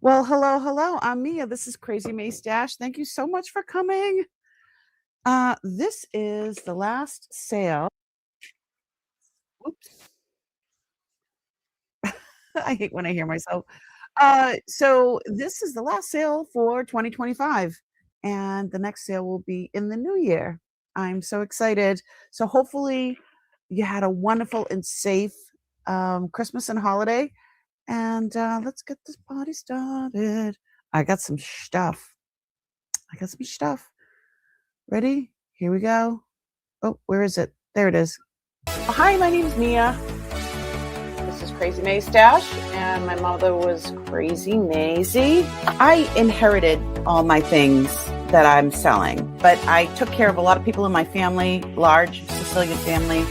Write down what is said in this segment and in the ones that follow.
Well, hello, hello. I'm Mia. This is Crazy Mace Dash. Thank you so much for coming. This is the last sale. Oops. I hate when I hear myself. So this is the last sale for 2025, and the next sale will be in the new year. I'm so excited. So hopefully you had a wonderful and safe Christmas and holiday. And let's get this party started. I got some stuff. I got some stuff. Ready? Here we go. Oh, where is it? There it is. Hi, my name's Mia. This is Crazy Mace Dash, and my mother was Crazy Maisie. I inherited all my things that I'm selling, but I took care of a lot of people in my family, large Sicilian family,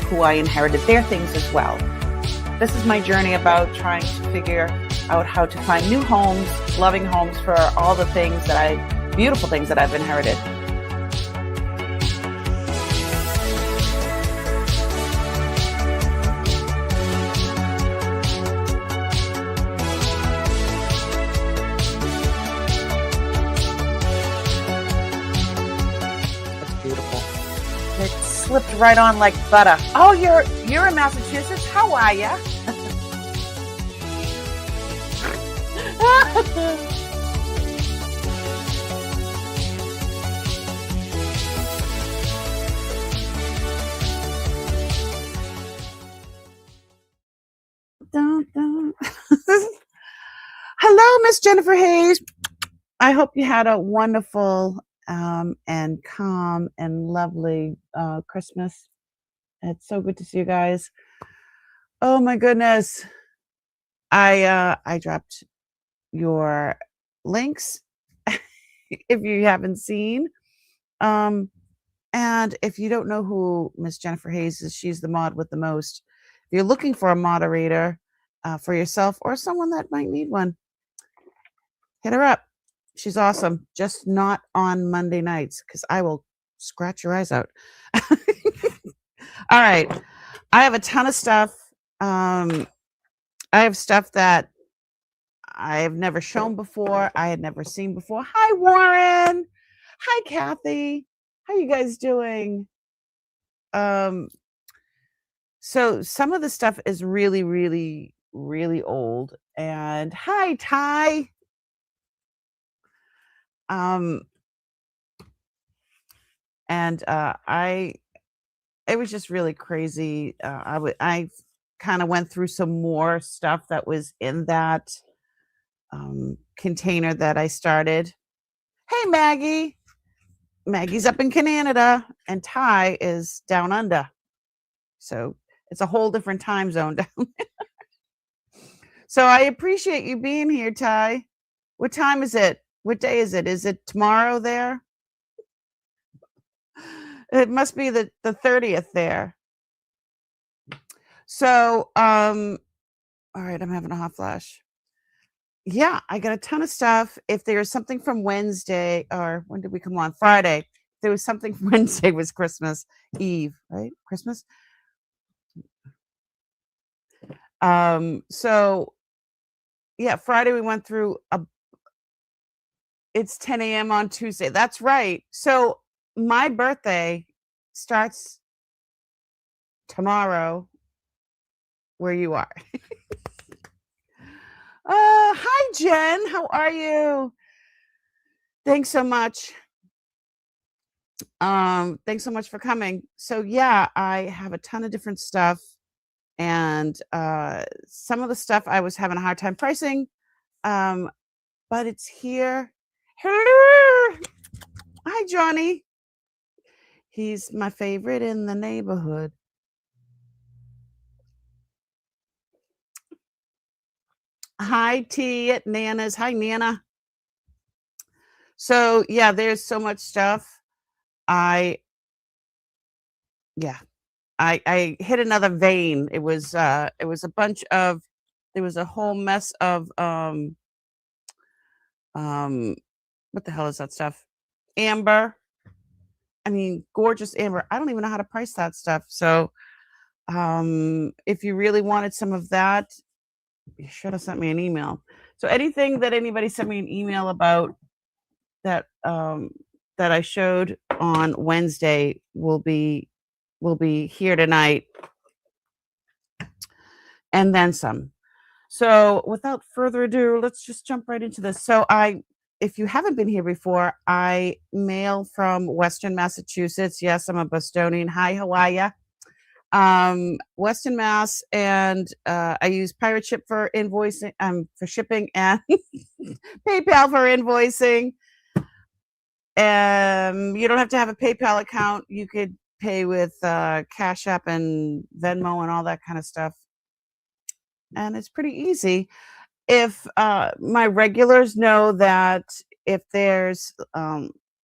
who I inherited their things as well. This is my journey about trying to figure out how to find new homes, loving homes for all the things that beautiful things that I've inherited. Beautiful. It slipped right on like butter. Oh, you're in Massachusetts? How are ya? Dun, dun. Hello, Miss Jennifer Hayes. I hope you had a wonderful and calm and lovely Christmas. It's so good to see you guys. Oh my goodness. I dropped your links if you haven't seen. And if you don't know who Miss Jennifer Hayes is, she's the mod with the most. If you're looking for a moderator for yourself or someone that might need one, hit her up. She's awesome. Just not on Monday nights because I will scratch your eyes out. All right. I have a ton of stuff. I have stuff that I've never shown before. I had never seen before. Hi, Warren. Hi, Kathy. How you guys doing? So some of the stuff is really, really, really old. And hi, Ty. And it was just really crazy. I kind of went through some more stuff that was in that container that I started. Hey, Maggie. Maggie's up in Canada, and Ty is down under. So it's a whole different time zone down there. So I appreciate you being here, Ty. What time is it? What day is it? Is it tomorrow there? It must be the 30th there. So, all right, I'm having a hot flash. Yeah, I got a ton of stuff. If there's something from Wednesday, or when did we come on? Friday. If there was something from Wednesday was Christmas Eve, right? Christmas. So yeah, Friday we went through it's 10 a.m. on Tuesday. That's right. So my birthday starts tomorrow where you are. Hi, Jen. How are you? Thanks so much. Thanks so much for coming. So yeah, I have a ton of different stuff, and some of the stuff I was having a hard time pricing, but it's here. Hello. Hi, Johnny. He's my favorite in the neighborhood. Hi, T at Nana's. Hi, Nana. So yeah, there's so much stuff. I hit another vein. It was a bunch of, there was a whole mess of what the hell is that stuff? Amber. I mean, gorgeous amber. I don't even know how to price that stuff. So if you really wanted some of that, You should have sent me an email. So anything that anybody sent me an email about that that I showed on Wednesday will be here tonight and then some. So without further ado, let's just jump right into this. So if you haven't been here before, I mail from Western Massachusetts. Yes, I'm a Bostonian. Hi, how are ya? Western Mass, and I use Pirate Ship for invoicing, for shipping, and PayPal for invoicing. You don't have to have a PayPal account. You could pay with Cash App and Venmo and all that kind of stuff, and it's pretty easy. If my regulars know that if there's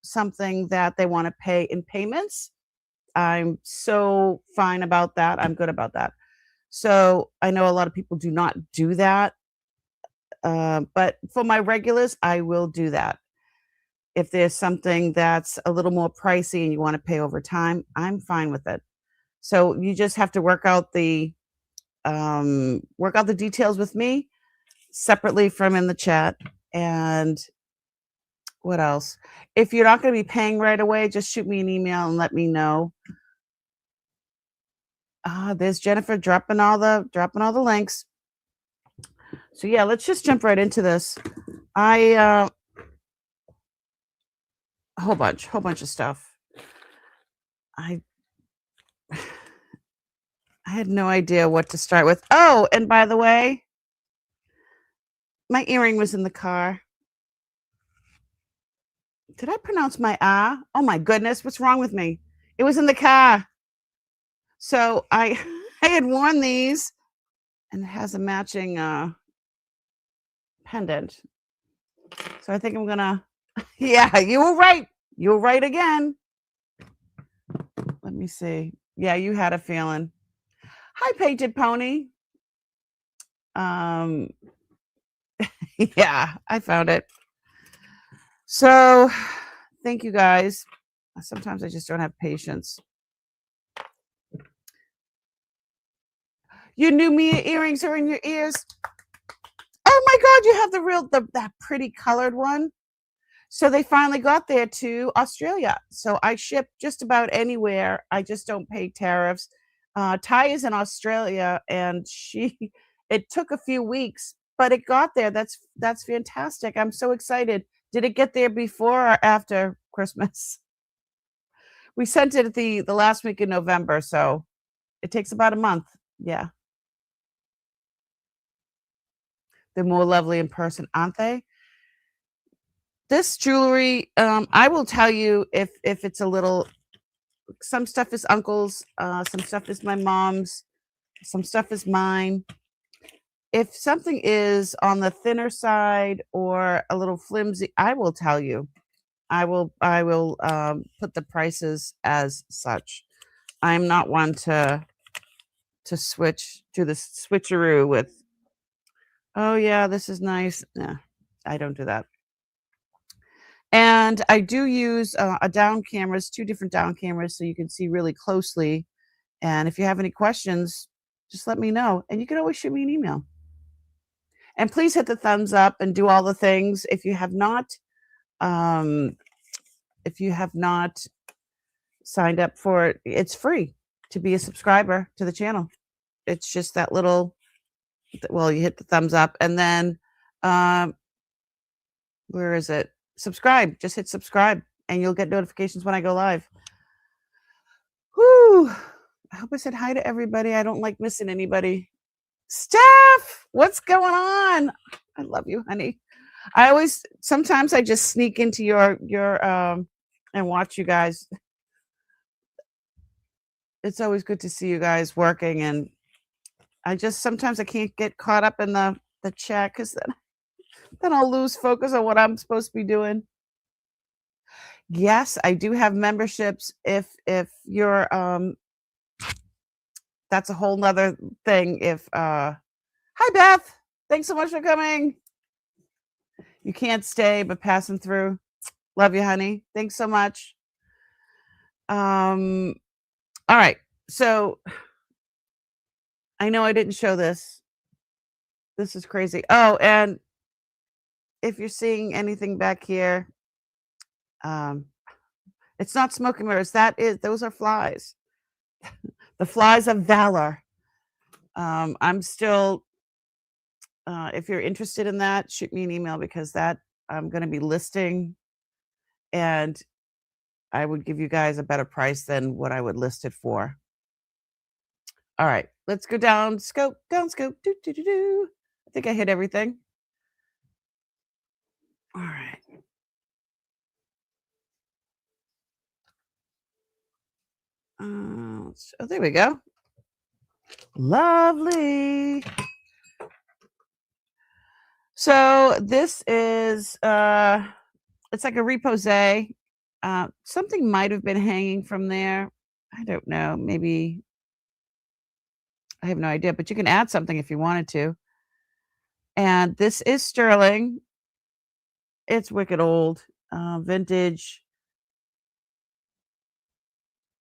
something that they want to pay in payments, I'm so fine about that. I'm good about that. So I know a lot of people do not do that, but for my regulars, I will do that. If there's something that's a little more pricey and you want to pay over time, I'm fine with it. So you just have to work out the details with me separately from in the chat. And what else? If you're not going to be paying right away, just shoot me an email and let me know. There's Jennifer dropping all the links. So yeah, let's just jump right into this. I whole bunch of stuff. I I had no idea what to start with. Oh, and by the way, my earring was in the car. Did I pronounce my ah? Oh my goodness, what's wrong with me? It was in the car. So I I had worn these, and it has a matching pendant. So I think I'm gonna yeah, you were right. You were right again. Let me see. Yeah, you had a feeling. Hi, Painted Pony. Um, yeah, I found it. So, thank you guys. Sometimes I just don't have patience. Your new Mia earrings are in your ears. Oh my God, you have that pretty colored one. So they finally got there to Australia. So I ship just about anywhere. I just don't pay tariffs. Ty is in Australia, and it took a few weeks, but it got there. That's fantastic. I'm so excited. Did it get there before or after Christmas? We sent it at the last week in November, so it takes about a month. Yeah, they're more lovely in person, aren't they? This jewelry, I will tell you if it's a little. Some stuff is uncle's, some stuff is my mom's, some stuff is mine. If something is on the thinner side or a little flimsy, I will tell you. I will put the prices as such. I'm not one to switch to the switcheroo with, oh yeah, this is nice. Nah, I don't do that. And I do use a down cameras, two different down cameras, so you can see really closely. And if you have any questions, just let me know. And you can always shoot me an email. And please hit the thumbs up and do all the things. Um, if you have not signed up for it, it's free to be a subscriber to the channel. It's just that little, well, you hit the thumbs up and then, um, where is it? Subscribe. Just hit subscribe and you'll get notifications when I go live. Whew. I hope I said hi to everybody. I don't like missing anybody. Steph, what's going on? I love you, honey. Sometimes I just sneak into your and watch you guys. It's always good to see you guys working, and sometimes I can't get caught up in the chat because then I'll lose focus on what I'm supposed to be doing. Yes, I do have memberships. If you're that's a whole nother thing. If hi Beth, thanks so much for coming. You can't stay, but passing through. Love you, honey. Thanks so much. All right. So I know I didn't show this. This is crazy. Oh, and if you're seeing anything back here, um, it's not smoke and mirrors. Those are flies. The flies of valor. I'm still if you're interested in that, shoot me an email because that I'm gonna be listing, and I would give you guys a better price than what I would list it for. Alright, let's go down scope, down scope, do, do, do, do. I think I hit everything. Alright. Oh, there we go. Lovely. So this is it's like a repose. Something might have been hanging from there. I don't know. Maybe I have no idea, but you can add something if you wanted to. And this is sterling. It's wicked old, vintage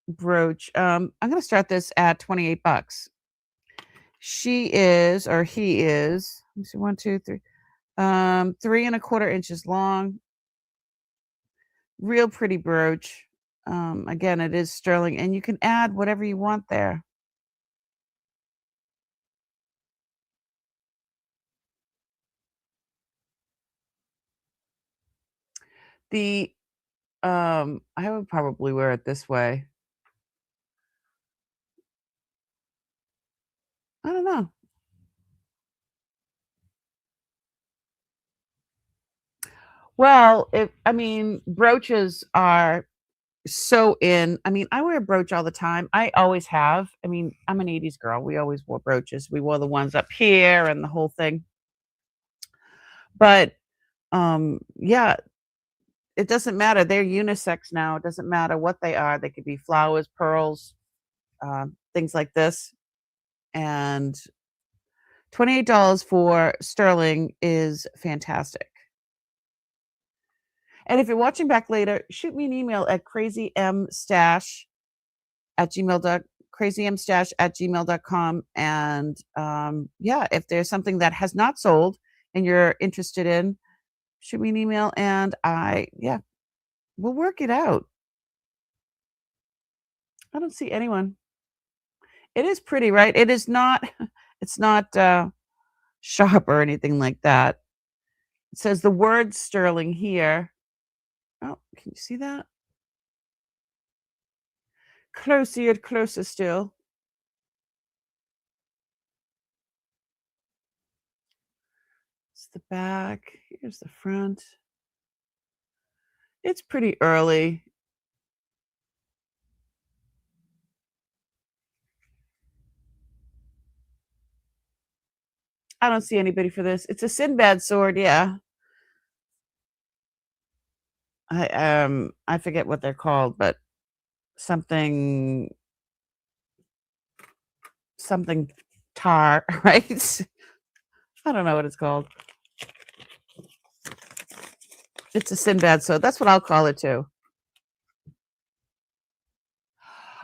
brooch. I'm gonna start this at 28 bucks. She is, or he is, let me see, 1, 2, 3, 3 1/4 inches long. Real pretty brooch. Again, it is sterling, and you can add whatever you want there. The I would probably wear it this way. I don't know. Well, I mean, brooches are so in. I mean, I wear a brooch all the time. I always have. I mean, I'm an 80s girl. We always wore brooches. We wore the ones up here and the whole thing. But yeah, it doesn't matter. They're unisex now. It doesn't matter what they are. They could be flowers, pearls, things like this. And $28 for sterling is fantastic. And if you're watching back later, shoot me an email at crazymstash at crazymstash@gmail.com. And yeah, if there's something that has not sold and you're interested in, shoot me an email and yeah, we'll work it out. I don't see anyone. It is pretty, right? It is not, it's not sharp or anything like that. It says the word sterling here. Oh, can you see that? Closer, closer still. It's the back. Here's the front. It's pretty early. I don't see anybody for this. It's a Sinbad sword, yeah. I forget what they're called, but something something tar, right? I don't know what it's called. It's a Sinbad sword. That's what I'll call it too.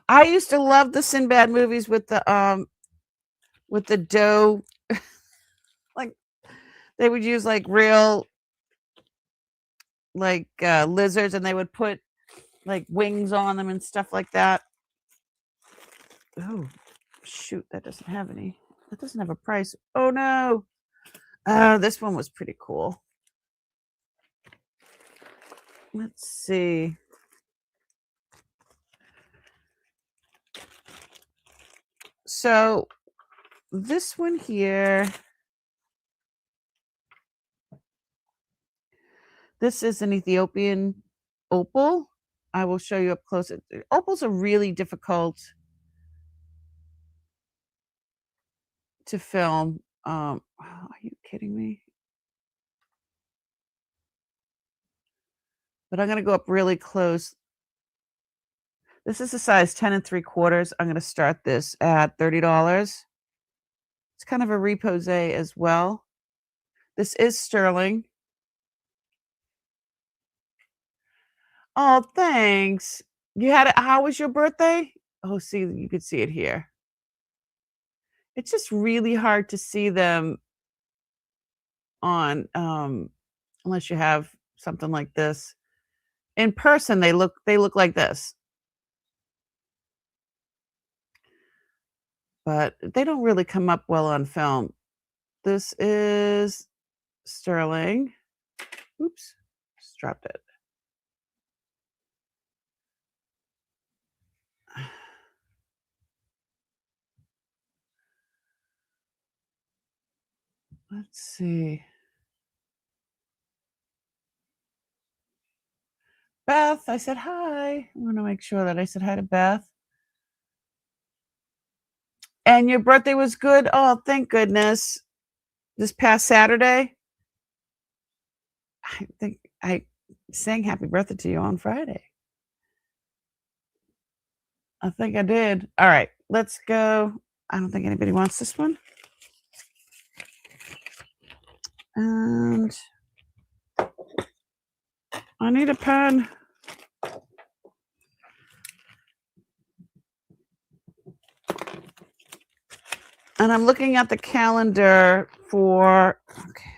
I used to love the Sinbad movies with the dough. Like they would use like real like lizards and they would put like wings on them and stuff like that. Oh, shoot, that doesn't have any. That doesn't have a price. Oh no. This one was pretty cool. Let's see. So this one here, this is an Ethiopian opal. I will show you up close. Opals are really difficult to film. Are you kidding me? But I'm gonna go up really close. This is a size 10 3/4. I'm gonna start this at $30. It's kind of a repose as well. This is sterling. Oh, thanks. You had it. How was your birthday? Oh, see, you could see it here. It's just really hard to see them on, unless you have something like this. In person, they look like this, but they don't really come up well on film. This is sterling. Oops, just dropped it. Let's see. Beth, I said hi. I wanna make sure that I said hi to Beth. And your birthday was good? Oh, thank goodness. This past Saturday? I think I sang happy birthday to you on Friday. I think I did. Alright, let's go. I don't think anybody wants this one. And I need a pen. And I'm looking at the calendar for okay,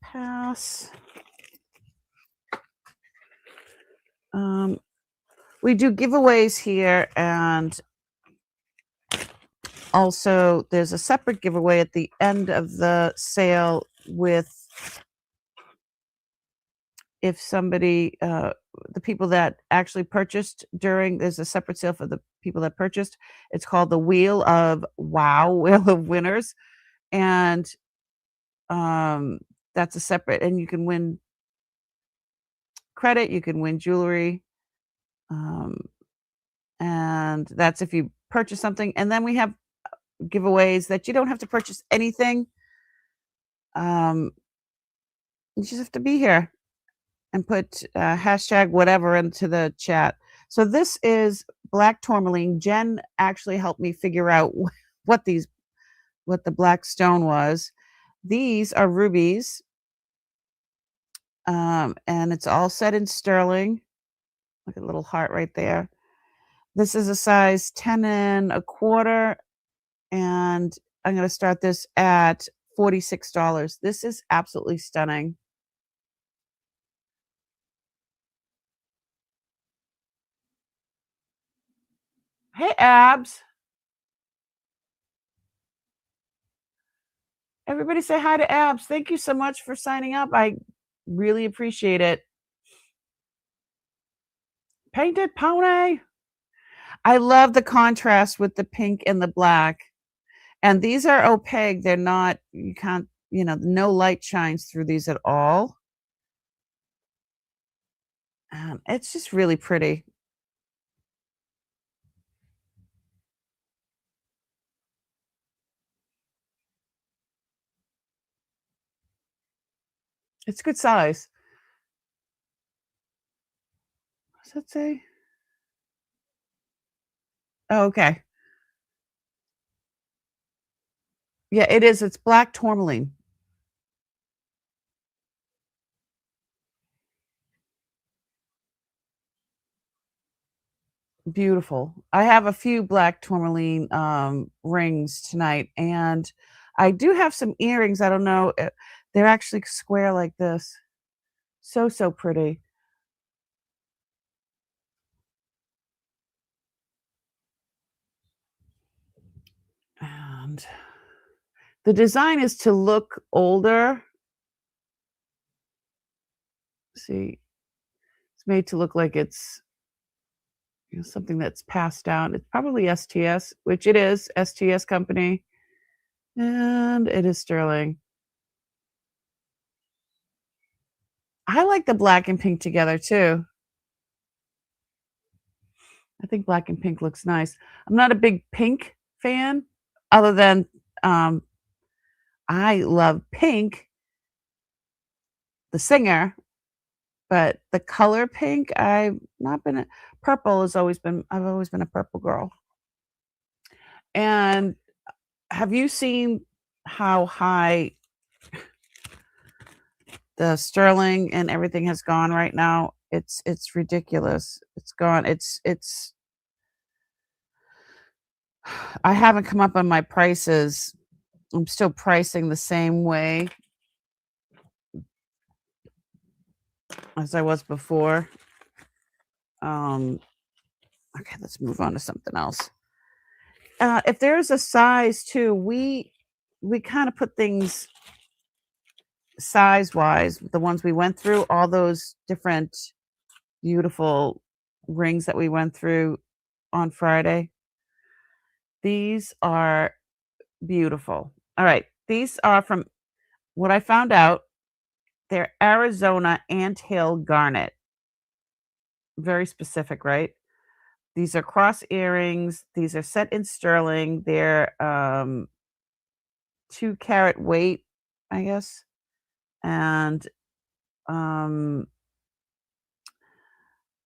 pass. Um, we do giveaways here, and also there's a separate giveaway at the end of the sale with if somebody, the people that actually purchased during there's a separate sale for the people that purchased. It's called the Wheel of Wow, Wheel of Winners, and, um, that's a separate and you can win credit, you can win jewelry, um, and that's if you purchase something, and then we have giveaways that you don't have to purchase anything, um, you just have to be here and put, hashtag whatever into the chat. So this is black tourmaline. Jen actually helped me figure out what these what the black stone was. These are rubies, and it's all set in sterling. Look at a little heart right there. This is a size 10 and a quarter, and I'm gonna start this at $46. This is absolutely stunning. Hey, Abs. Everybody say hi to Abs. Thank you so much for signing up. I really appreciate it. Painted pony. I love the contrast with the pink and the black. And these are opaque. They're not, you can't, no light shines through these at all. It's just really pretty. It's good size. What does that say? Oh, okay. Yeah, it is. It's black tourmaline. Beautiful. I have a few black tourmaline, rings tonight, and I do have some earrings, I don't know, they're actually square like this. So, so pretty. And the design is to look older. See, it's made to look like it's, something that's passed down. It's probably STS, which it is, STS company, and it is sterling. I like the black and pink together too. I think black and pink looks nice. I'm not a big pink fan other than, um, I love Pink, the singer, but the color pink, I've not been a purple has always been I've always been a purple girl. And have you seen how high the sterling and everything has gone right now? It's ridiculous. It's gone. It's I haven't come up on my prices I'm still pricing the same way as I was before. Um, okay, let's move on to something else. If there's a size too, we kind of put things size wise. The ones we went through, all those different beautiful rings that we went through on Friday. These are beautiful. All right, these are from what I found out. They're Arizona Anthill Garnet. Very specific, right? These are cross earrings. These are set in sterling. They're 2 carat weight, I guess. And um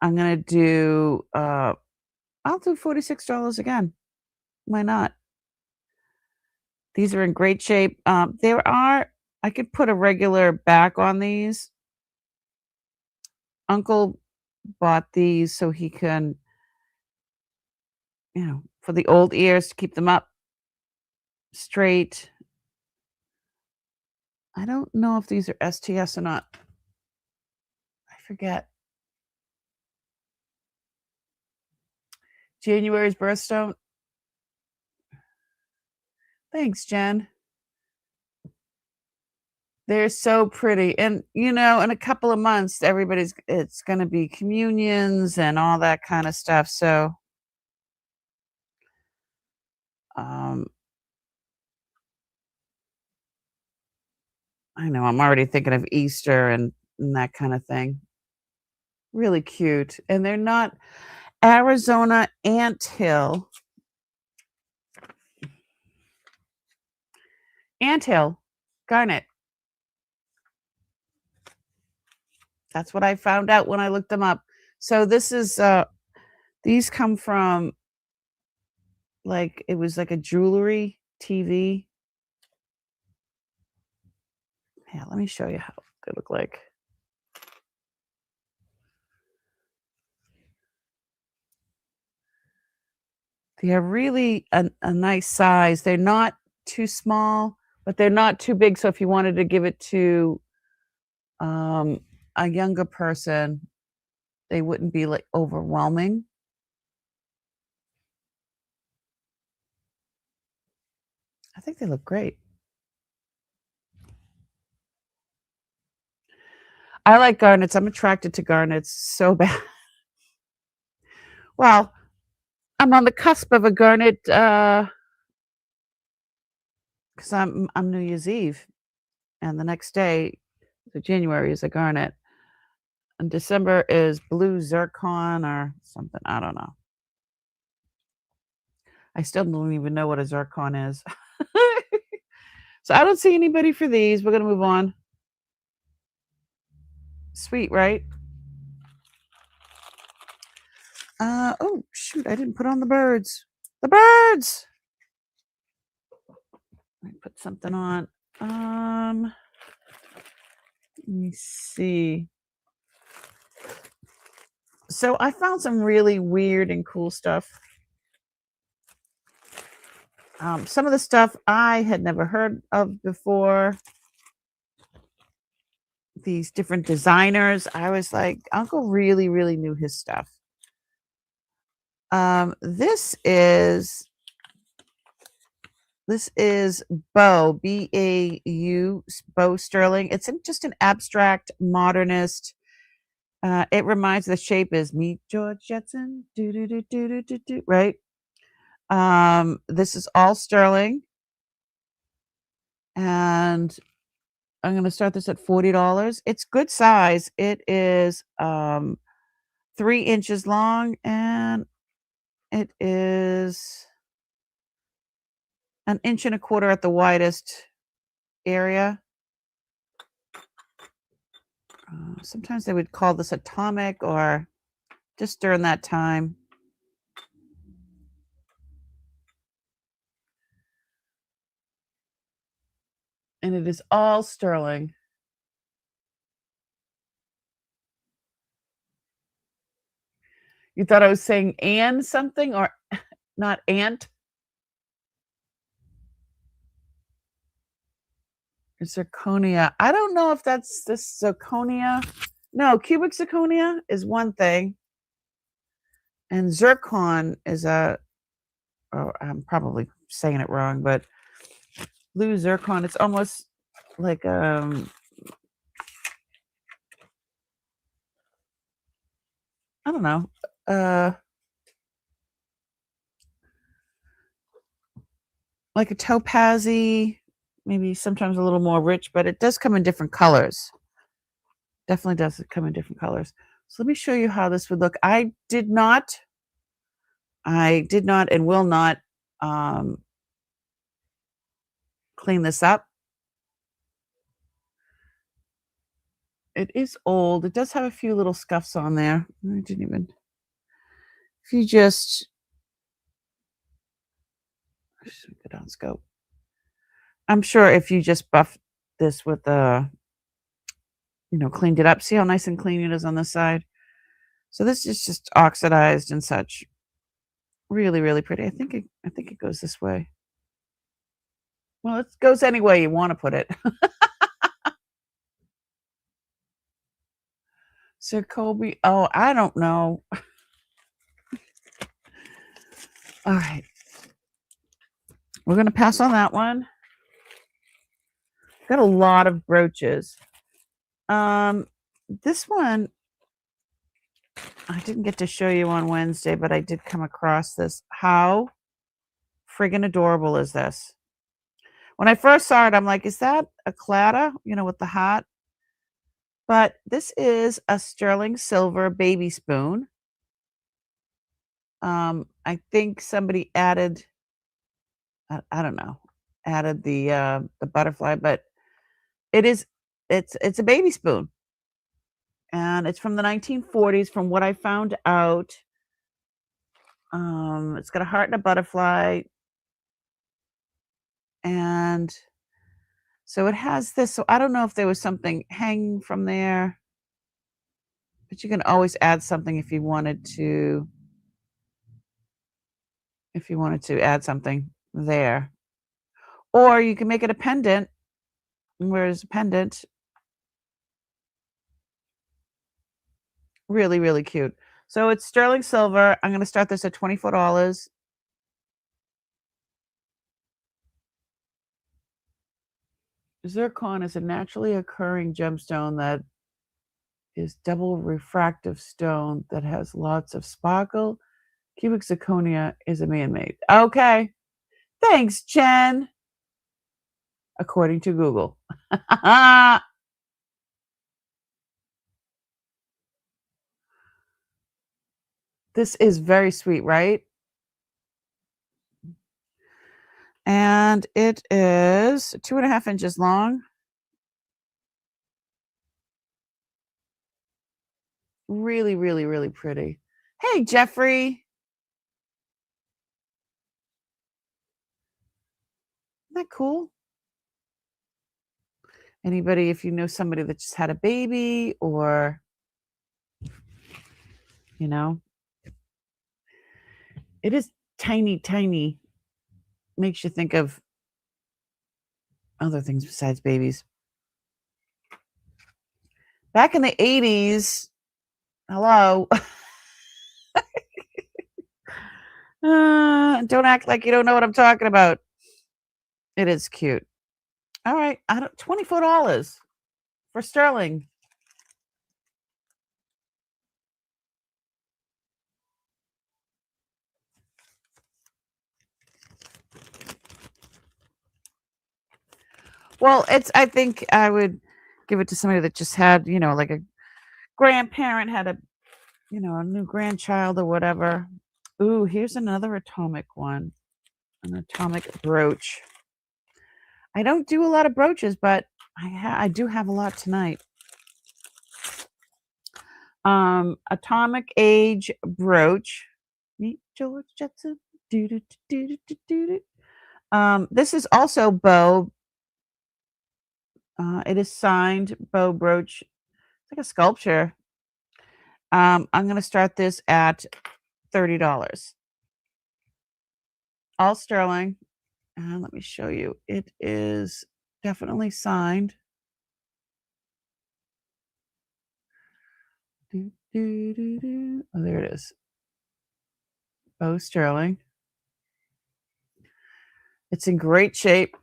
I'm gonna do I'll do $46 again. Why not? These are in great shape. There are I could put a regular back on these. Uncle bought these so he can, for the old ears to keep them up straight. I don't know if these are STS or not. I forget. January's birthstone. Thanks, Jen. They're so pretty. And, in a couple of months, it's going to be communions and all that kind of stuff. So, um, I know I'm already thinking of Easter and that kind of thing. Really cute. And they're not Arizona Anthill. Anthill Garnet. That's what I found out when I looked them up. So this is these come from it was like a jewelry TV. Yeah, let me show you how they look like. They are really a nice size. They're not too small, but they're not too big. So if you wanted to give it to um, a younger person, they wouldn't be like overwhelming. I think they look great. I like garnets. I'm attracted to garnets so bad. Well, I'm on the cusp of a garnet because I'm New Year's Eve, and the next day, so January is a garnet, and December is blue zircon or something. I don't know. I still don't even know what a zircon is. So I don't see anybody for these. We're gonna move on. Sweet, right? Oh shoot, I didn't put on the birds. The birds. Let me put something on. Let me see. So I found some really weird and cool stuff. Some of the stuff I had never heard of before. These different designers. I was like, Uncle really, really knew his stuff. This is Bow, Bau, Bow Sterling. It's just an abstract modernist. It reminds the shape is Meet George Jetson, do do do do do do do, right? This is all sterling, and I'm gonna start this at $40. It's good size. It is 3 inches long, and it is an inch and a quarter at the widest area. Sometimes they would call this atomic or just during that time. And it is all sterling. You thought I was saying and something or not ant? Zirconia. I don't know if that's this zirconia. No, cubic zirconia is one thing, and zircon is a. Oh, I'm probably saying it wrong, but blue zircon. It's almost like I don't know. Like a topazy, maybe sometimes a little more rich, but it does come in different colors. Definitely does come in different colors. So let me show you how this would look. I did not and will not um, clean this up. It is old. It does have a few little scuffs on there. I didn't even. If you just go down scope. I'm sure if you just buff this with cleaned it up. See how nice and clean it is on this side? So this is just oxidized and such. Really, really pretty. I think it goes this way. Well, it goes any way you wanna put it. So Kobe, oh, I don't know. Alright. We're gonna pass on that one. Got a lot of brooches. This one, I didn't get to show you on Wednesday, but I did come across this. How friggin' adorable is this? When I first saw it, I'm like, "Is that a Claddagh?" With the hat? But this is a sterling silver baby spoon. I think somebody added I don't know, added the butterfly, but it is it's a baby spoon, and it's from the 1940s from what I found out. It's got a heart and a butterfly, and so it has this. So I don't know if there was something hanging from there, but you can always add something if you wanted to add something there. Or you can make it a pendant. Where's a pendant? Really, really cute. So it's sterling silver. I'm gonna start this at $24. Zircon is a naturally occurring gemstone that is double refractive stone that has lots of sparkle. Cubic zirconia is a man-made. Okay. Thanks, Jen. According to Google. This is very sweet, right? And it is 2.5 inches long. Really, really, really pretty. Hey, Jeffrey. Isn't that cool? Anybody, if you know somebody that just had a baby or, you know, it is tiny, tiny. Makes you think of other things besides babies. Back in the 80s, hello. Don't act like you don't know what I'm talking about. It is cute. All right, I don't $24 for sterling. Well, I think I would give it to somebody that just had, like a grandparent had a new grandchild or whatever. Ooh, here's another atomic one. An atomic brooch. I don't do a lot of brooches, but I do have a lot tonight. Atomic age brooch. Meet George Jetson. This is also Bo. It is signed Bo brooch. It's like a sculpture. I'm gonna start this at $30. All sterling. And let me show you. It is Definitely signed. Do, do, do, do. Oh, there it is. Bo Sterling. It's in great shape.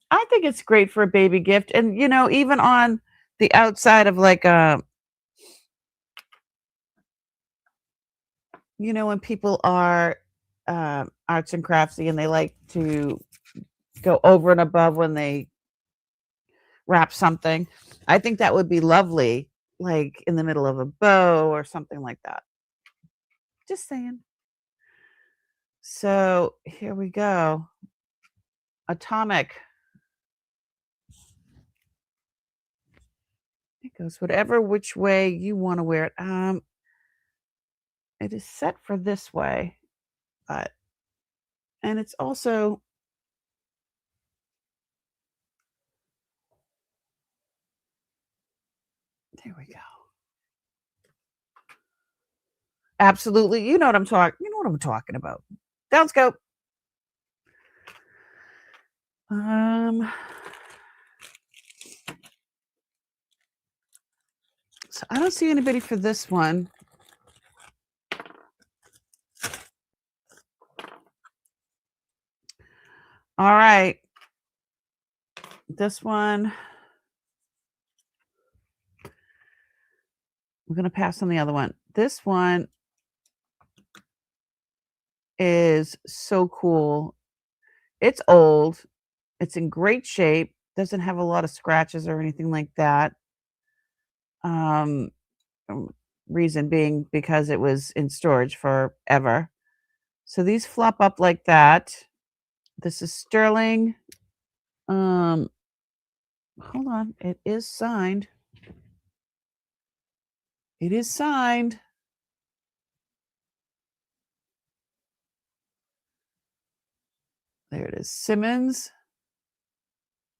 I think it's great for a baby gift, and, even on the outside of, like, when people are, arts and craftsy and they like to go over and above when they wrap something, I think that would be lovely, like, in the middle of a bow or something like that. Just saying. So, here we go. Atomic. It goes whatever which way you wanna wear it. It is set for this way, but and it's also there we go. Absolutely, you know what I'm talking about. Down scope. Um, so I don't see anybody for this one. All right. This one, we're gonna pass on the other one. This one is so cool. It's old. It's in great shape. Doesn't have a lot of scratches or anything like that. Um, um, Reason being because it was in storage forever. So these flop up like that. This is sterling. Um, Hold on. It is signed. It is signed. There it is. Simmons,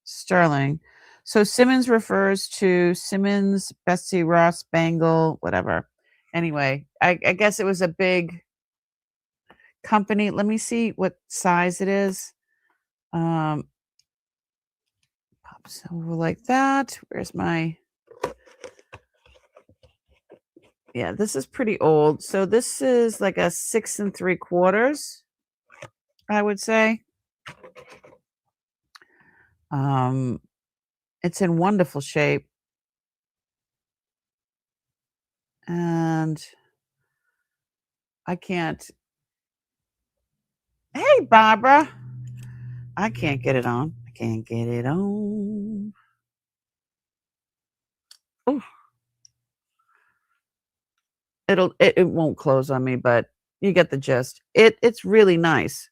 Sterling. So Simmons refers to Simmons, Betsy Ross, Bangle, whatever. Anyway, I guess it was a big company. Let me see what size it is. Um, Pops over like that. Where's my yeah, this is pretty old. So this is like a 6 3/4, I would say. Um, it's in wonderful shape. And I can't Hey, Barbara. I can't get it on. I can't get it on. Ooh, it won't close on me, but you get the gist. It's really nice.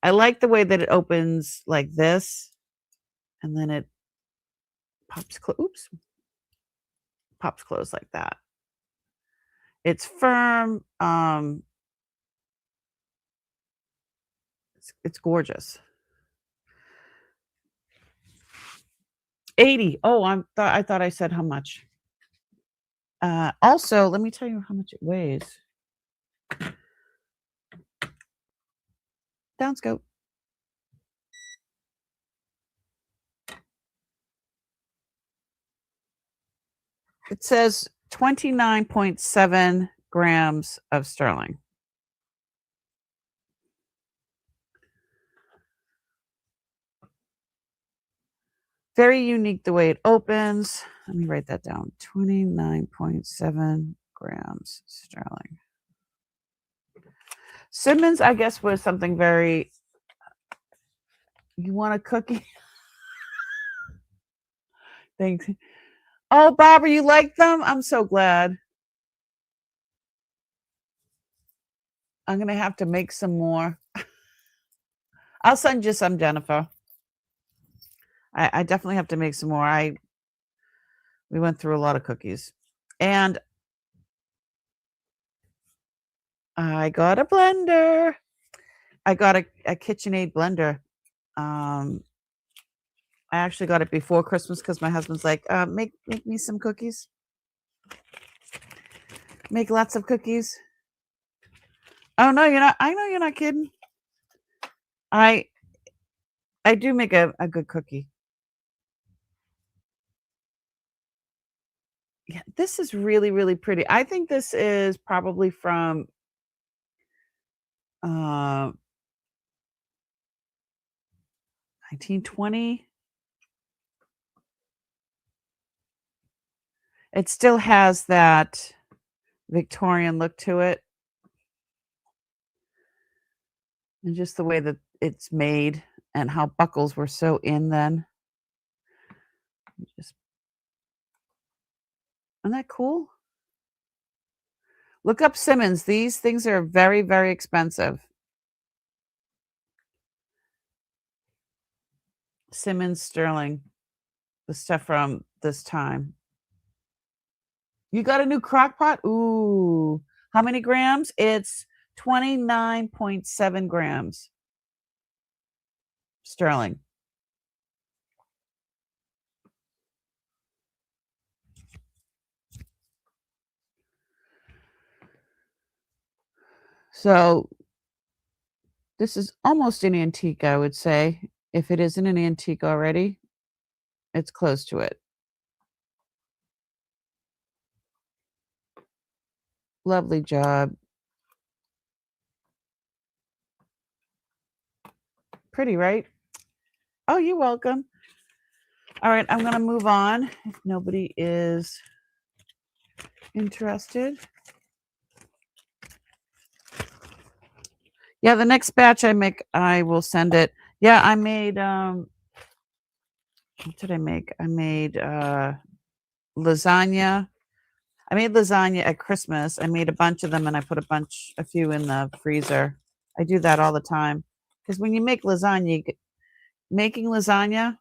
I like the way that it opens like this, and then it pops closed like that. It's firm, it's gorgeous. 80. Oh, I thought I said how much. Also, let me tell you how much it weighs. Down scope. It says 29.7 grams of sterling. Very unique the way it opens. Let me write that down. 29.7 grams sterling. Simmons, I guess, was something very. You want a cookie? Thanks. Oh, Barbara, you like them? I'm so glad. I'm gonna have to make some more. I'll send you some, Jennifer. I definitely have to make some more. We went through a lot of cookies, and I got a blender. I got a KitchenAid blender. I actually got it before Christmas because my husband's like, make me some cookies. Make lots of cookies. Oh no, you're not. I know you're not kidding. I I do make a good cookie. Yeah, this is really, really pretty. I think this is probably from, uh, 1920. It still has that Victorian look to it, and just the way that it's made and how buckles were so in then. Just isn't that cool? Look up Simmons. These things are very, very expensive. Simmons sterling, the stuff from this time. You got a new crock pot? Ooh. How many grams? It's 29.7 grams sterling. So this is almost an antique, I would say. If it isn't an antique already, it's close to it. Lovely job. Pretty, right? Oh, you're welcome. All right, I'm gonna move on if nobody is interested. Yeah, the next batch I make, I will send it. Yeah, I made, what did I make? I made, lasagna. I made lasagna at Christmas. I made a bunch of them and I put a few in the freezer. I do that all the time because when you make lasagna, making lasagna,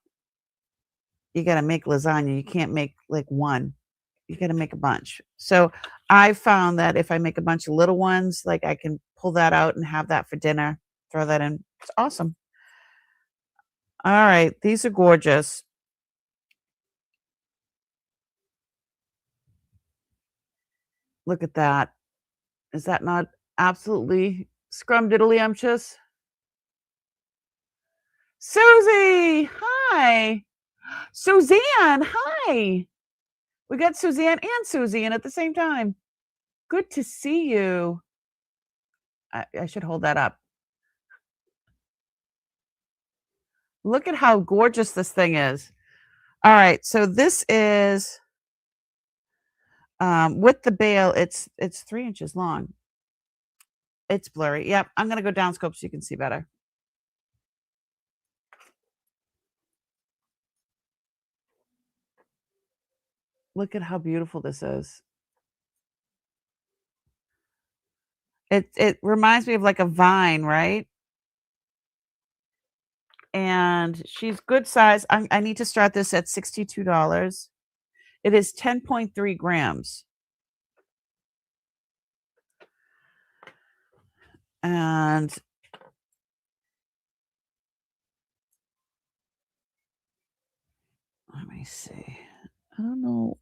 you got to make lasagna. You can't make like one. You got to make a bunch. So I found that if I make a bunch of little ones, like I can pull that out and have that for dinner. Throw that in. It's awesome. All right, these are gorgeous. Look at that. Is that not absolutely scrumdiddlyumptious? Susie, hi. Suzanne, hi. We got Suzanne and Susie in at the same time. Good to see you. I should hold that up. Look at how gorgeous this thing is. All right, so this is with the bail. It's 3 inches long. It's blurry. Yep, I'm gonna go down scope so you can see better. Look at how beautiful this is. It reminds me of like a vine, right? And she's good size. I need to start this at $62. It is 10.3 grams. And let me see. I don't know.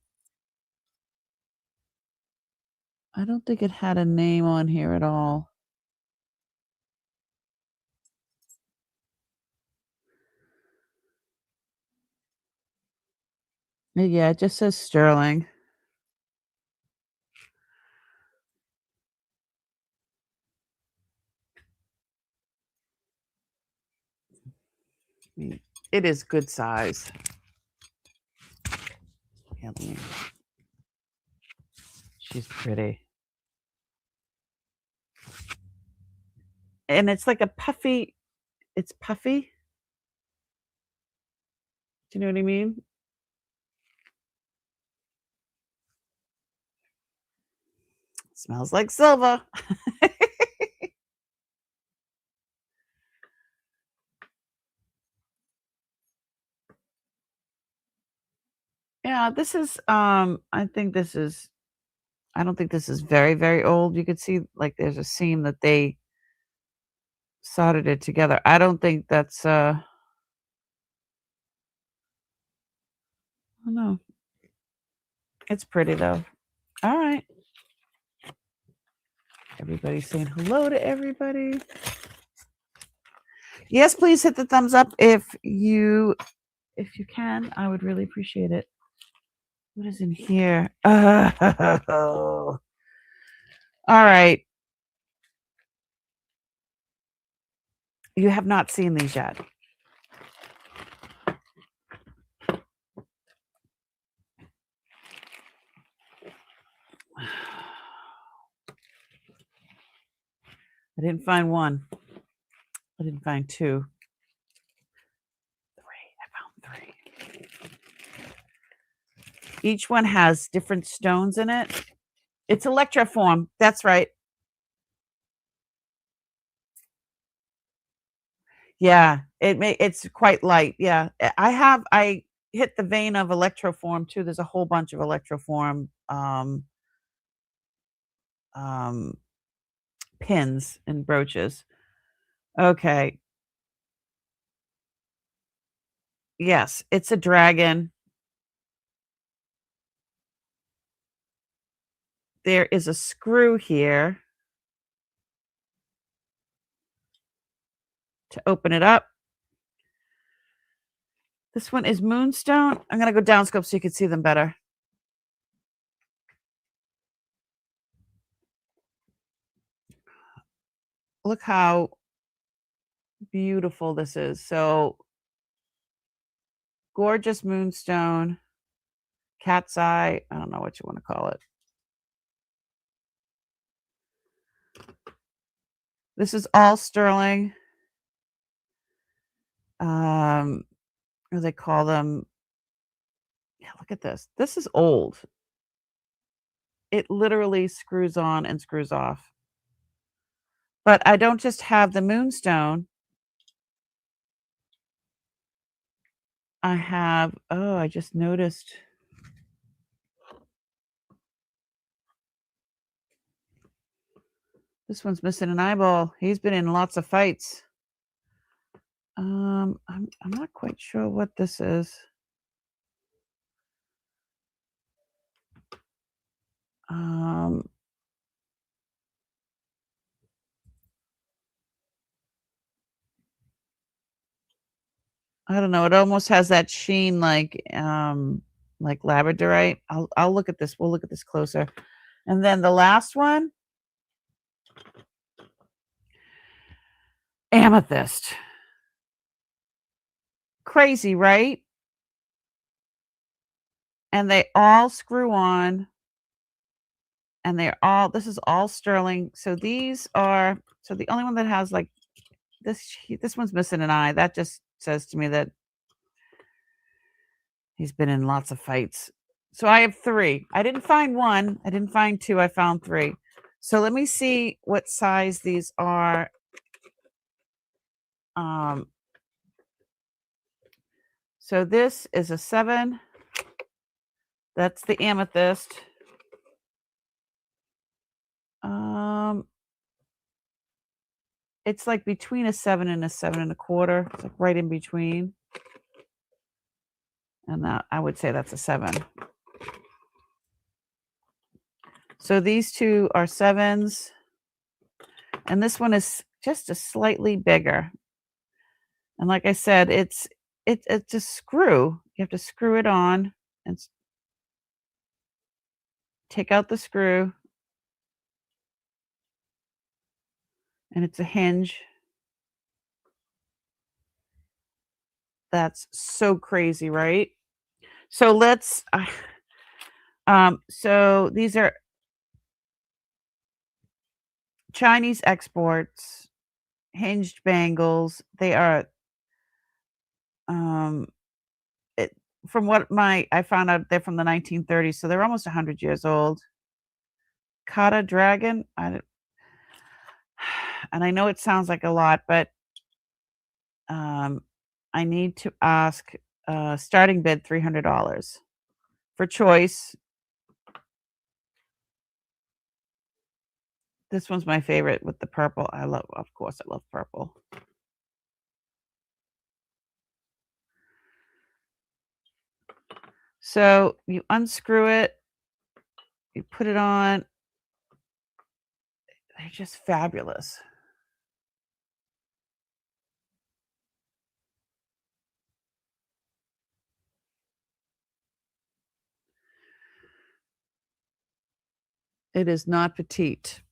I don't think it had a name on here at all. Yeah, it just says sterling. It is good size. Yeah, she's pretty. And it's like a puffy, it's puffy. Do you know what I mean? Smells like silver. Yeah, this is I don't think this is very, very old. You could see like there's a seam that they soldered it together. I don't think that's I don't know. It's pretty though. All right. Everybody's saying hello to everybody. Yes, please hit the thumbs up if you can. I would really appreciate it. What is in here? Oh. All right. You have not seen these yet. I didn't find one. I didn't find two. Three. I found three. Each one has different stones in it. It's electroform. That's right. Yeah, it's quite light. Yeah. I hit the vein of electroform too. There's a whole bunch of electroform um pins and brooches. Okay. Yes, it's a dragon. There is a screw here to open it up. This one is moonstone. I'm gonna go down scope so you can see them better. Look how beautiful this is. So gorgeous moonstone, cat's eye. I don't know what you want to call it. This is all sterling. What do they call them? Yeah, look at this. This is old. It literally screws on and screws off. But I don't just have the moonstone. I have, oh, I just noticed. This one's missing an eyeball. He's been in lots of fights. I'm not quite sure what this is. Um, I don't know. It almost has that sheen like labradorite. I'll look at this. We'll look at this closer. And then the last one, amethyst. Crazy, right? And they all screw on, and this is all sterling. So the only one that has like this one's missing an eye. That just says to me that he's been in lots of fights. So I have 3. I didn't find 1. I didn't find 2. I found 3. So let me see what size these are. So this is a 7. That's the amethyst. It's like between a 7 and a 7 1/4. It's like right in between. And that I would say that's a 7. So these 2 are 7s. And this one is just a slightly bigger. And like I said, it's a screw. You have to screw it on and take out the screw. And it's a hinge. That's so crazy, right? So so these are Chinese exports, hinged bangles. They are, um, it, from what I found out, they're from the 1930s, so they're almost 100 years old. Kata dragon. And I know it sounds like a lot, but I need to ask starting bid $300 for choice. This one's my favorite with the purple. Of course, I love purple. So you unscrew it, you put it on. They're just fabulous. It is not petite.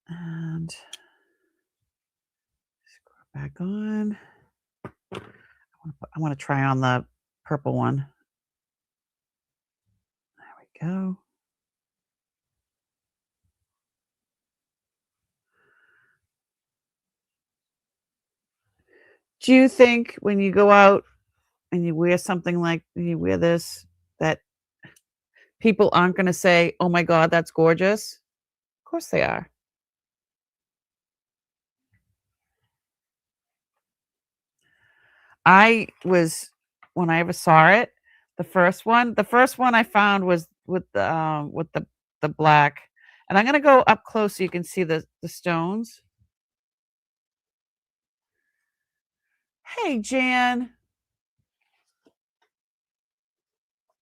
And screw it back on. I wanna try on the purple one. There we go. Do you think when you go out and you wear something like you wear this, that people aren't gonna say, "Oh my god, that's gorgeous"? Of course they are. I was when I ever saw it, the first one I found was with the black, and I'm gonna go up close so you can see the stones. Hey, Jan.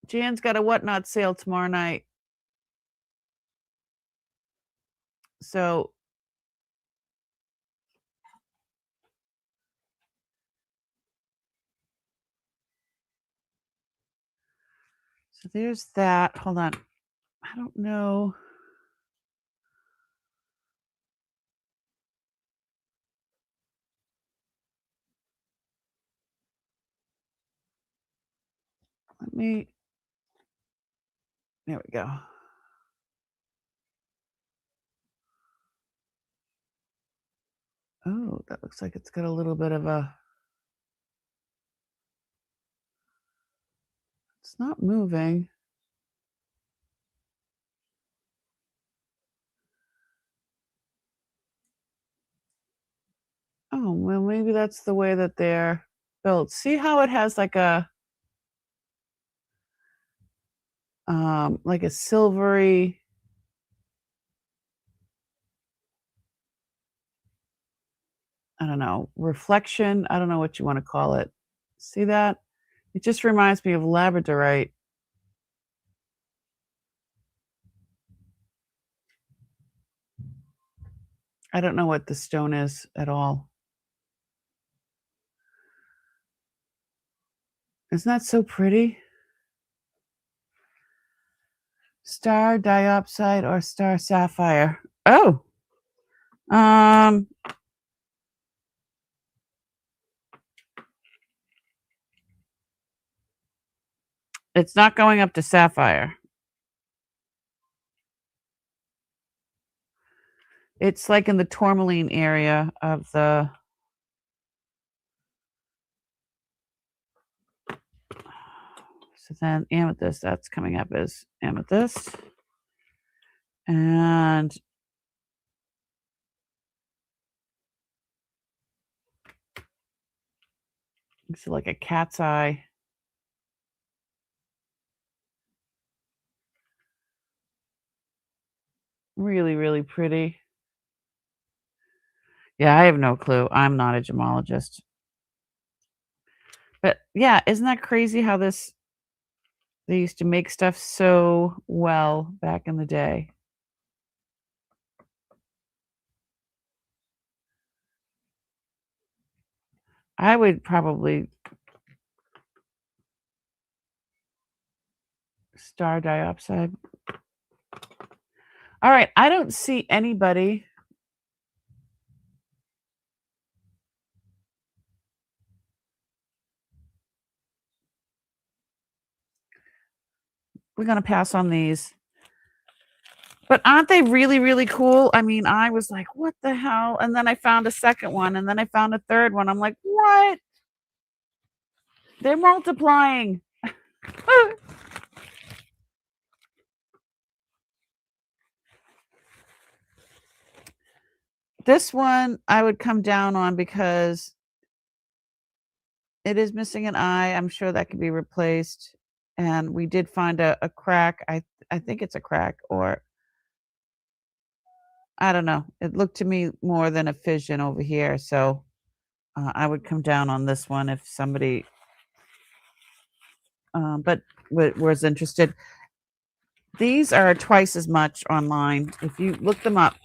Jan's got a whatnot sale tomorrow night. So so there's that. Hold on. I don't know. Let me There we go. Oh, that looks like it's got a little bit of a it's not moving. Oh, well, maybe that's the way that they're built. See how it has like a silvery, I don't know, reflection? I don't know what you wanna call it. See that? It just reminds me of labradorite. I don't know what the stone is at all. Isn't that so pretty? Star diopside or star sapphire. Oh, um, it's not going up to sapphire. It's, like, in the tourmaline area of the so then amethyst, that's coming up as amethyst. And it's like a cat's eye. Really, really pretty. Yeah, I have no clue. I'm not a gemologist. But, yeah, isn't that crazy how this they used to make stuff so well back in the day? I would probably star diopside. Alright, I don't see anybody. We're gonna pass on these. But aren't they really, really cool? I mean, I was like, "What the hell?" And then I found a second one, and then I found a third one. I'm like, "What? They're multiplying." This one, I would come down on because it is missing an eye. I'm sure that can be replaced, and we did find a crack. I think it's a crack, or I don't know. It looked to me more than a fission over here, so, I would come down on this one if somebody, but was interested. These are twice as much online. If you look them up,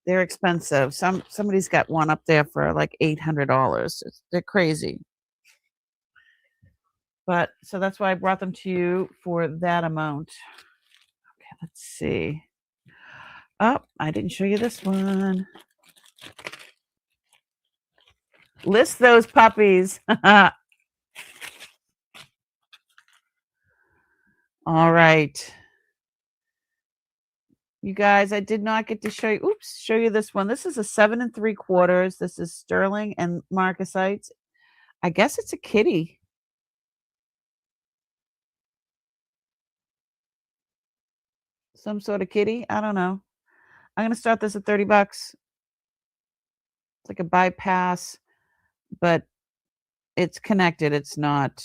they're expensive. Somebody's got one up there for like $800. They're crazy. But so that's why I brought them to you for that amount. Okay, let's see. Oh, I didn't show you this one. List those puppies. All right. You guys, I did not get to show you this one. This is a 7 3/4. This is sterling and marcasites. I guess it's a kitty. Some sort of kitty. I don't know. I'm gonna start this at 30 bucks. It's like a bypass, but it's connected. It's not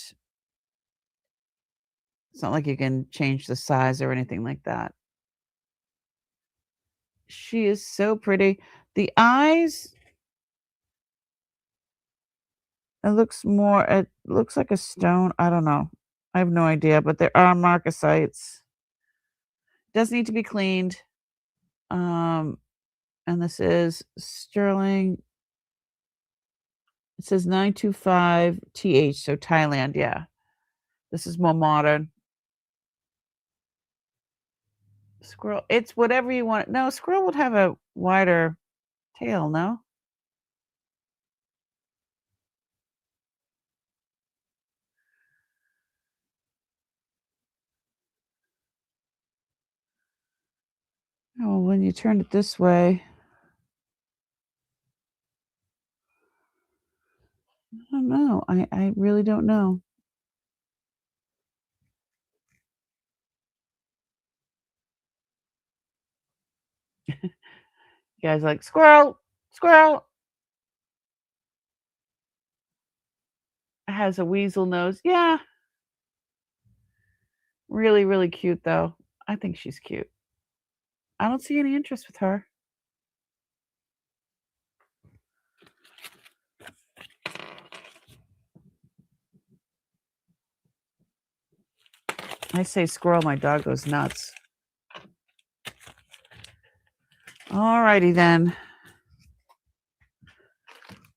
like you can change the size or anything like that. She is so pretty. The eyes, it looks like a stone. I don't know. I have no idea, but there are marcasites. Does need to be cleaned. Um, and this is sterling. It says 925 TH, so Thailand, yeah. This is more modern. Squirrel, it's whatever you want. No, squirrel would have a wider tail, no? Oh, when you turn it this way, I don't know. I really don't know. You guys like squirrel, squirrel. It has a weasel nose. Yeah, really, really cute though. I think she's cute. I don't see any interest with her. I say squirrel, my dog goes nuts. All righty then.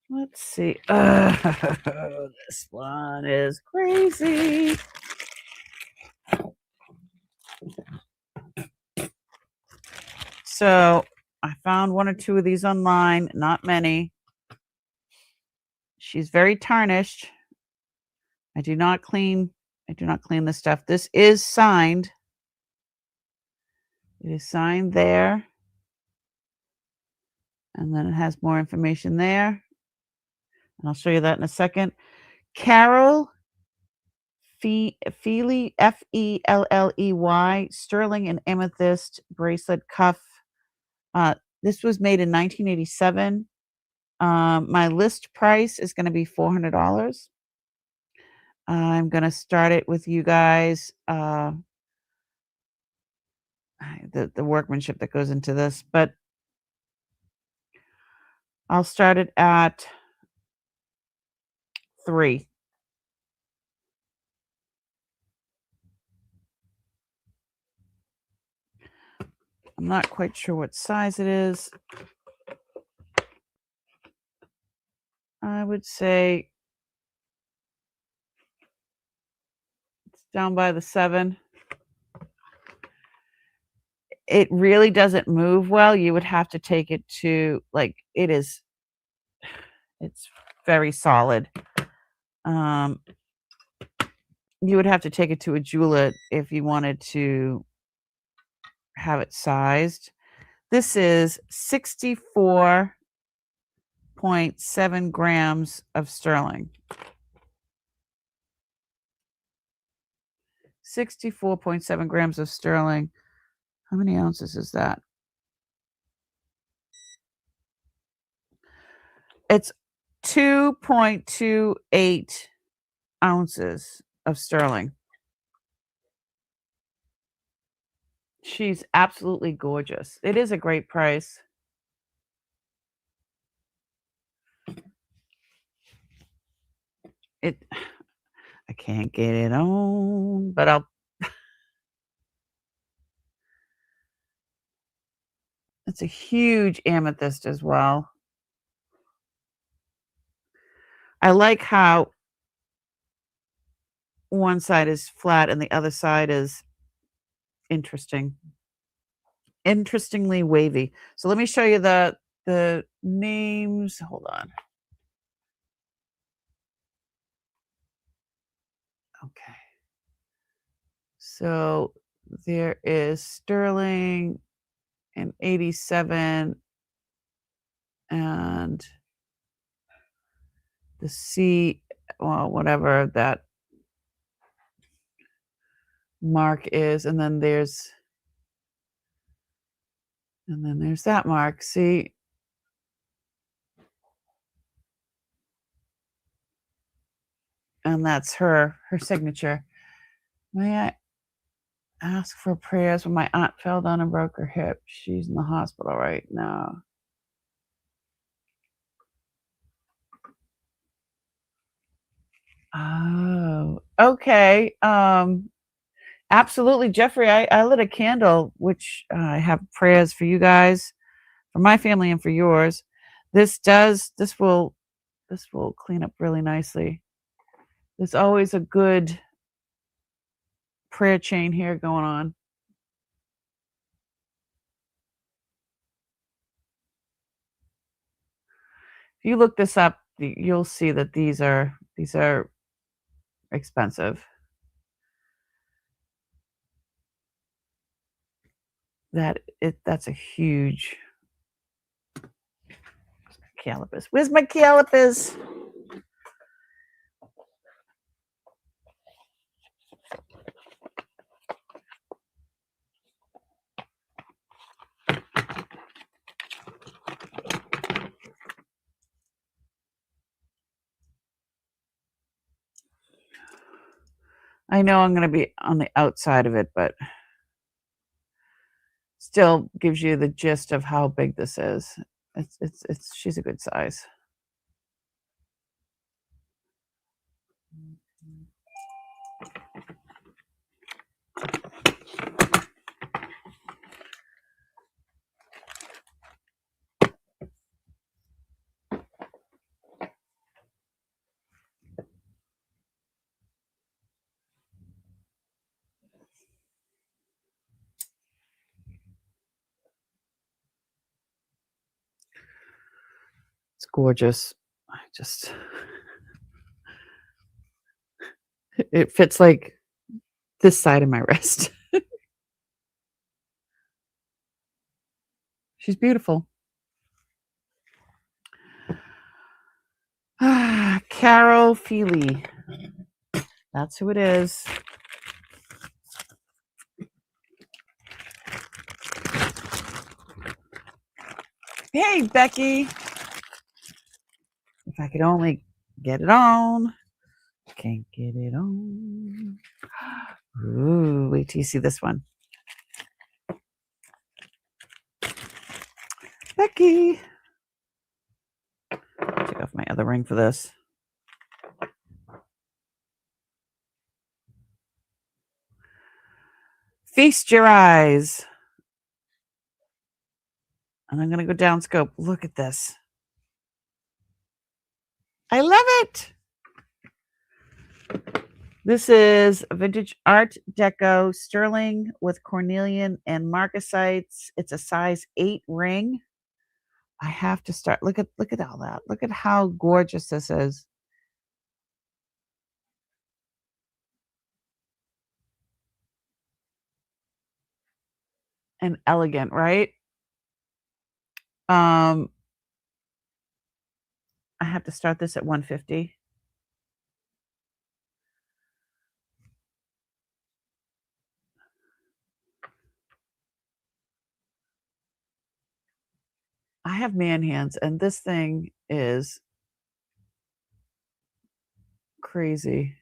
Let's see. This one is crazy. So I found one or two of these online, not many. She's very tarnished. I do not clean this stuff. This is signed. It is signed there. And then it has more information there. And I'll show you that in a second. Carol Feely, Felley, sterling and amethyst bracelet cuff. This was made in 1987. My list price is going to be $400. I'm going to start it with you guys. The workmanship that goes into this, but I'll start it at 3. I'm not quite sure what size it is. I would say it's down by the 7. It really doesn't move well. You would have to take it to it's very solid. You would have to take it to a jeweler if you wanted to have it sized. This is 64.7 grams of sterling. 64.7 grams of sterling. How many ounces is that? It's 2.28 ounces of sterling. She's absolutely gorgeous. It is a great price. I can't get it on, but it's a huge amethyst as well. I like how one side is flat and the other side is interesting. Interestingly wavy. So let me show you the names. Hold on. Okay. So there is Sterling and 87 and the C, well, whatever that mark is, and then there's that mark. See? And that's her signature. May I ask for prayers when my aunt fell down and broke her hip? She's in the hospital right now. Oh, okay. Absolutely, Jeffrey. I lit a candle, which I have prayers for you guys, for my family, and for yours. This will clean up really nicely. There's always a good prayer chain here going on. If you look this up, you'll see that these are expensive. That's a huge calabash. Where's my calabash? I know I'm gonna be on the outside of it, but still gives you the gist of how big this is. She's a good size. It's gorgeous. I just it fits like this side of my wrist. She's beautiful. Carol Feely. That's who it is. Hey, Becky. If I could only get it on. Can't get it on. Ooh, wait till you see this one. Becky. Take off my other ring for this. Feast your eyes. And I'm going to go down scope. Look at this. I love it. This is vintage Art Deco sterling with cornelian and marcasites. It's a size 8 ring. I have to start. Look at all that. Look at how gorgeous this is. And elegant, right? I have to start this at 150. I have man hands, and this thing is crazy.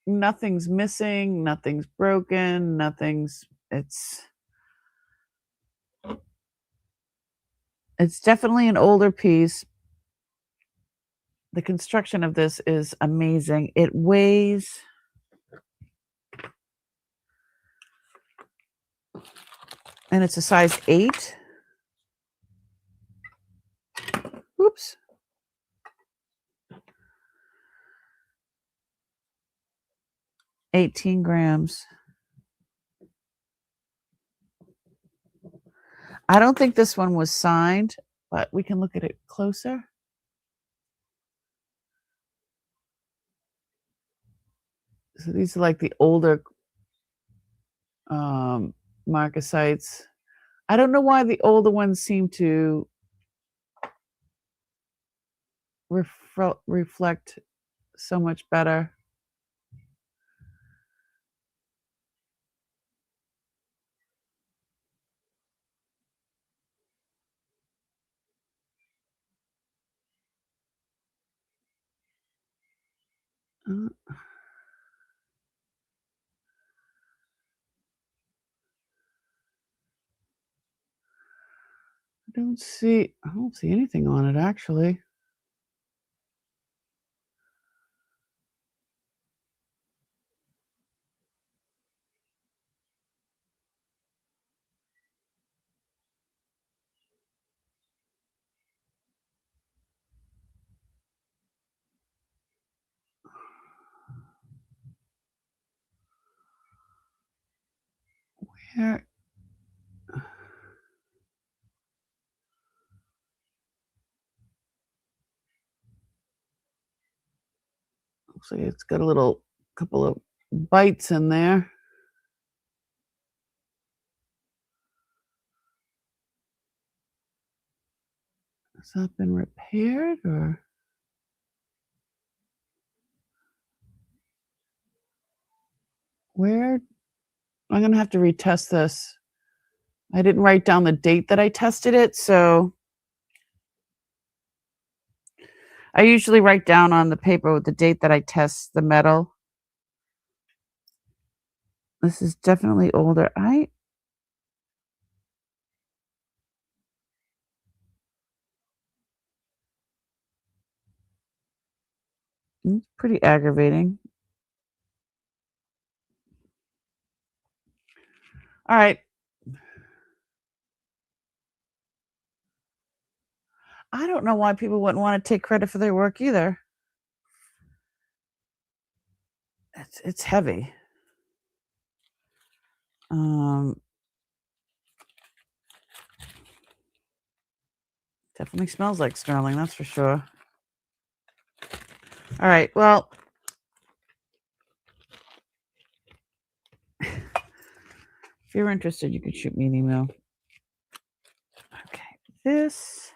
Nothing's missing, nothing's broken, it's definitely an older piece. The construction of this is amazing. It weighs and it's a size 8. Oops. $18 grams. I don't think this one was signed, but we can look at it closer. So these are like the older marcasites. I don't know why the older ones seem to reflect so much better. I don't see anything on it actually. Where looks like it's got a little couple of bites in there. Has that been repaired or where? I'm gonna have to retest this. I didn't write down the date that I tested it, so I usually write down on the paper the date that I test the metal. This is definitely older. It's pretty aggravating. All right. I don't know why people wouldn't want to take credit for their work either. It's heavy. Definitely smells like sterling, that's for sure. All right, well, if you're interested, you could shoot me an email. Okay, this,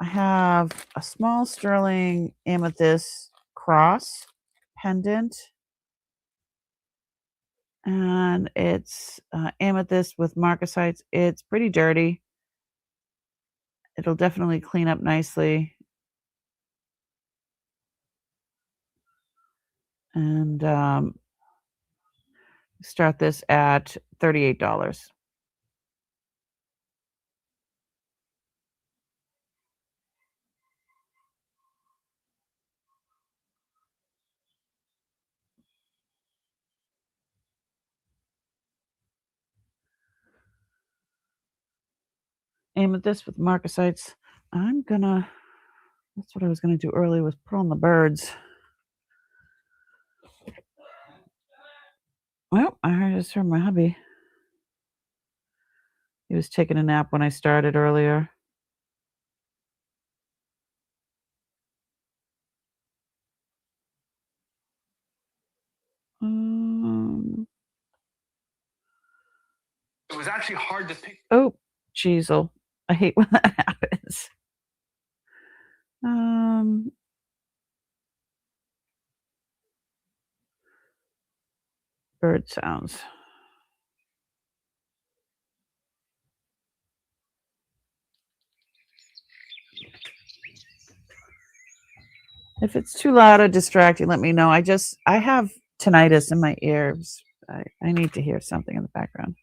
I have a small sterling amethyst cross pendant, and it's amethyst with marcasites. It's pretty dirty. It'll definitely clean up nicely. And start this at $38. Amethyst with marcasites. That's what I was gonna do earlier, was put on the birds. Well, I just heard my hubby. He was taking a nap when I started earlier. Um, It was actually hard to pick. oh, Jeezel. I hate when that happens. Um, bird sounds. If it's too loud or distracting, let me know. I have tinnitus in my ears. I need to hear something in the background.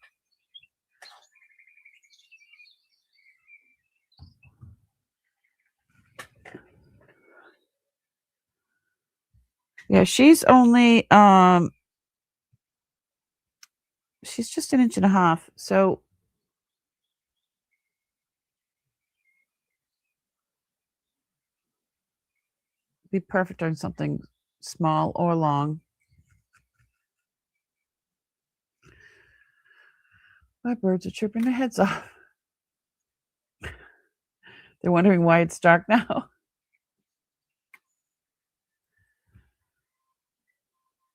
Yeah, she's only she's just an inch and a half, so be perfect on something small or long. My birds are chirping their heads off. They're wondering why it's dark now.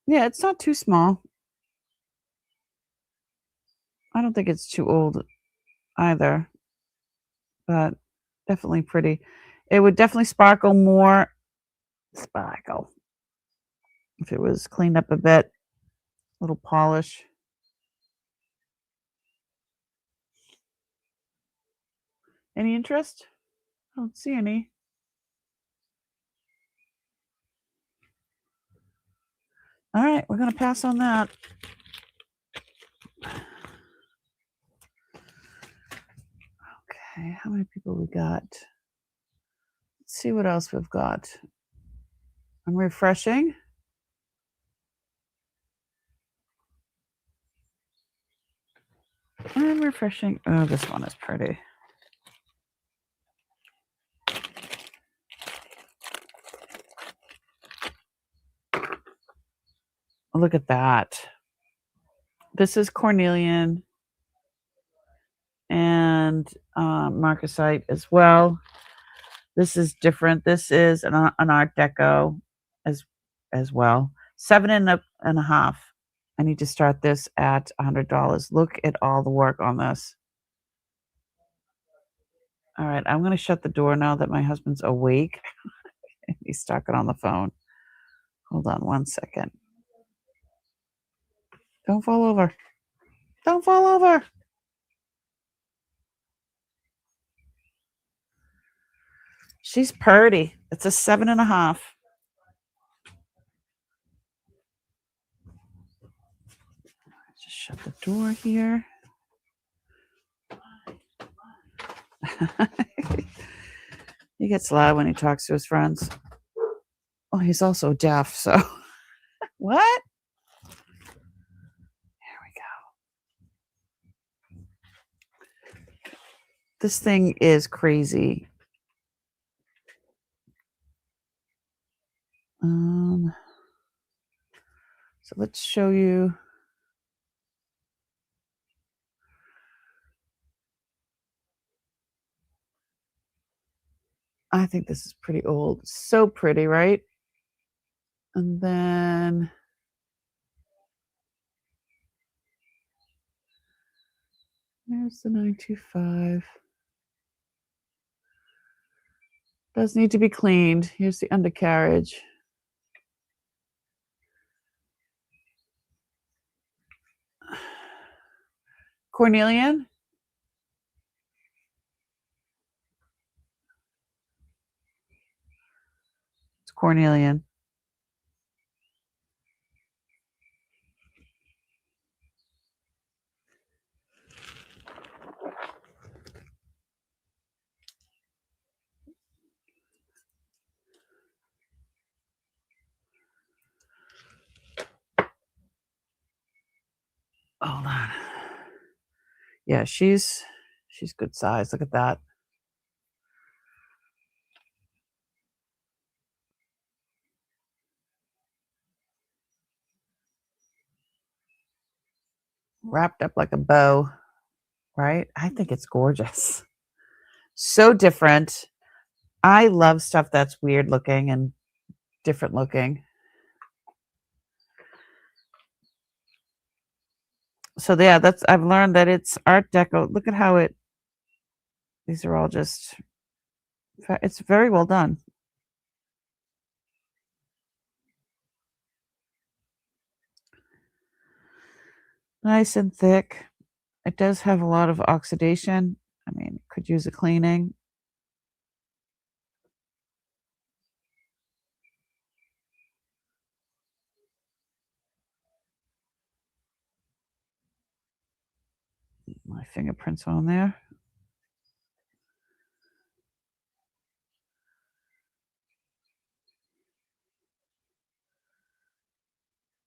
Yeah, it's not too small. I don't think it's too old either, but definitely pretty. It would definitely sparkle more sparkle if it was cleaned up a bit, little polish. Any interest? I don't see any. All right, we're gonna pass on that. Okay, how many people we got? Let's see what else we've got. I'm refreshing. I'm refreshing. Oh, this one is pretty. Look at that. This is cornelian and marcasite as well. This is different. This is an Art Deco as well. 7.5. I need to start this at $100. Look at all the work on this. All right, I'm going to shut the door now that my husband's awake. He's talking on the phone. Hold on one second. Don't fall over. Don't fall over. She's purty. It's a 7.5. Just shut the door here. He gets loud when he talks to his friends. Oh, he's also deaf, so what? There we go. This thing is crazy. So let's show you. I think this is pretty old. So pretty, right? And then there's the 925. Does need to be cleaned. Here's the undercarriage. Cornelian. It's cornelian. Hold on. Yeah, she's good size. Look at that. Wrapped up like a bow, right? I think it's gorgeous. So different. I love stuff that's weird looking and different looking. So yeah, I've learned that it's Art Deco. Look at how these are all just, it's very well done. Nice and thick. It does have a lot of oxidation. I mean, could use a cleaning. My fingerprints on there.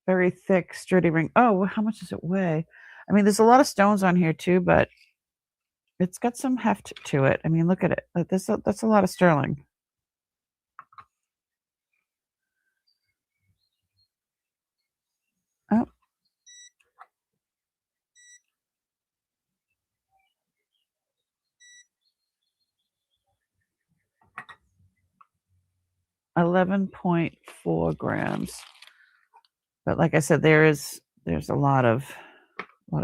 Very thick, sturdy ring. Oh, how much does it weigh? I mean, there's a lot of stones on here too, but it's got some heft to it. I mean, look at it. That's a lot of sterling. Oh. $11.4 grams. But like I said, there's a lot of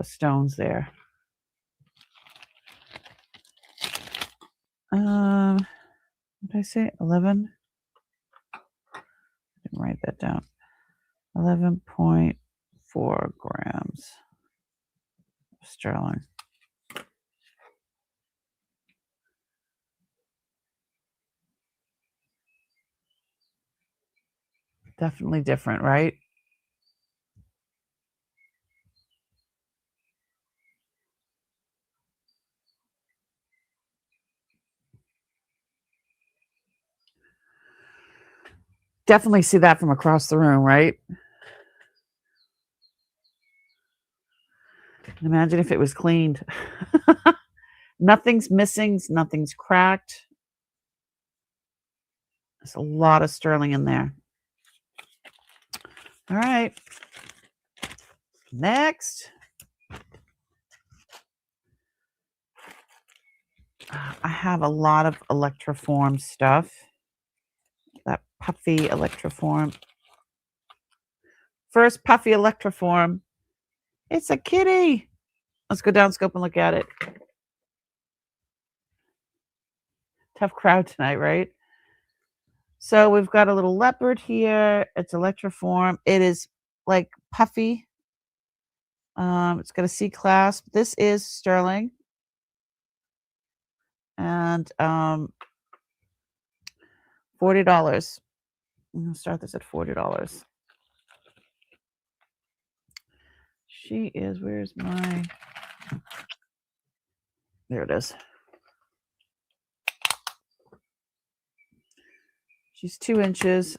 stones there. What did I say? 11? I didn't write that down. 11.4 grams of sterling. Definitely different, right? Definitely see that from across the room, right? Imagine if it was cleaned. Nothing's missing, nothing's cracked. There's a lot of sterling in there. All right. Next. I have a lot of electroform stuff. That puffy electroform. First puffy electroform. It's a kitty. Let's go down scope and look at it. Tough crowd tonight, right? So we've got a little leopard here. It's electroform. It is like puffy. It's got a C clasp. This is sterling. And $40. I'm gonna start this at $40. She is, where's my, there it is. She's 2 inches.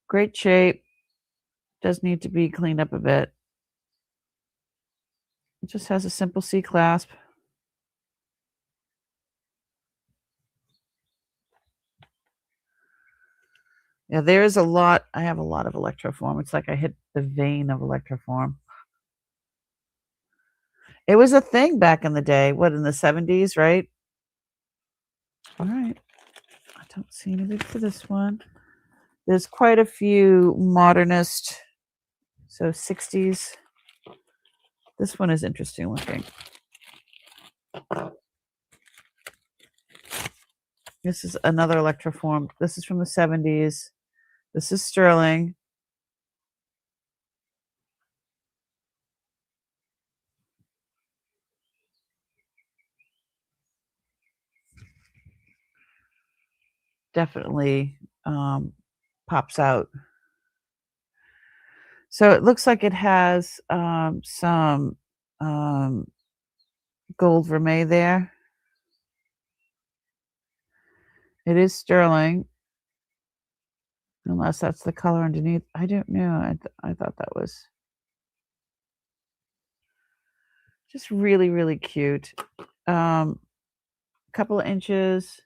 Great shape. Does need to be cleaned up a bit. It just has a simple C clasp. Yeah, there is a lot. I have a lot of electroform. It's like I hit the vein of electroform. It was a thing back in the day. What, in the 70s, right? All right. I don't see anything for this one. There's quite a few modernist, so 60s. This one is interesting looking. This is another electroform. This is from the 70s. This is sterling. Definitely pops out. So it looks like it has some gold vermeil there. It is sterling, unless that's the color underneath. I don't know. I thought that was just really, really cute. Couple of inches.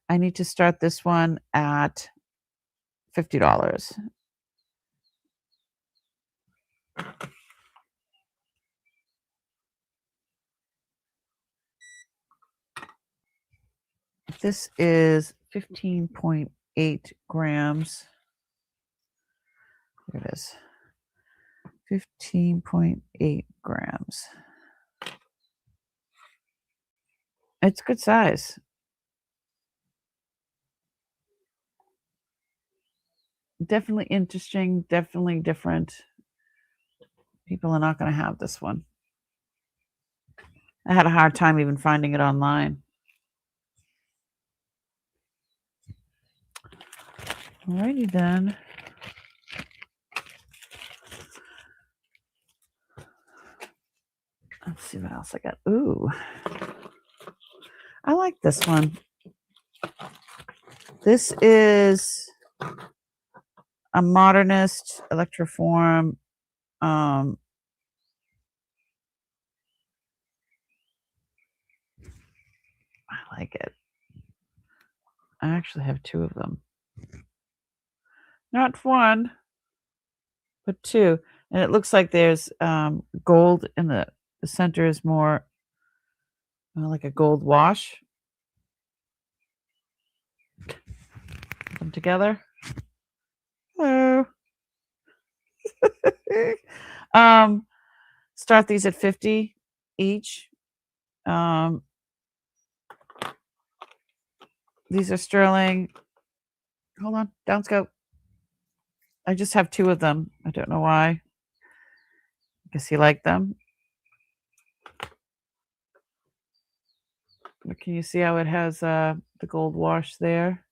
I need to start this one at $50. This is 15.8 grams. There it is. 15.8 grams. It's good size. Definitely interesting, definitely different. People are not going to have this one. I had a hard time even finding it online. Alrighty then. Let's see what else I got. Ooh, I like this one. This is a modernist electroform. I like it. I actually have 2 of them. Not 1, but 2. And it looks like there's gold in the center is more like a gold wash. Put them together. Hello. um, start these at 50 each. These are sterling. Hold on, down scope. I just have 2 of them. I don't know why. I guess he liked them. But can you see how it has the gold wash there?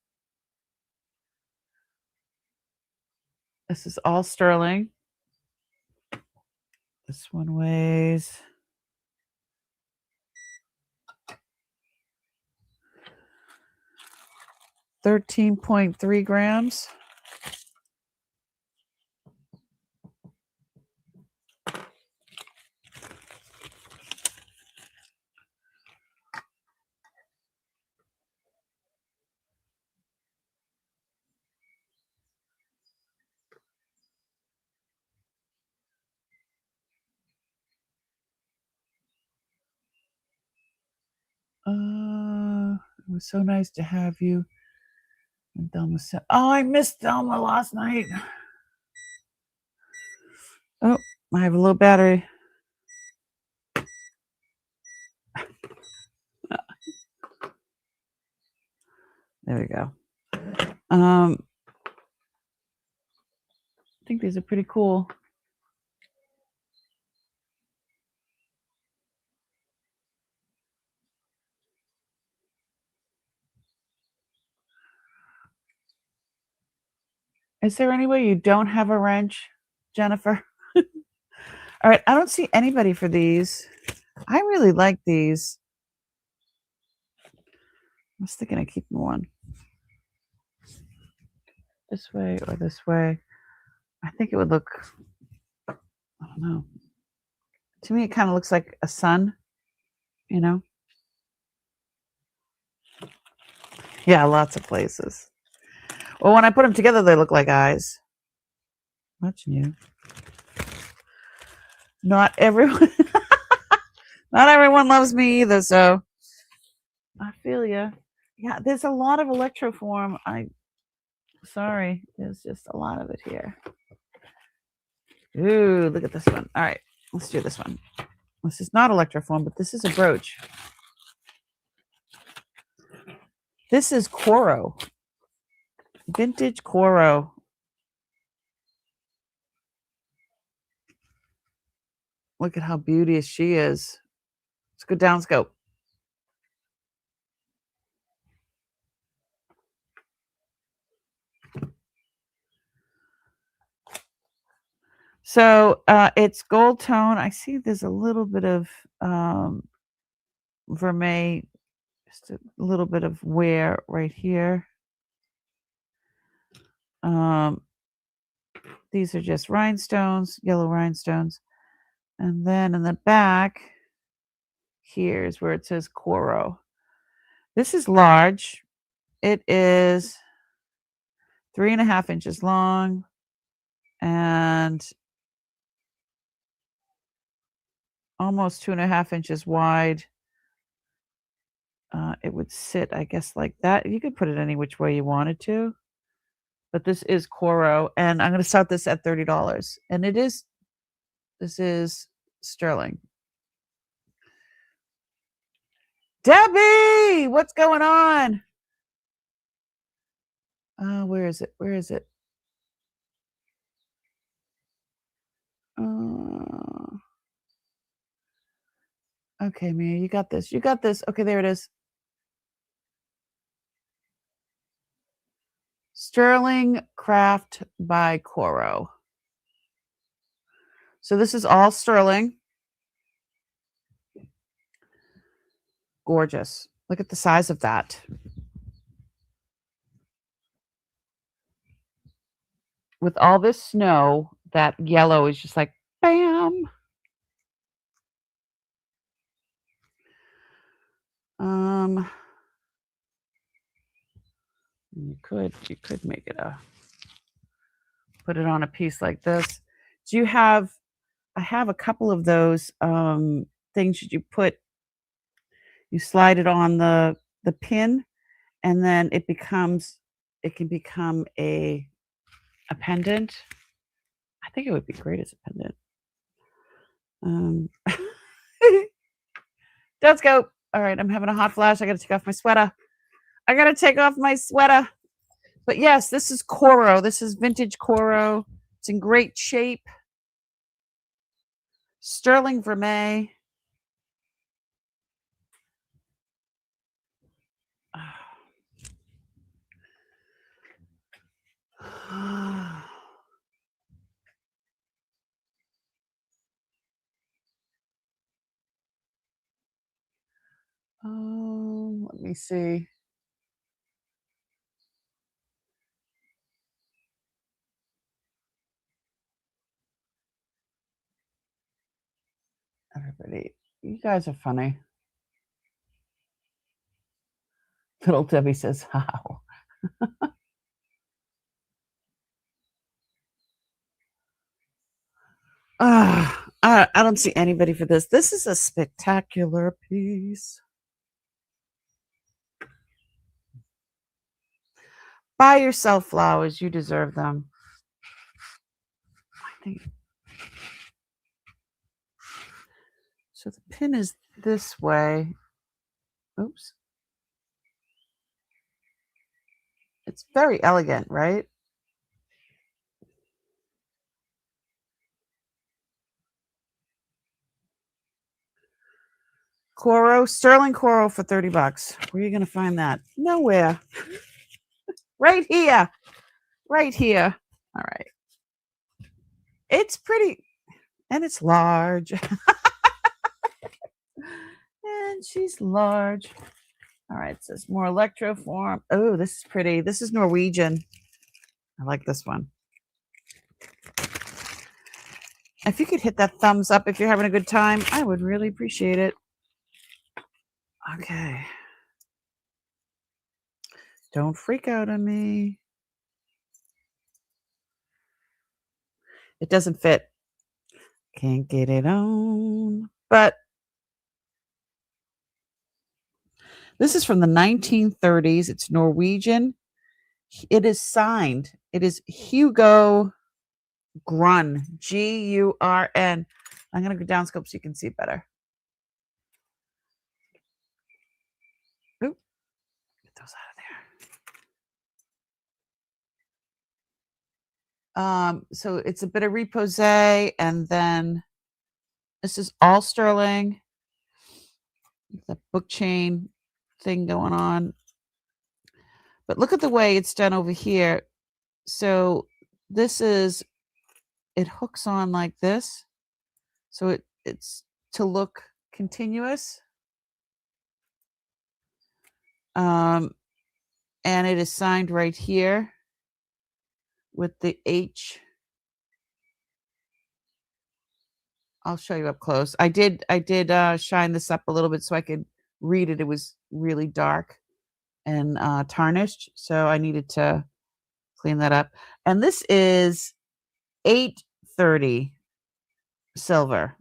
This is all sterling. This one weighs 13.3 grams. It was so nice to have you. And Thelma said, "Oh, I missed Thelma last night." Oh, I have a low battery. There we go. I think these are pretty cool. Is there any way you don't have a wrench, Jennifer? All right, I don't see anybody for these. I really like these. I was thinking of keeping one. This way or this way. I think it would look, I don't know. To me, it kind of looks like a sun, you know? Yeah, lots of places. Well, when I put them together, they look like eyes. Much new. Not everyone, not everyone loves me either. So I feel you. Yeah, there's a lot of electroform. Sorry, there's just a lot of it here. Ooh, look at this one. All right, let's do this one. This is not electroform, but this is a brooch. This is Coro. Vintage Coro. Look at how beauteous she is. Let's go down scope. So it's gold tone. I see there's a little bit of vermeil, just a little bit of wear right here. These are just rhinestones, yellow rhinestones. And then in the back, here's where it says Coro. This is large. It is 3.5 inches long and almost 2.5 inches wide. It would sit, I guess, like that. You could put it any which way you wanted to. But this is Coro, and I'm going to start this at $30. And this is sterling. Debbie, what's going on? Where is it? Where is it? Okay, Mia, you got this. You got this. Okay, there it is. Sterling Craft by Coro. So this is all sterling. Gorgeous. Look at the size of that. With all this snow, that yellow is just like, bam. Um, you could make it put it on a piece like this. Do you have I have a couple of those, things that you slide it on the pin, and then it can become a pendant. I think it would be great as a pendant. Um, let's go. All right, I'm having a hot flash. I gotta take off my sweater. I gotta take off my sweater. But yes, this is Coro. This is vintage Coro. It's in great shape. Sterling vermeil. Let me see. Everybody, you guys are funny. Little Debbie says, how? I don't see anybody for this. This is a spectacular piece. Buy yourself flowers. You deserve them. I think. So the pin is this way. Oops. It's very elegant, right? Coro, sterling Coro for $30. Where are you going to find that? Nowhere. Right here. Right here. All right. It's pretty and it's large. And she's large. All right, it says more electroform. Oh, this is pretty. This is Norwegian. I like this one. If you could hit that thumbs up if you're having a good time, I would really appreciate it. Okay. Don't freak out on me. It doesn't fit. Can't get it on. But this is from the 1930s. It's Norwegian. It is signed. It is Hugo Grun. Gurn. I'm going to go down scope so you can see it better. Oop. Get those out of there. So it's a bit of repose, and then this is all sterling. The book chain thing going on. But look at the way it's done over here. So this is, it hooks on like this. So it's to look continuous. And it is signed right here with the H. I'll show you up close. I did shine this up a little bit so I could read it. It was really dark and tarnished, so I needed to clean that up. And this is 830 silver.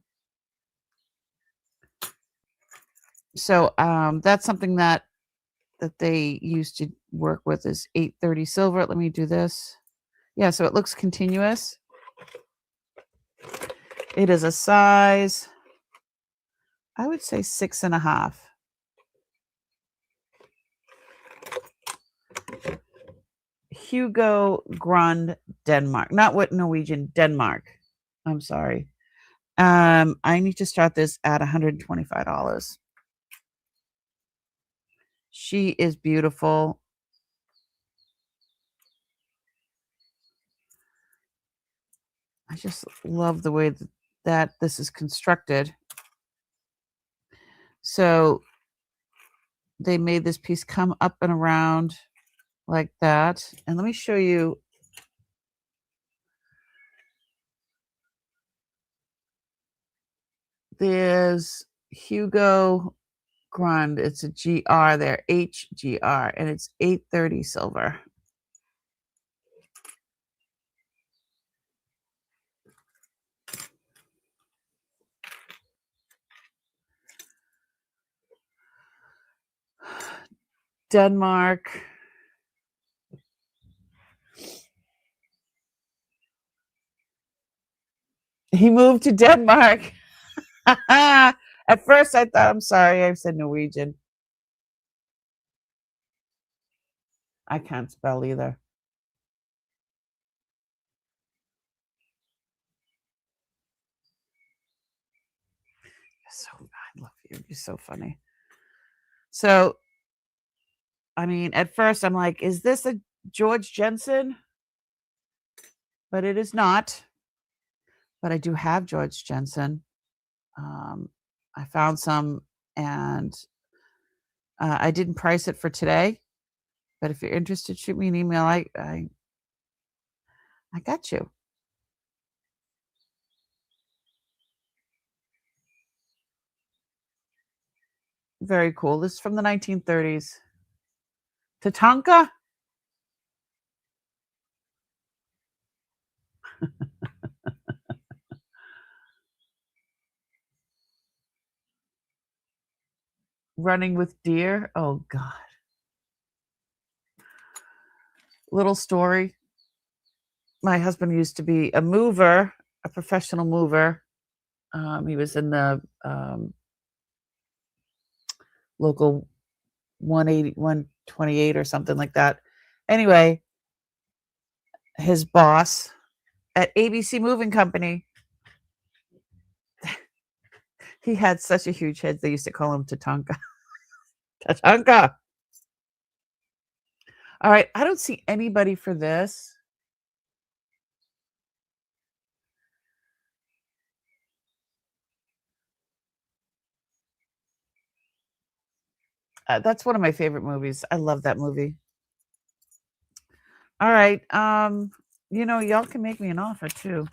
So that's something that they used to work with is 830 silver. Let me do this. Yeah, so it looks continuous. It is a size, I would say 6.5. Hugo Grund, Denmark. Not what Norwegian, Denmark. I'm sorry. I need to start this at $125. She is beautiful. I just love the way that this is constructed. So they made this piece come up and around like that. And let me show you. There's Hugo Grund. It's a GR there, HGR, and it's 830 silver. Denmark. He moved to Denmark. At first, I thought, I'm sorry, I said Norwegian. I can't spell either. So I love you. You're so funny. So, I mean, at first, I'm like, is this a George Jensen? But it is not. But I do have George Jensen. I found some, and I didn't price it for today. But if you're interested, shoot me an email. I got you. Very cool. This is from the 1930s. Tatanka? Running with deer? Oh, God. Little story. My husband used to be a mover, a professional mover. He was in the local 180, 128 or something like that. Anyway, his boss at ABC Moving Company, he had such a huge head. They used to call him Tatanka. Tatanka. All right. I don't see anybody for this. That's one of my favorite movies. I love that movie. All right. Y'all can make me an offer too.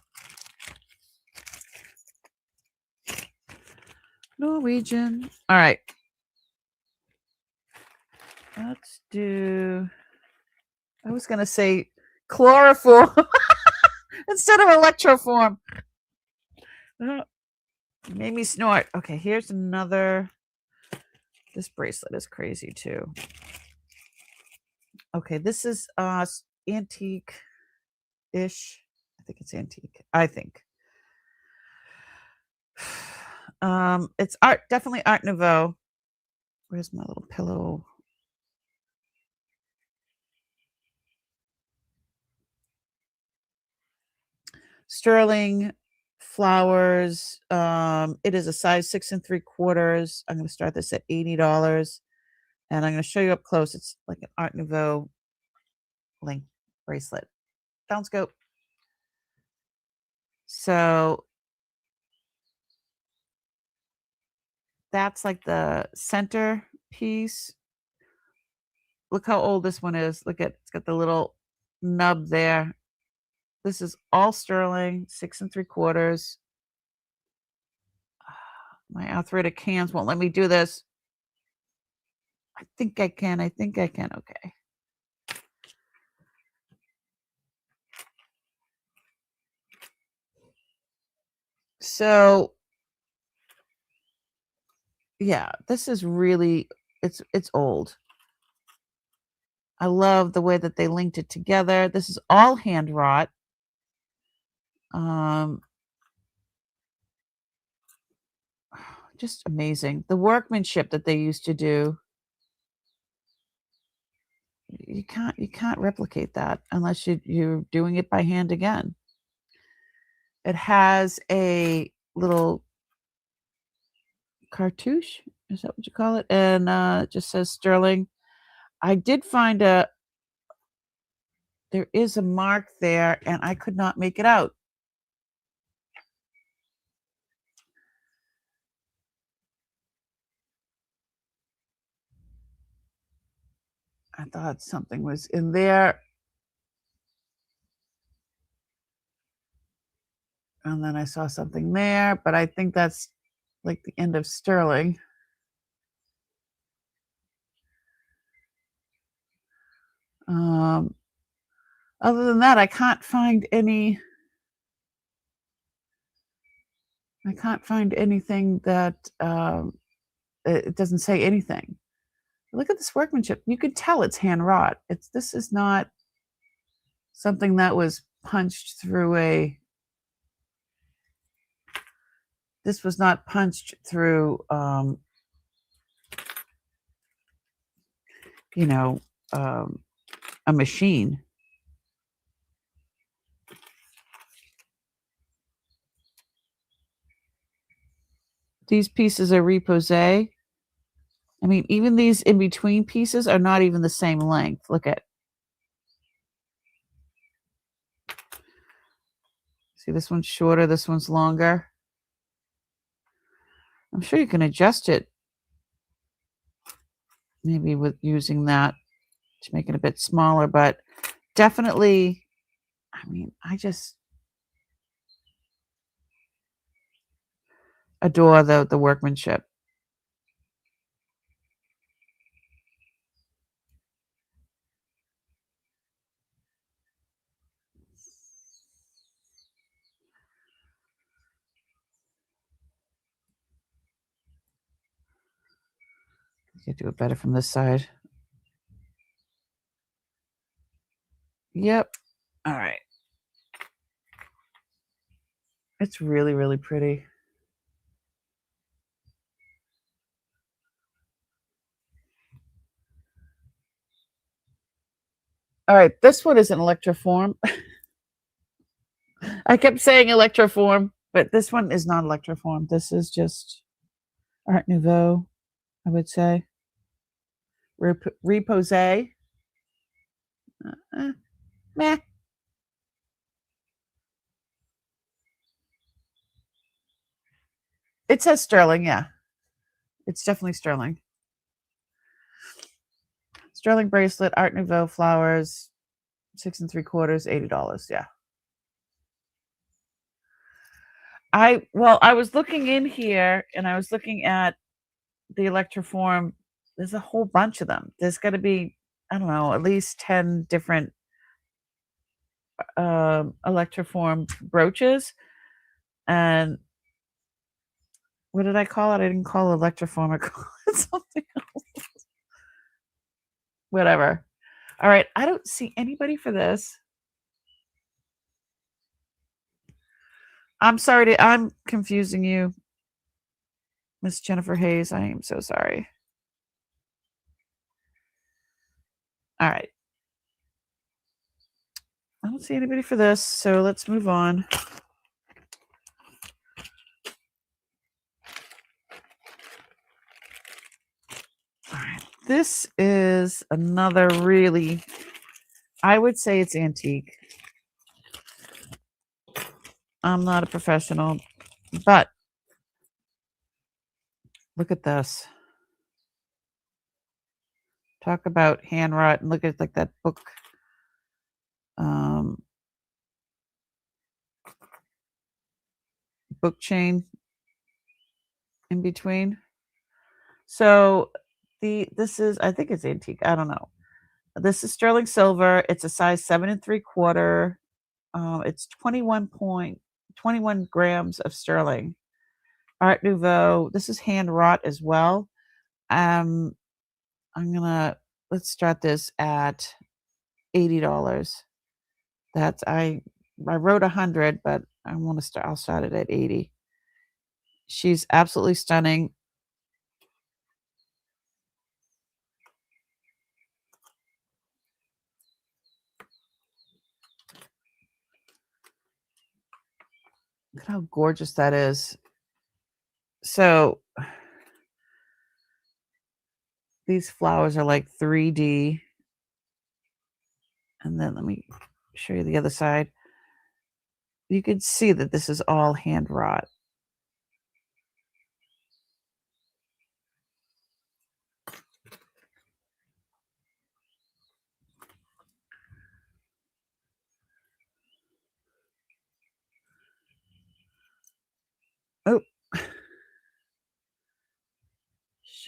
Norwegian. All right. Let's do. I was gonna say chloroform instead of electroform. Made me snort. Okay, here's another. This bracelet is crazy too. Okay, this is antique-ish. I think it's antique. I think. It's art, definitely Art Nouveau. Where's my little pillow? Sterling flowers. It is a size 6 3/4. I'm going to start this at $80, and I'm going to show you up close. It's like an Art Nouveau link bracelet. Down scope. So that's like the center piece. Look how old this one is. Look at it's got the little nub there. This is all sterling, 6 3/4. My arthritic hands won't let me do this. I think I can. Okay. So yeah, this is really it's old. I love the way that they linked it together. This is all hand wrought. Just amazing. The workmanship that they used to do. You can't replicate that unless you're doing it by hand again. It has a little cartouche. Is that what you call it? And it just says sterling. I did find there is a mark there, and I could not make it out. I thought something was in there. And then I saw something there, but I think that's like the end of sterling. Um, Other than that, I can't find anything that it doesn't say anything. Look at this workmanship. You could tell it's hand wrought. This is not something that was punched through a this was not punched through you know, a machine. These pieces are repose. I mean, even these in between pieces are not even the same length. Look at. See, this one's shorter, this one's longer. I'm sure you can adjust it maybe with using that to make it a bit smaller, but definitely, I mean, I just adore the workmanship. You could do it better from this side. Yep. All right. It's really, really pretty. All right, this one is an electroform. I kept saying electroform, but this one is not electroform. This is just Art Nouveau, I would say. Repose. Meh. It says sterling, yeah. It's definitely sterling. Sterling bracelet, Art Nouveau flowers, 6 3/4, $80. Yeah. I was looking in here and I was looking at the electroform. There's a whole bunch of them. There's got to be, I don't know, at least 10 different electroform brooches. And what did I call it? I didn't call it electroform. I called it something else. Whatever. All right. I don't see anybody for this. I'm confusing you, Miss Jennifer Hayes. I am so sorry. All right. I don't see anybody for this, so let's move on. All right. This is another really, I would say it's antique. I'm not a professional, but look at this. Talk about hand wrought, and look at like that book. Book chain in between. So this is, I think it's antique. I don't know. This is sterling silver. It's a size 7 3/4. It's 21 grams of sterling. Art Nouveau. This is hand wrought as well. Let's start this at $80. That's I wrote 100, but I'll start it at 80. She's absolutely stunning. Look at how gorgeous that is. So these flowers are like 3D. And then let me show you the other side. You can see that this is all hand wrought.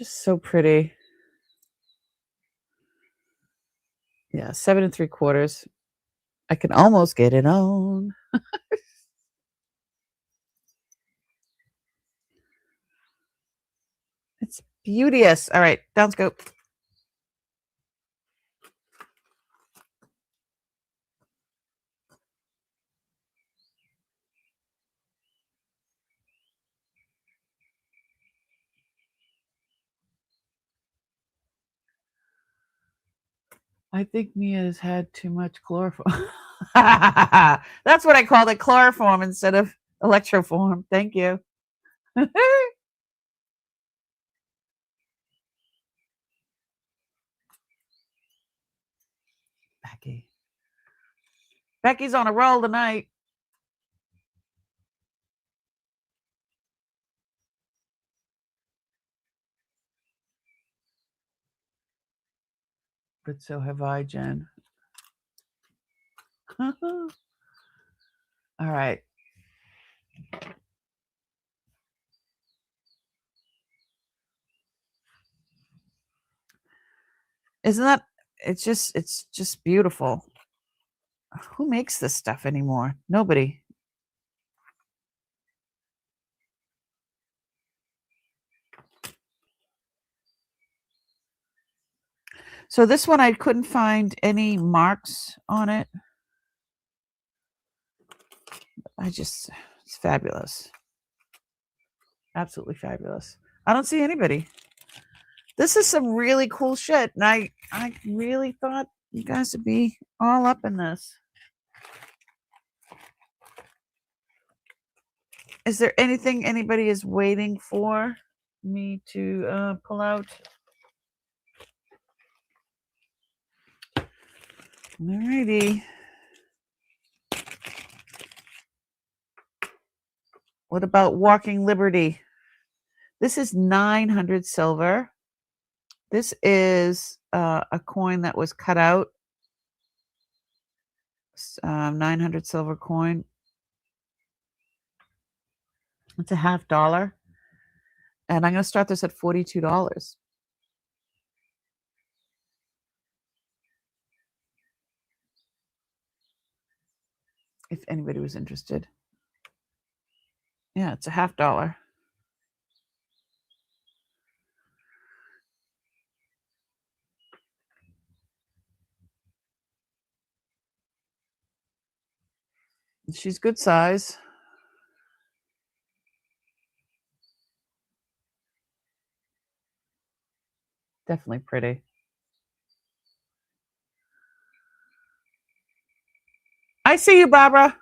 Just so pretty. Yeah, 7 3/4. I can almost get it on. It's beauteous. All right, down scope. I think Mia's had too much chloroform. That's what I called it, chloroform instead of electroform. Thank you. Becky. Becky's on a roll tonight. But so have I, Jen. All right. Isn't that it's just beautiful. Who makes this stuff anymore? Nobody. So this one I couldn't find any marks on it. It's fabulous. Absolutely fabulous. I don't see anybody. This is some really cool shit, and I really thought you guys would be all up in this. Is there anything anybody is waiting for me to pull out? Alrighty. What about Walking Liberty? This is 900 silver. This is a coin that was cut out. 900 silver coin. It's a $50. And I'm going to start this at $42. If anybody was interested. Yeah, it's a $50. She's good size. Definitely pretty. I see you, Barbara.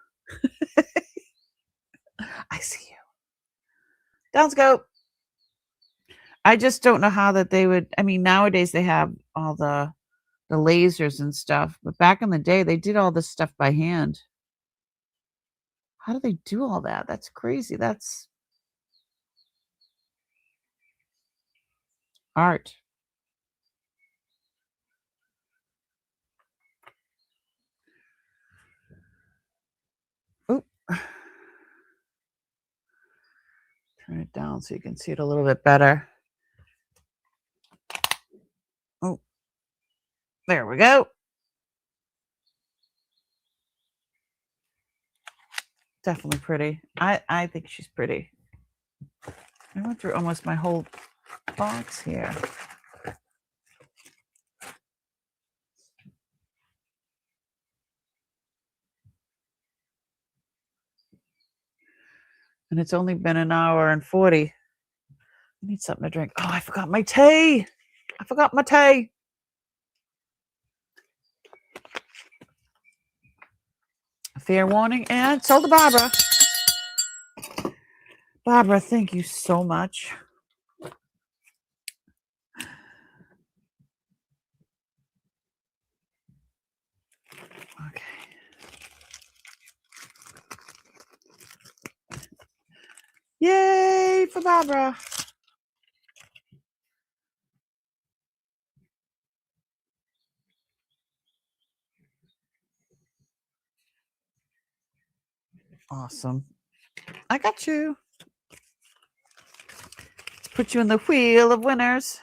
I see you. Down scope. I just don't know how that they would. I mean, nowadays they have all the lasers and stuff, but back in the day they did all this stuff by hand. How do they do all that? That's crazy. That's art. Oop. Turn it down so you can see it a little bit better. Oh, there we go. Definitely pretty. I think she's pretty. I went through almost my whole box here. And it's only been an hour and 40. I need something to drink. Oh, I forgot my tea. I forgot my tea. Fair warning, and sold to Barbara. Barbara, thank you so much. Okay. Yay for Barbara. Awesome. I got you. Put you in the wheel of winners.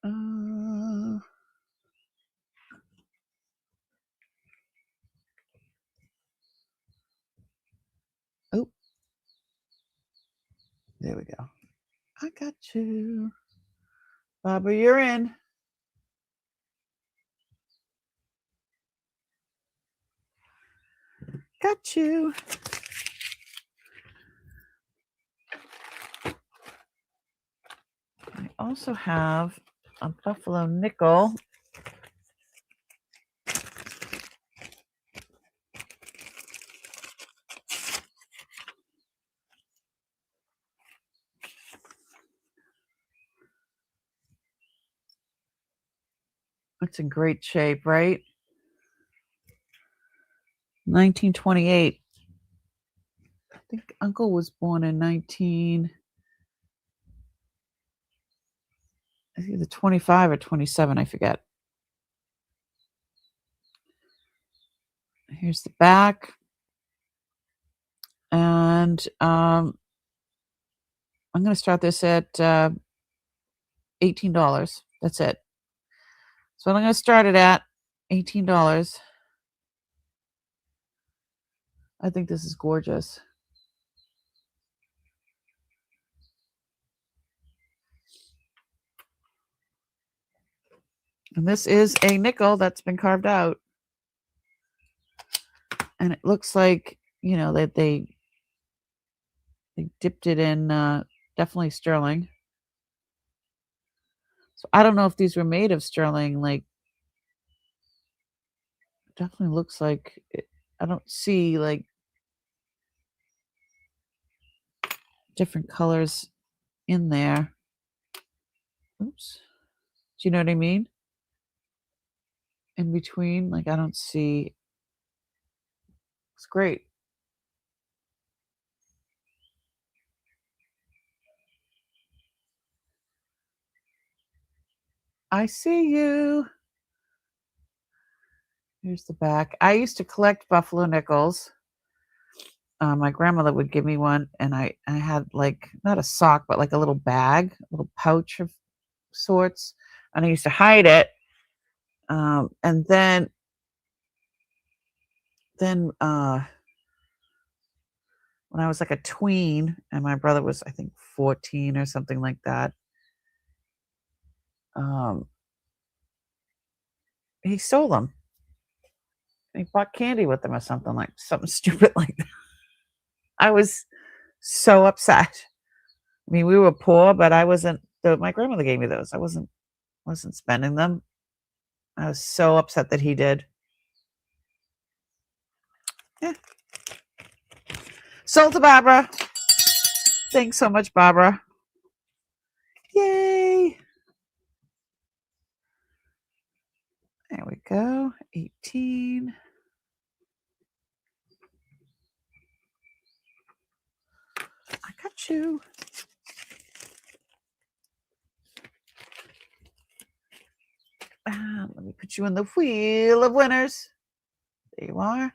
Oh, there we go. I got you. Barbara, you're in. Got you. I also have a buffalo nickel. It's in great shape, right? 1928. I think Uncle was born in either 25 or 27, I forget. Here's the back. And I'm going to start this at $18. That's it. So I'm going to start it at $18. I think this is gorgeous. And this is a nickel that's been carved out. And it looks like, that they dipped it in definitely sterling. So I don't know if these were made of sterling. Like, definitely looks like it. I don't see like different colors in there. Oops. Do you know what I mean? In between, like I don't see. It's great. I see you. Here's the back. I used to collect buffalo nickels. My grandmother would give me one, and I had like not a sock, but like a little bag, a little pouch of sorts, and I used to hide it. And then when I was like a tween, and my brother was I think 14 or something like that, he stole them. He bought candy with them or something stupid like that. I was so upset. I mean, we were poor, but I wasn't. My grandmother gave me those. I wasn't spending them. I was so upset that he did. Yeah. Sold to Barbara. Thanks so much, Barbara. Yay. There we go. 18. I got you. Let me put you in the wheel of winners. There you are.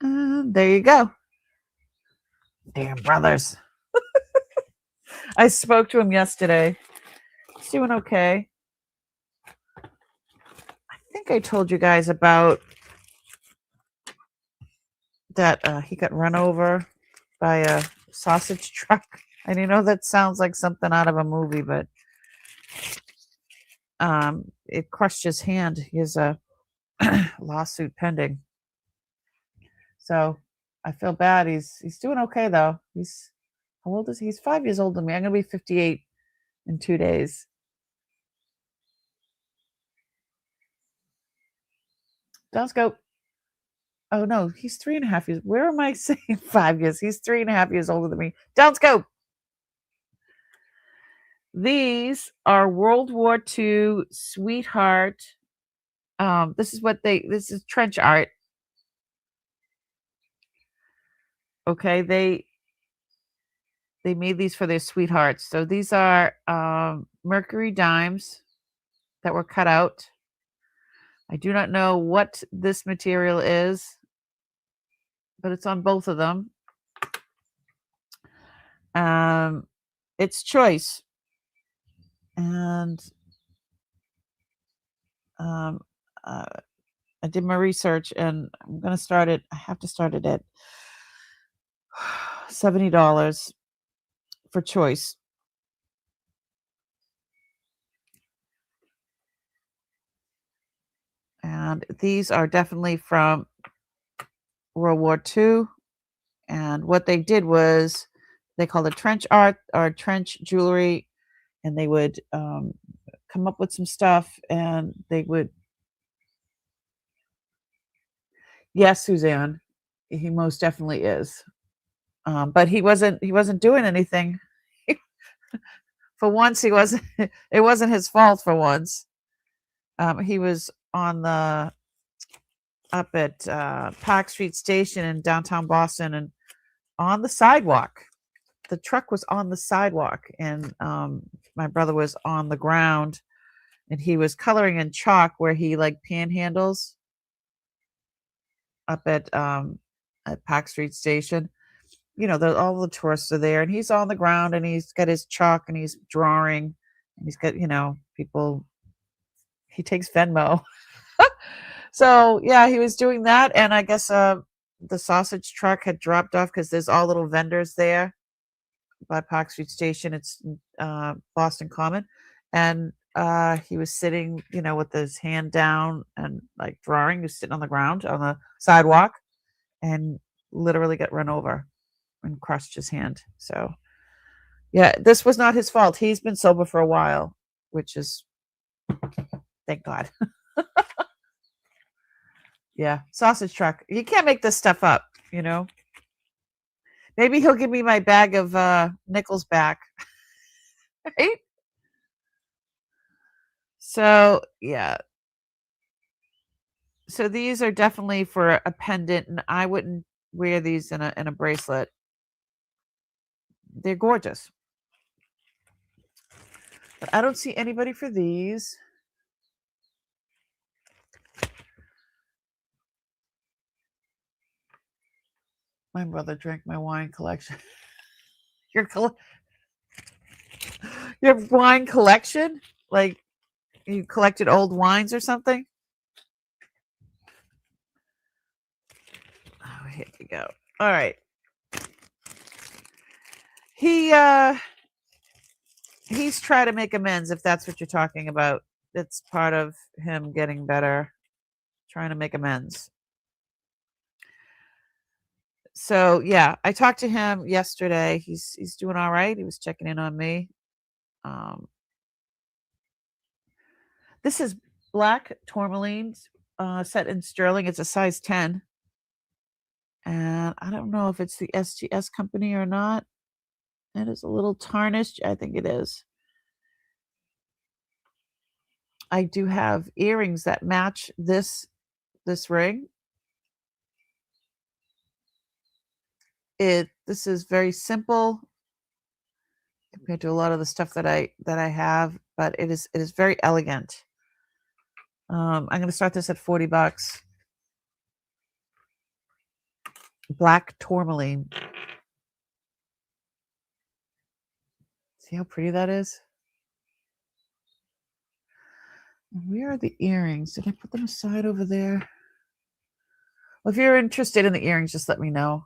And there you go. Damn brothers. I spoke to him yesterday. He's doing okay. I think I told you guys about that he got run over by a sausage truck. And that sounds like something out of a movie, but it crushed his hand. He has a lawsuit pending. So I feel bad. He's doing okay though. How old is he? He's 5 years older than me. I'm gonna be 58 in 2 days. Let's go. Oh no, he's 3.5 years. Where am I saying 5 years? He's 3.5 years older than me. Don't go. These are World War II sweetheart. This is trench art. Okay, They made these for their sweethearts. So these are mercury dimes that were cut out. I do not know what this material is, but it's on both of them. It's choice. And um, I did my research and I'm going to start it. I have to start it at $70 for choice. And these are definitely from World War II. And what they did was they called it trench art or trench jewelry. And they would come up with some stuff and they would. Yes, Suzanne, he most definitely is. But he wasn't doing anything. For once, he wasn't. It wasn't his fault. For once, he was on the up at Park Street Station in downtown Boston, and on the sidewalk. The truck was on the sidewalk, and my brother was on the ground, and he was coloring in chalk where he like panhandles up at Park Street Station. You know, all the tourists are there, and he's on the ground, and he's got his chalk, and he's drawing, and he's got people. He takes Venmo. So yeah, he was doing that, and I guess the sausage truck had dropped off because there's all little vendors there by Park Street Station. It's Boston Common, and he was sitting, with his hand down and like drawing. He was sitting on the ground on the sidewalk, and literally got run over and crushed his hand. So yeah, this was not his fault. He's been sober for a while, which is thank God. Yeah, sausage truck. You can't make this stuff up, Maybe he'll give me my bag of nickels back. Right? So, yeah. So these are definitely for a pendant, and I wouldn't wear these in a bracelet. They're gorgeous. But I don't see anybody for these. My brother drank my wine collection. Your wine collection? Like you collected old wines or something? Oh, here we go. All right. He's trying to make amends, if that's what you're talking about. It's part of him getting better, trying to make amends. So yeah, I talked to him yesterday. He's doing all right. He was checking in on me. This is black tourmaline, set in sterling. It's a size 10. And I don't know if it's the STS company or not. It is a little tarnished. I think it is. I do have earrings that match this ring. This is very simple compared to a lot of the stuff that I have, but it is very elegant. I'm going to start this at $40. Black tourmaline. See how pretty that is? Where are the earrings? Did I put them aside over there? Well, if you're interested in the earrings, just let me know,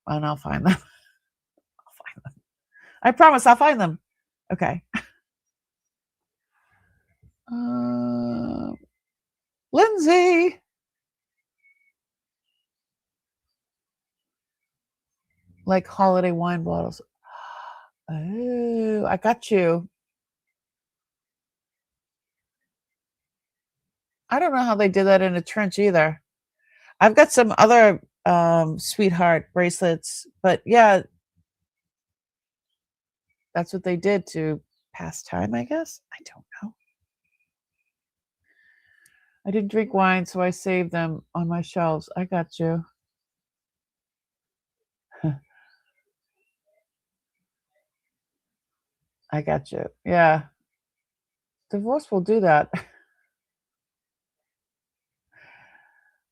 and I'll find them. I'll find them. I promise I'll find them. Okay. Lindsay. Like holiday wine bottles. Oh, I got you. I don't know how they did that in a trench either. I've got some other sweetheart bracelets, but yeah, that's what they did to pass time, I guess. I don't know. I didn't drink wine, so I saved them on my shelves. I got you. I got you. Yeah. Divorce will do that.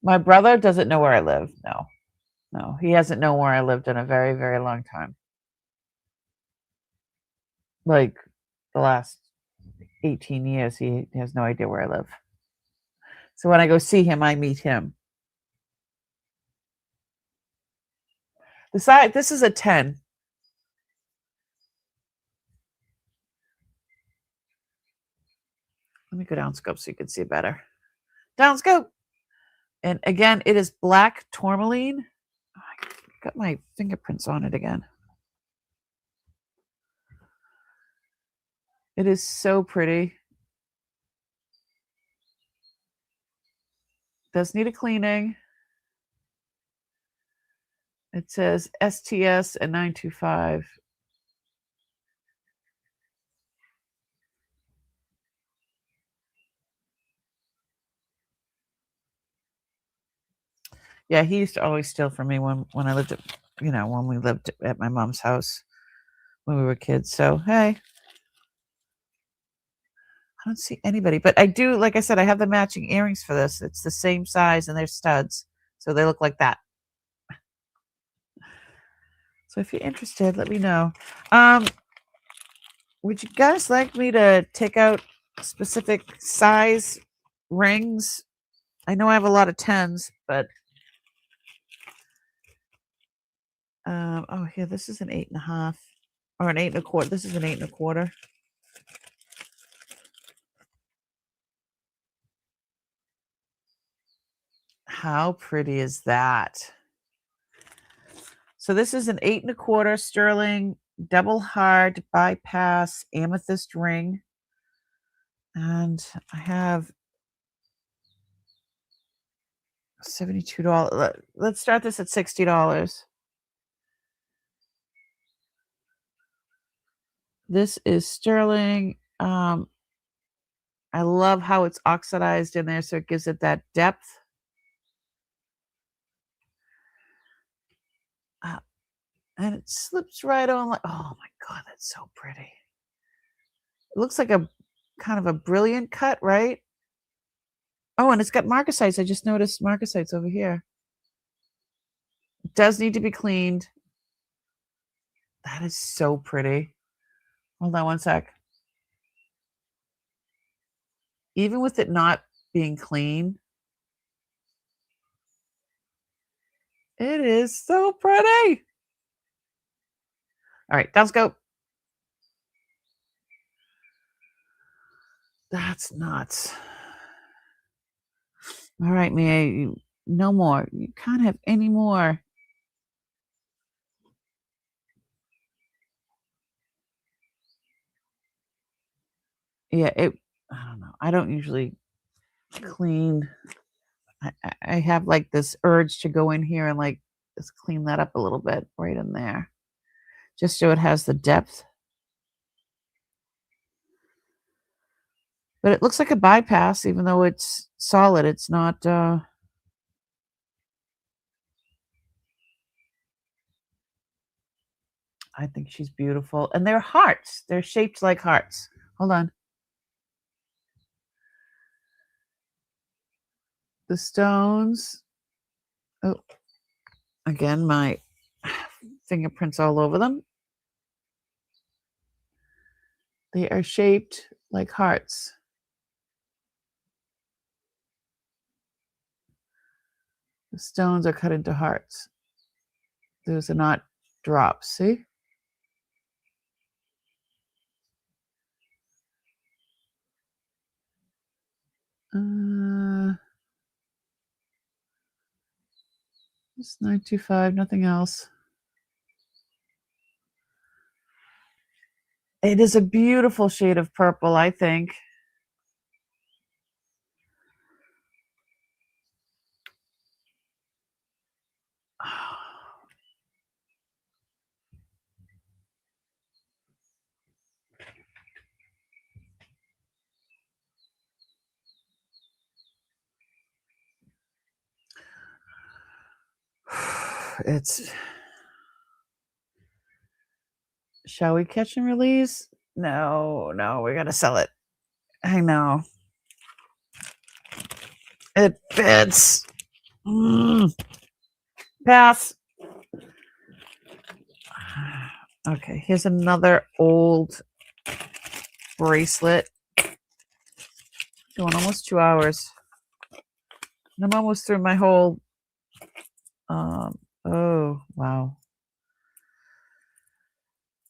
My brother doesn't know where I live. No. No, he hasn't known where I lived in a very, very long time. Like the last 18 years, he has no idea where I live. So when I go see him, I meet him. This is a 10. Let me go down scope so you can see better. Down scope. And again, it is black tourmaline. Oh, I got my fingerprints on it again. It is so pretty. Does need a cleaning. It says STS and 925. Yeah, he used to always steal from me when I lived at, when we lived at my mom's house when we were kids. So, hey, I don't see anybody, but I do, like I said, I have the matching earrings for this. It's the same size and they're studs. So they look like that. So if you're interested, let me know. Would you guys like me to take out specific size rings? I know I have a lot of 10s, but oh, here, this is an 8.5 or an 8.25. This is an 8.25. How pretty is that? So this is an 8.25 sterling double hard bypass amethyst ring. And I have $72. Let's start this at $60. This is sterling. I love how it's oxidized in there, so it gives it that depth. And it slips right on like, oh my God, that's so pretty. It looks like a kind of a brilliant cut, right? Oh, and it's got marcasites. I just noticed marcasites over here. It does need to be cleaned. That is so pretty. Hold on one sec. Even with it not being clean, it is so pretty. All right, let's go. That's nuts. All right, Mia, no more. You can't have any more. Yeah, I don't know. I don't usually clean. I have like this urge to go in here and like just clean that up a little bit right in there, just so it has the depth. But it looks like a bypass, even though it's solid. It's not. I think she's beautiful, and they're hearts. They're shaped like hearts. Hold on. The stones. Oh, again, my fingerprints all over them. They are shaped like hearts. The stones are cut into hearts. Those are not drops, see? Just 925, nothing else. It is a beautiful shade of purple, I think. It's. Shall we catch and release? No, we gotta sell it. I know. It fits. Pass. Okay, here's another old bracelet. Going almost 2 hours. I'm almost through my whole. Oh wow.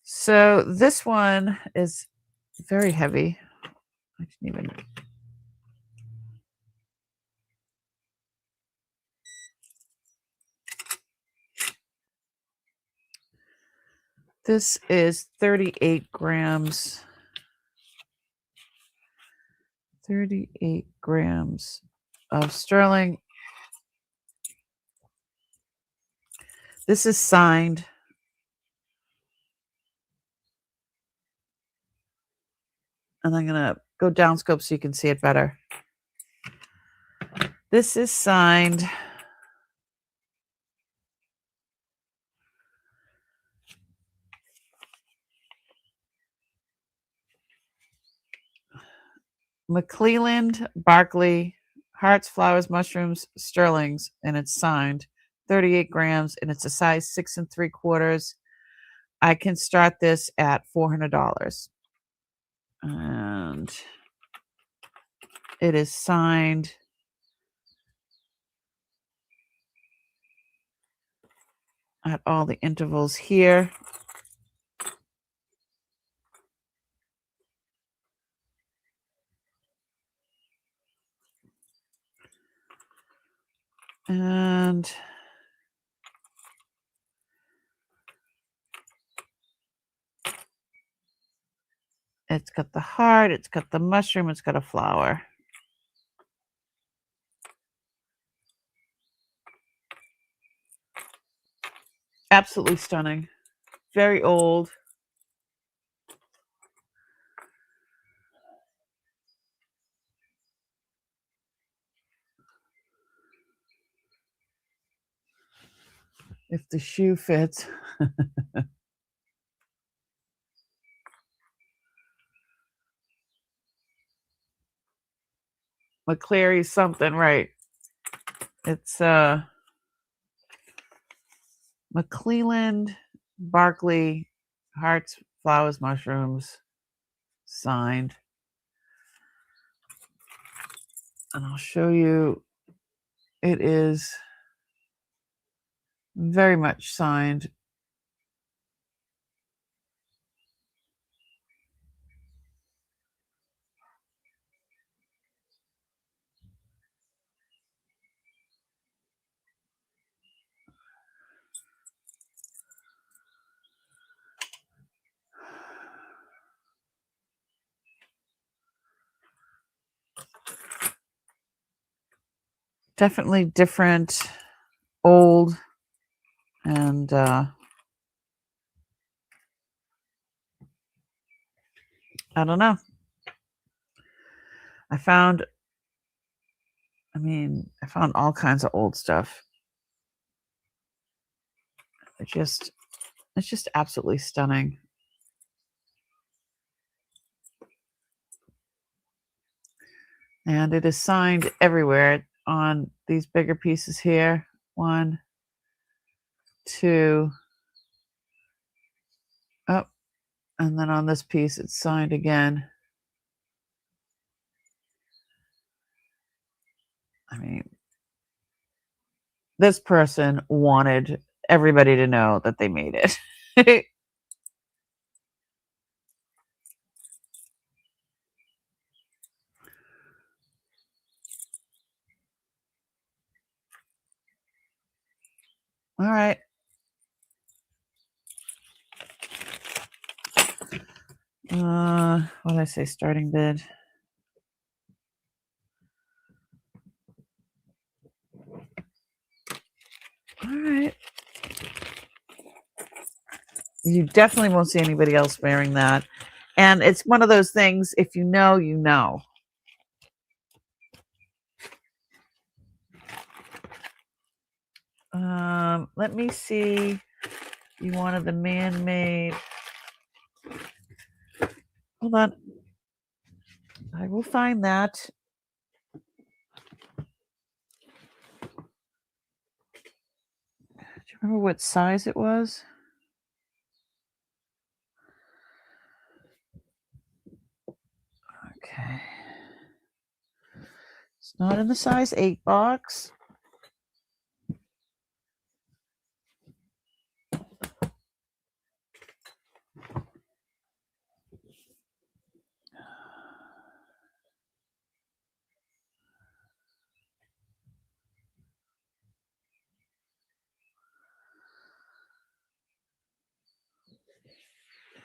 So this one is very heavy. I didn't even. This is 38 grams. 38 grams of sterling. This is signed. And I'm going to go downscope so you can see it better. This is signed. McClelland, Barkley, Hearts, Flowers, Mushrooms, Sterlings, and it's signed. 38 grams, and it's a size 6 3/4. I can start this at $400. And it is signed. At all the intervals here. And it's got the heart, it's got the mushroom, it's got a flower. Absolutely stunning. Very old. If the shoe fits. McCleary something, right? It's McClelland, Barkley, Hearts, Flowers, Mushrooms, signed. And I'll show you. It is very much signed. Definitely different, old, and I don't know. I found all kinds of old stuff. It's just absolutely stunning. And it is signed everywhere on these bigger pieces here. 1, 2. Oh, and then on this piece, it's signed again. I mean, this person wanted everybody to know that they made it. All right. What did I say? Starting bid. All right. You definitely won't see anybody else wearing that. And it's one of those things, if you know, you know. Let me see. You wanted the man-made. Hold on. I will find that. Do you remember what size it was? Okay. It's not in the size 8 box.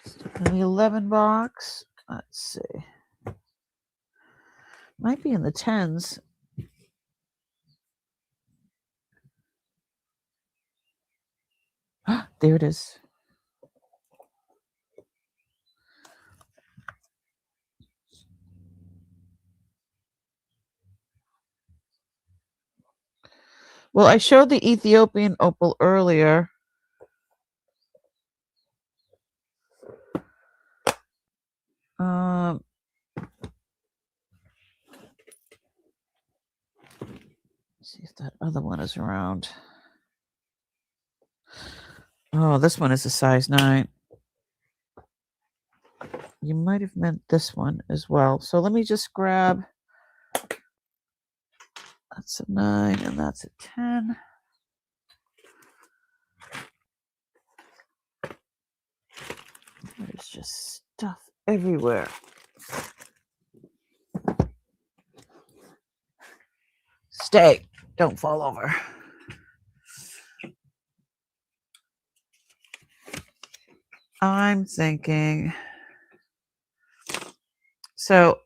It's in the 11 box. Let's see. Might be in the 10s. There it is. Well, I showed the Ethiopian opal earlier. See if that other one is around. Oh, this one is a size 9. You might have meant this one as well. So let me just grab. That's a 9 and that's a 10. There's just stuff everywhere. Stay. Don't fall over. I'm thinking. So.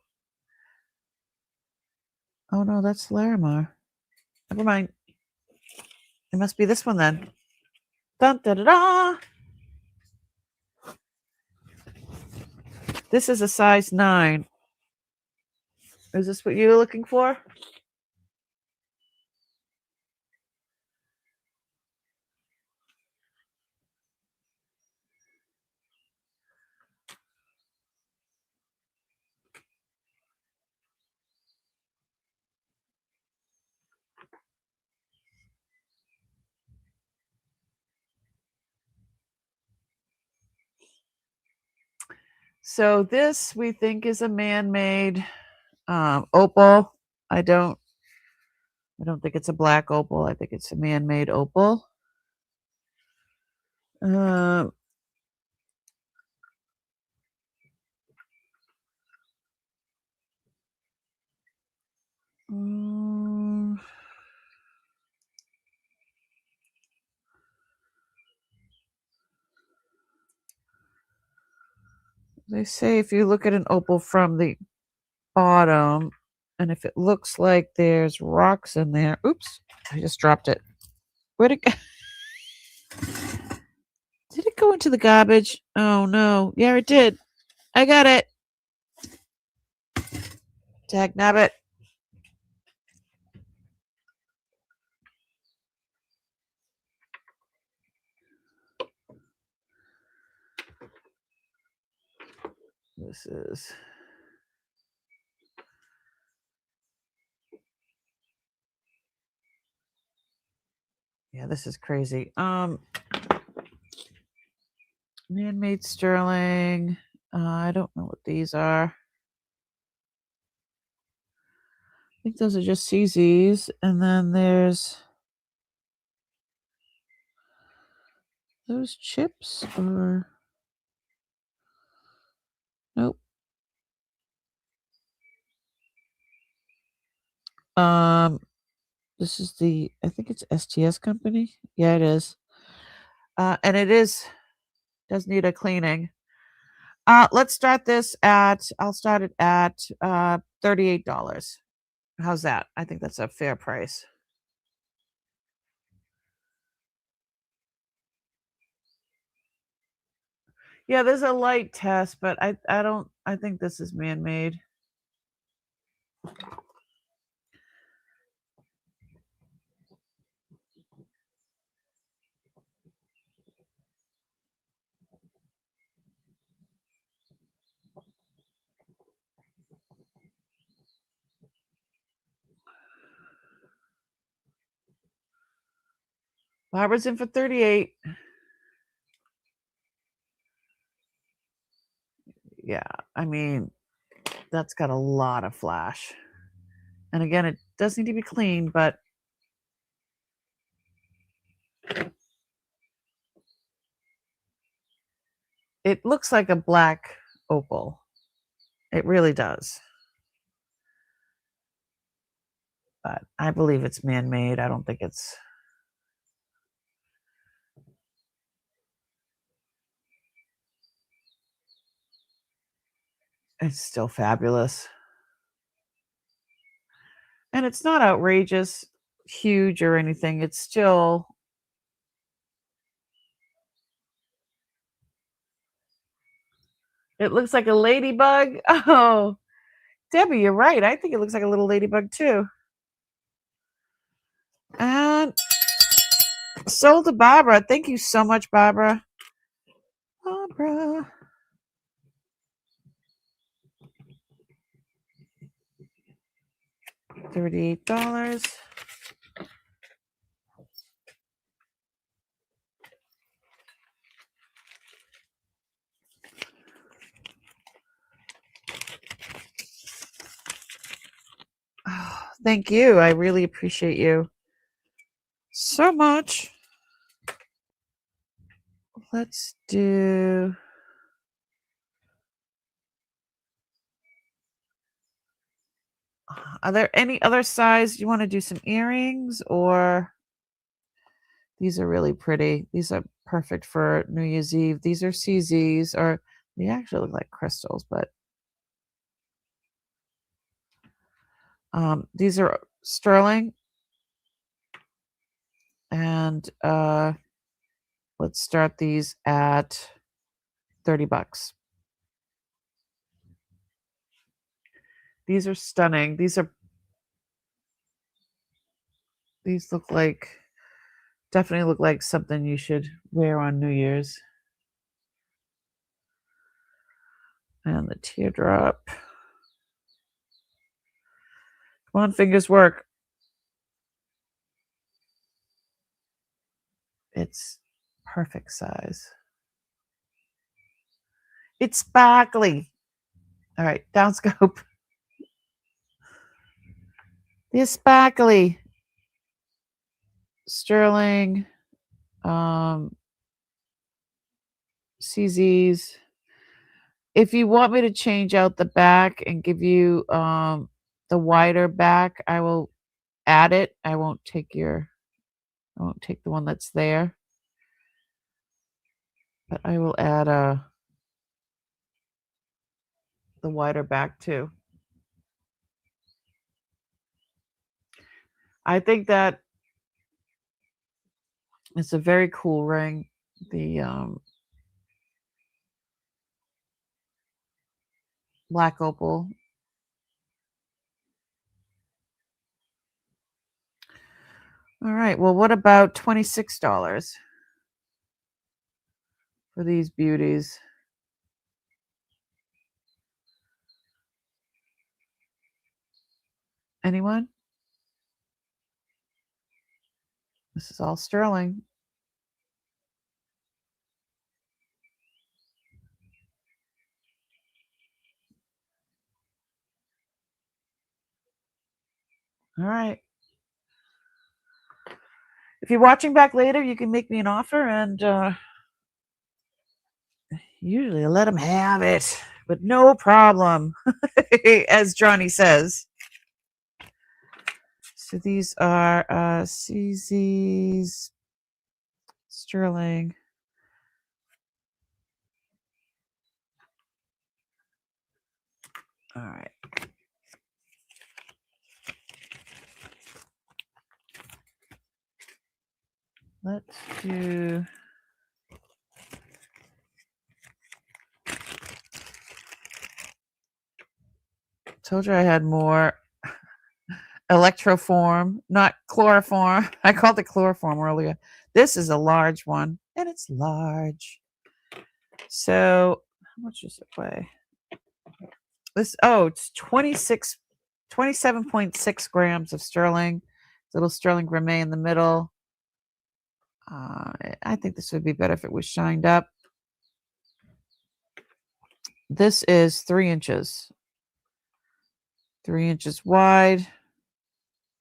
Oh no, that's Larimar. Never mind. It must be this one then. Dun, da, da, da. This is a size 9. Is this what you were looking for? So this we think is a man-made opal. I don't think it's a black opal. I think it's a man-made opal. They say if you look at an opal from the bottom, and if it looks like there's rocks in there. Oops, I just dropped it. Where'd it go? Did it go into the garbage? Oh no. Yeah, it did. I got it. Tag nabbit. This is. Yeah, this is crazy. Man-made sterling. I don't know what these are. I think those are just CZs. And then there's those chips or nope. This is the, I think it's STS company. Yeah, it is. And it does need a cleaning. Let's start this I'll start it at $38. How's that? I think that's a fair price. Yeah, there's a light test, but I think this is man-made. Barbara's in for 38. Yeah, I mean, that's got a lot of flash. And again, it does need to be clean, but it looks like a black opal. It really does. But I believe it's man-made. I don't think it's... It's still fabulous. And it's not outrageous, huge or anything. It's still... It looks like a ladybug. Oh, Debbie, you're right. I think it looks like a little ladybug too. And sold to Barbara. Thank you so much, Barbara. Barbara. $38. Oh, thank you. I really appreciate you so much. Let's do... Are there any other size you want to do some earrings, or... These are really pretty. These are perfect for New Year's Eve. These are CZs, or they actually look like crystals, but these are sterling. And let's start these at $30. These are stunning. These look like, definitely look like something you should wear on New Year's. And the teardrop. Come on, fingers work. It's perfect size. It's sparkly. All right, down scope. They're sparkly. Sterling. CZs. If you want me to change out the back and give you the wider back, I will add it. I won't take the one that's there. But I will add the wider back too. I think that it's a very cool ring. The black opal. All right. Well, what about $26 for these beauties? Anyone? This is all sterling. All right. If you're watching back later, you can make me an offer, and usually I let them have it, but no problem, as Johnny says. So these are CZ's sterling. All right. Let's do... Told you I had more electroform, not chloroform. I called it chloroform earlier. This is a large one, and it's large. So how much does it weigh? This, oh, it's 27.6 grams of sterling. Little sterling grammet in the middle. I think this would be better if it was shined up. This is 3 inches. 3 inches wide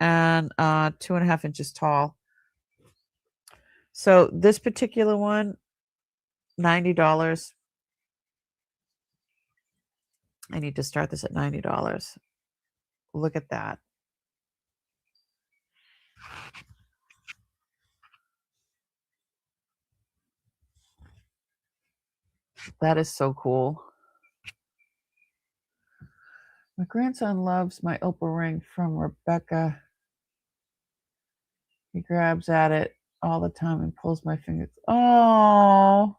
and 2.5 inches tall. So this particular one, $90. I need to start this at $90. Look at that. That is so cool. My grandson loves my opal ring from Rebecca. He grabs at it all the time and pulls my fingers. Oh.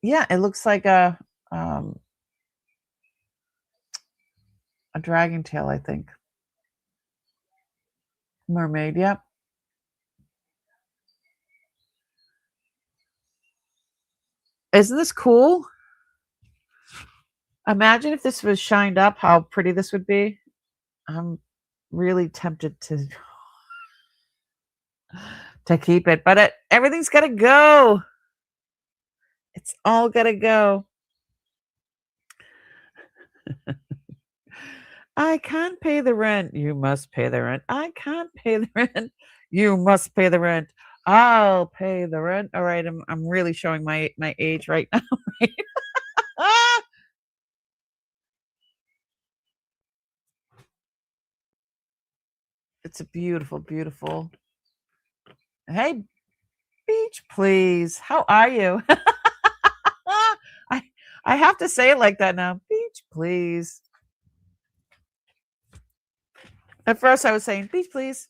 Yeah, it looks like a dragon tail, I think. Mermaid, yep. Isn't this cool? Imagine if this was shined up, how pretty this would be. I'm really tempted to keep it, but everything's gotta go. It's all gotta go. I can't pay the rent. You must pay the rent. I can't pay the rent. You must pay the rent. I'll pay the rent. All right, I'm really showing my age right now. Ah! It's a beautiful, beautiful. Hey, beach, please. How are you? I I have to say it like that now. Beach, please. At first, I was saying beach, please,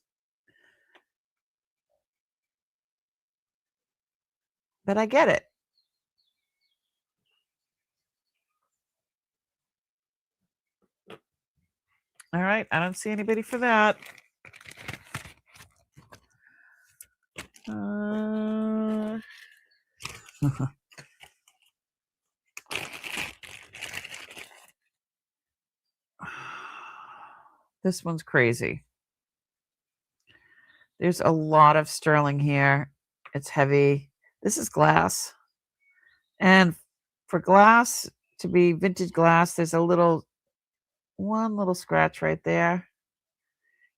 but I get it. All right, I don't see anybody for that. Uh, this one's crazy. There's a lot of sterling here. It's heavy. This is glass. And for glass to be vintage glass, there's one little scratch right there.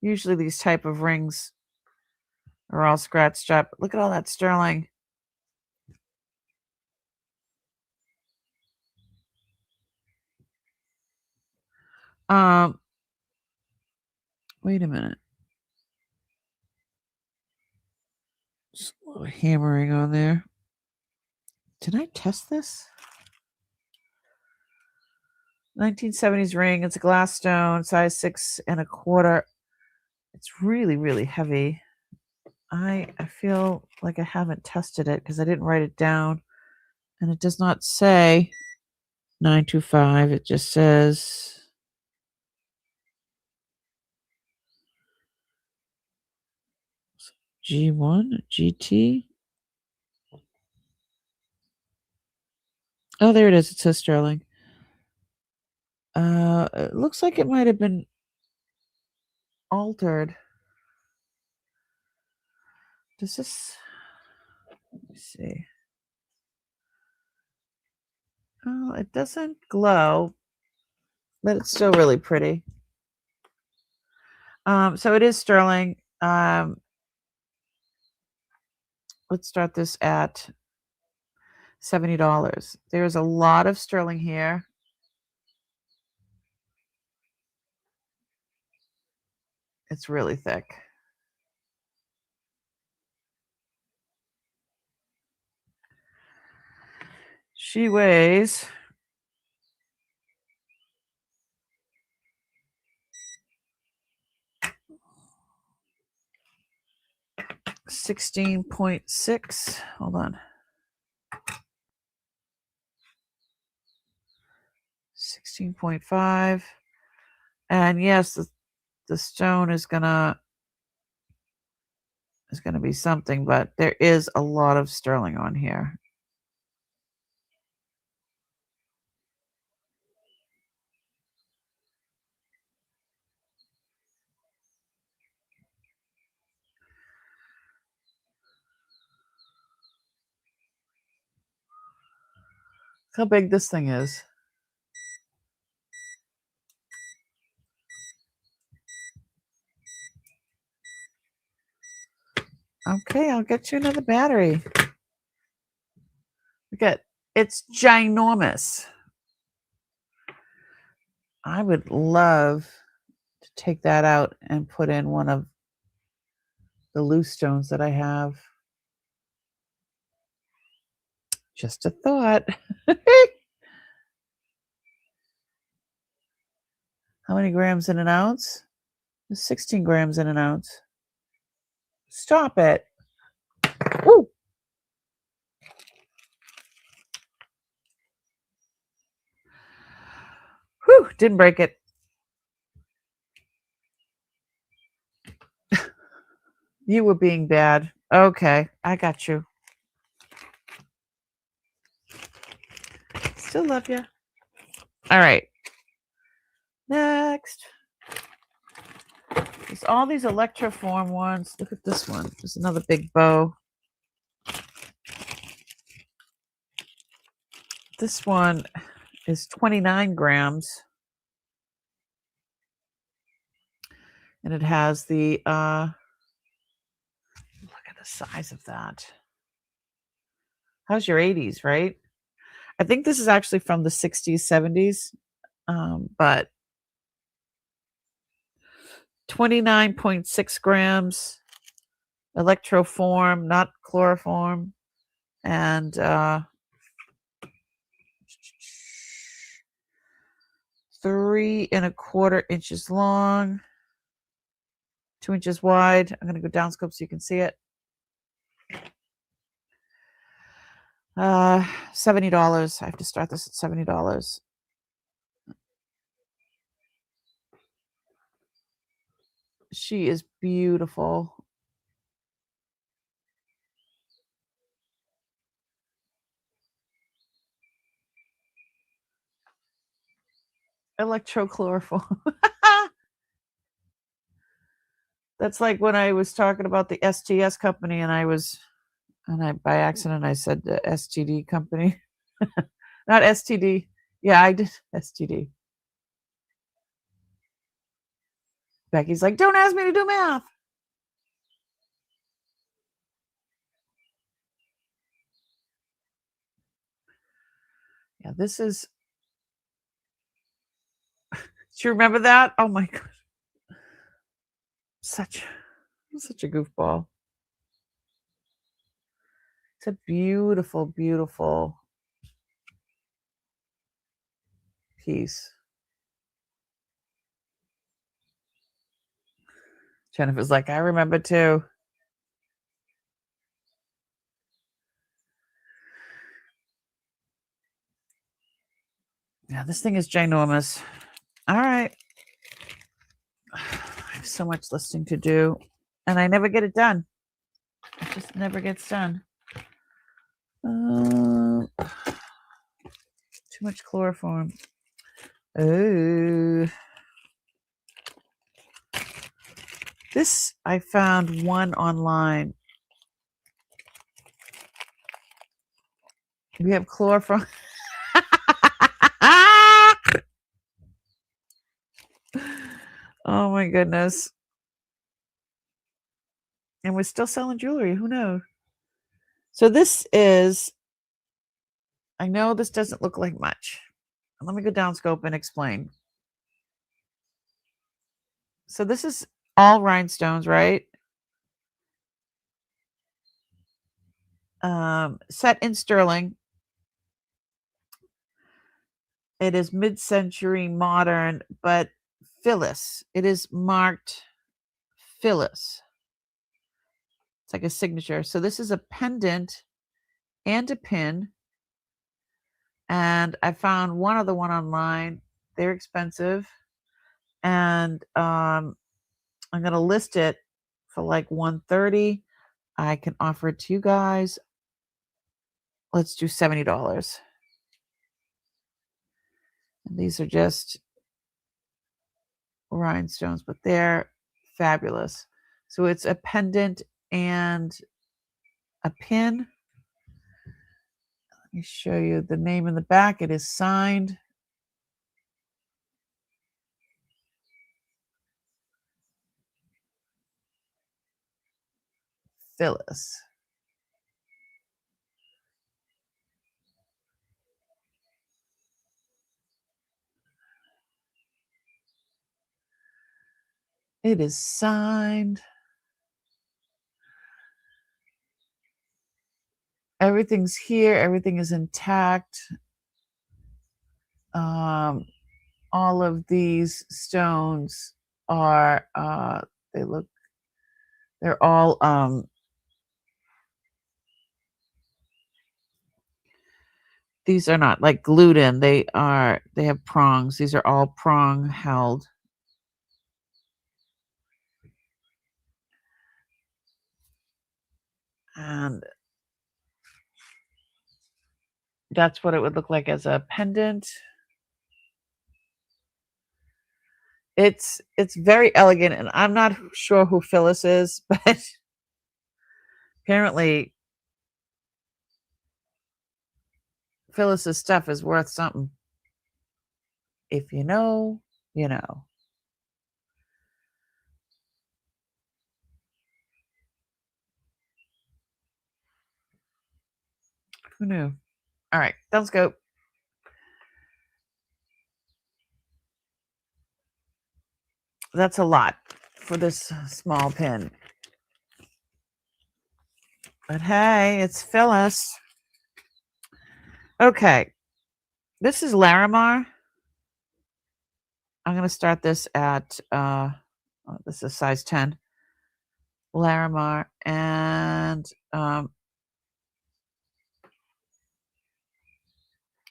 Usually these type of rings are all scratched up. Look at all that sterling. Um, wait a minute. Just a little hammering on there. Did I test this? 1970s ring. It's a glass stone, size 6.25. It's really, really heavy. I feel like I haven't tested it because I didn't write it down. And it does not say 925. It just says G1, GT. Oh, there it is. It says sterling. It looks like it might have been altered. Does this? Let me see. Oh, it doesn't glow, but it's still really pretty. So it is sterling. Let's start this at $70. There's a lot of sterling here. It's really thick. She weighs 16.6. Hold on. 16.5. And yes, the stone is gonna be something, but there is a lot of sterling on here. how big this thing is. Okay, I'll get you another battery. Look at it's ginormous. I would love to take that out and put in one of the loose stones that I have. Just a thought. How many grams in an ounce? 16 grams in an ounce. Stop it. Woo! Whew, didn't break it. You were being bad. Okay, I got you. Still love you. All right. Next. There's all these electroform ones. Look at this one. There's another big bow. This one is 29 grams. And it has the, look at the size of that. How's your 80s, right? I think this is actually from the 60s, 70s, but 29.6 grams, electroform, not chloroform, and 3¼ inches long, 2 inches wide. I'm going to go down scope so you can see it. $70. I have to start this at $70. She is beautiful. Electrochloroform. That's like when I was talking about the STS company and I by accident I said the STD company. Not STD. Yeah, I did STD. Becky's like, don't ask me to do math. Yeah, this is. Do you remember that? Oh my god, such a goofball. It's a beautiful, beautiful piece. Jennifer's like, I remember too. Yeah, this thing is ginormous. All right. I have so much listing to do, and I never get it done. It just never gets done. Too much chloroform. Oh. This, I found one online. We have chloroform. Oh my goodness. And we're still selling jewelry. Who knows? So this is, I know this doesn't look like much. Let me go down scope and explain. So this is all rhinestones, right? Set in sterling. It is mid-century modern, but Phyllis. It is marked Phyllis. It's like a signature. So this is a pendant and a pin. And I found one other one online. They're expensive. And I'm going to list it for like $130. I can offer it to you guys. Let's do $70. And these are just rhinestones, but they're fabulous. So it's a pendant and a pin. Let me show you the name in the back. It is signed. Phyllis. It is signed. Everything's here. Everything is intact. All of these stones are, they're all, these are not like glued in. They have prongs. These are all prong held. And that's what it would look like as a pendant. It's very elegant, and I'm not sure who Phyllis is, but apparently Phyllis's stuff is worth something. If you know, you know. Who knew? All right, let's go. That's a lot for this small pin. But hey, it's Phyllis. Okay. This is Larimar. I'm going to start this at, this is size 10. Larimar. And I'm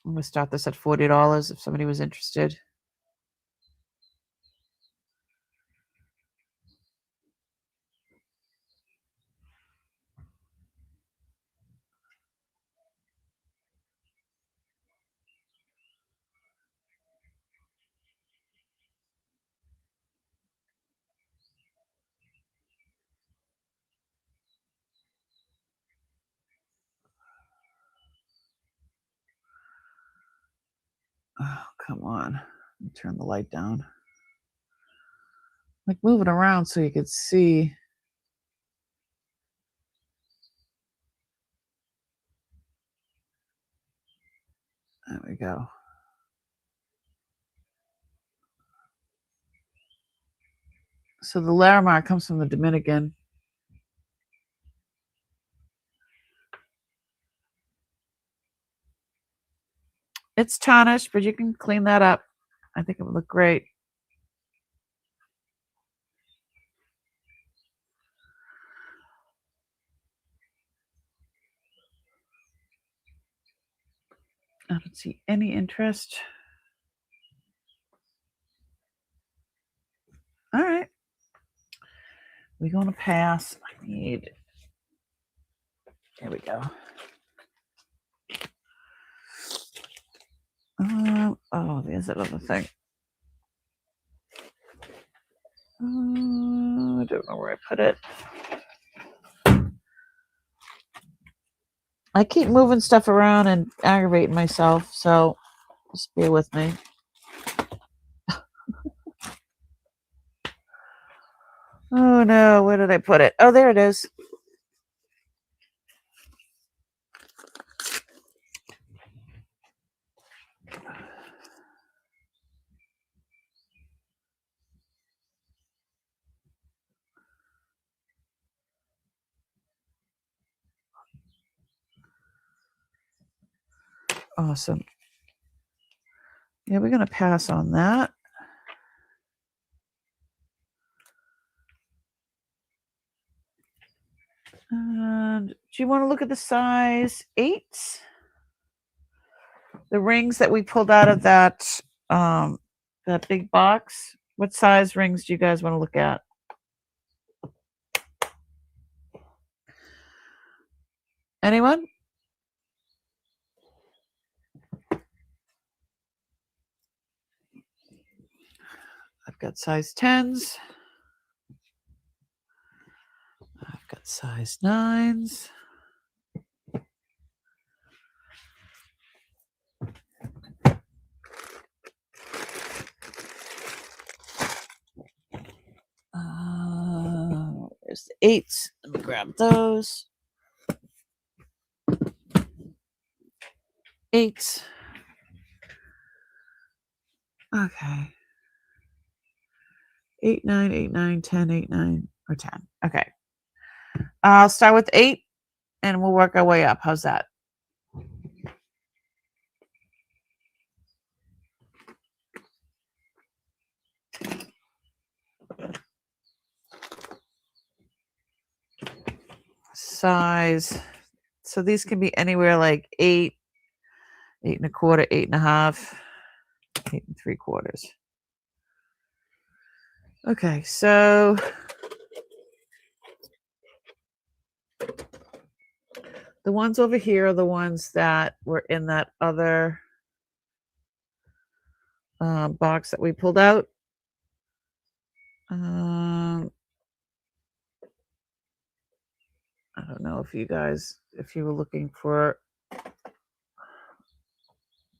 going to start this at $40 if somebody was interested. Oh, come on. Let me turn the light down. Like, move it around so you could see. There we go. So the Larimar comes from the Dominican. It's tarnished, but you can clean that up. I think it would look great. I don't see any interest. All right. We're going to pass. I need. There we go. Oh, there's that other thing. I don't know where I put it. I keep moving stuff around and aggravating myself, so just bear with me. Oh no, where did I put it? Oh, there it is. Awesome. Yeah, we're going to pass on that. And do you want to look at the size 8? The rings that we pulled out of that big box. What size rings do you guys want to look at? Anyone? I've got size 10s. I've got size 9s. 8s. Let me grab those. 8s. Okay. 8, 9, 8, 9, 10, 8, 9, or 10. Okay. I'll start with 8 and we'll work our way up. How's that? Size. So these can be anywhere like 8, 8 1/4, 8 1/2, 8 3/4. Okay, so the ones over here are the ones that were in that other box that we pulled out. I don't know if you guys, if you were looking for,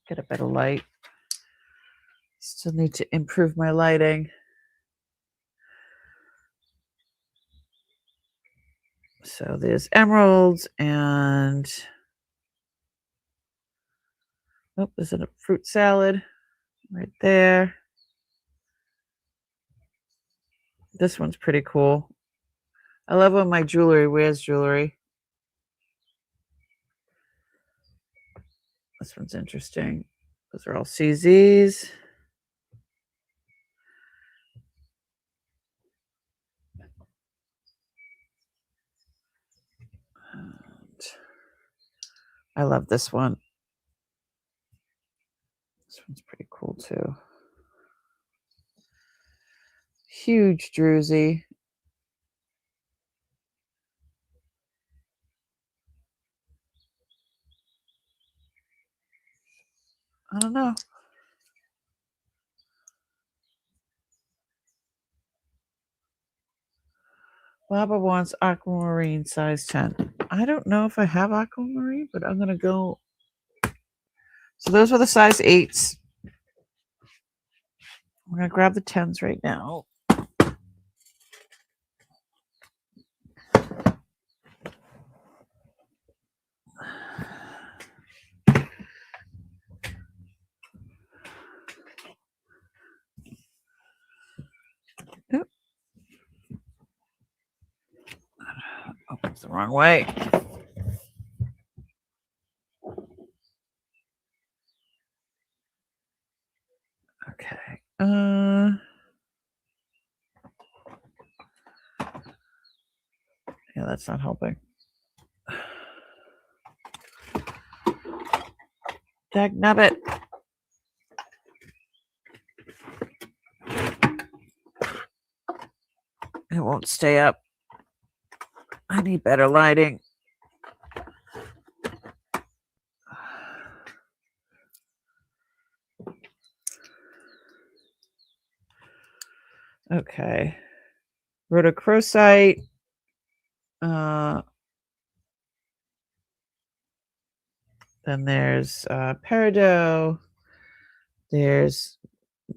get a better light. Still need to improve my lighting. So there's emeralds and, oh, there's a fruit salad right there. This one's pretty cool. I love when my jewelry wears jewelry. This one's interesting. Those are all CZs. And I love this one. This one's pretty cool too. Huge druzy. I don't know. Baba wants aquamarine size 10. I don't know if I have aquamarine, but I'm going to go. So those were the size 8s. I'm going to grab the 10s right now. Oop. Oh, it's the wrong way. Okay. Yeah, that's not helping. Dagnabbit. It won't stay up. I need better lighting. Okay. Rhodochrosite. Then there's peridot. There's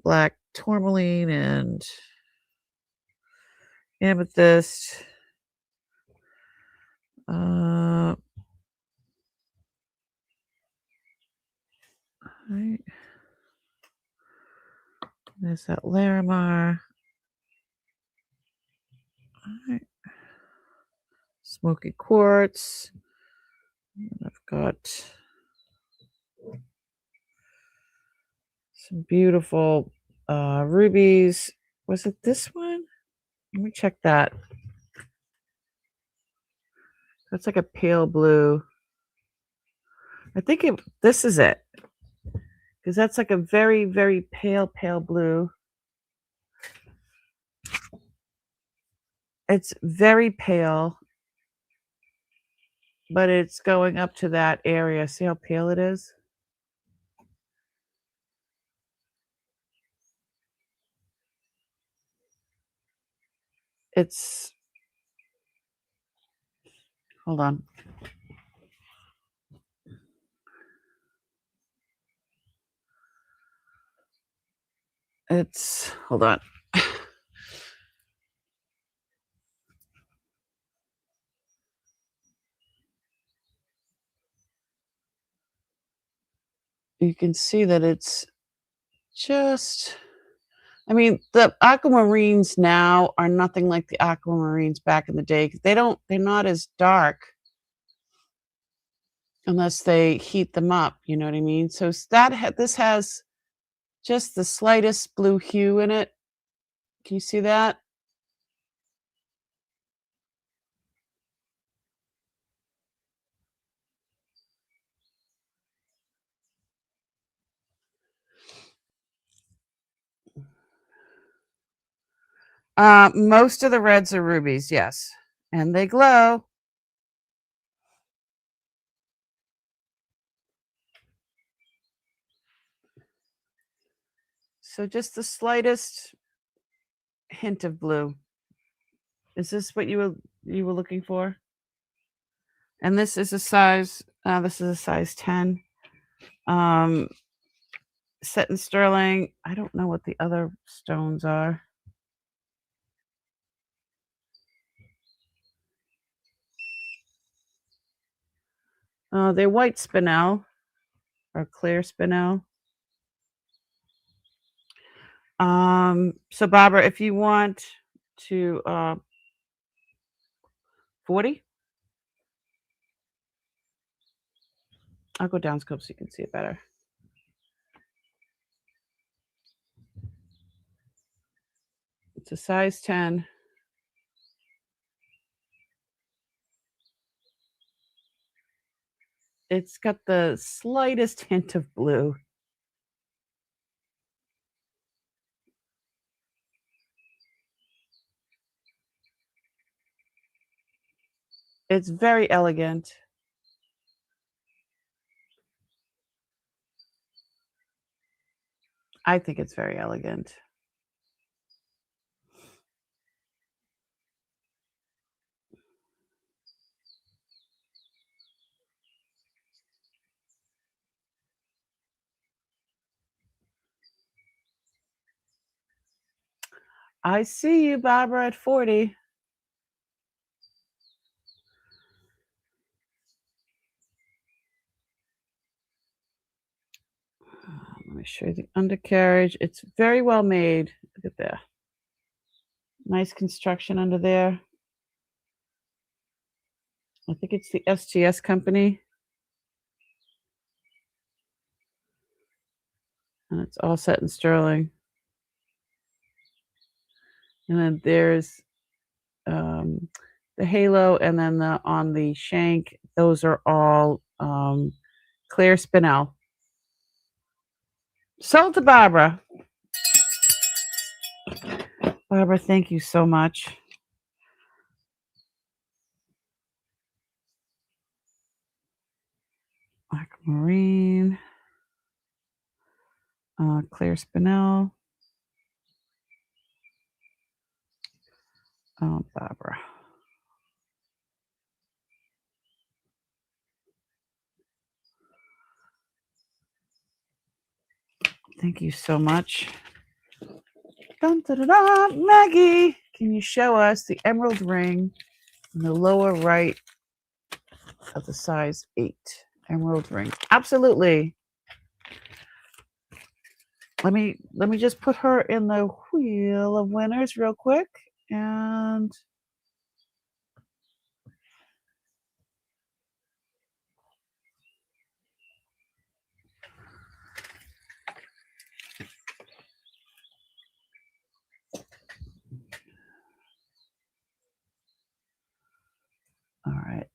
black tourmaline and amethyst. Right. There's that Larimar. All right. Smoky quartz. And I've got some beautiful rubies. Was it this one? Let me check that. That's like a pale blue. I think this is it. Because that's like a very, very pale, pale blue. It's very pale, but it's going up to that area. See how pale it is? It's, hold on. It's, hold on. You can see that it's just I mean, the aquamarines now are nothing like the aquamarines back in the day 'cause they're not as dark unless they heat them up, you know what I mean? So this has just the slightest blue hue in it. Can you see that? Most of the reds are rubies, yes, and they glow. So just the slightest hint of blue. Is this what you were looking for? And this is a size 10. Um, Set in sterling. I don't know what the other stones are. They're white spinel or clear spinel. So Barbara, if you want to 40, I'll go down scope so you can see it better. It's a size 10. It's got the slightest hint of blue. It's very elegant. I think it's very elegant. I see you, Barbara, at 40. Let me show you the undercarriage. It's very well made. Look at that. Nice construction under there. I think it's the SGS company. And it's all set in sterling. And then there's the halo, and then on the shank, those are all clear spinel. Sold to Barbara. Barbara, thank you so much. Aquamarine, clear spinel. Oh, Barbara. Thank you so much. Dun, da, da, da. Maggie, can you show us the emerald ring in the lower right of the size 8 emerald ring? Absolutely. Let me just put her in the wheel of winners real quick, and all right.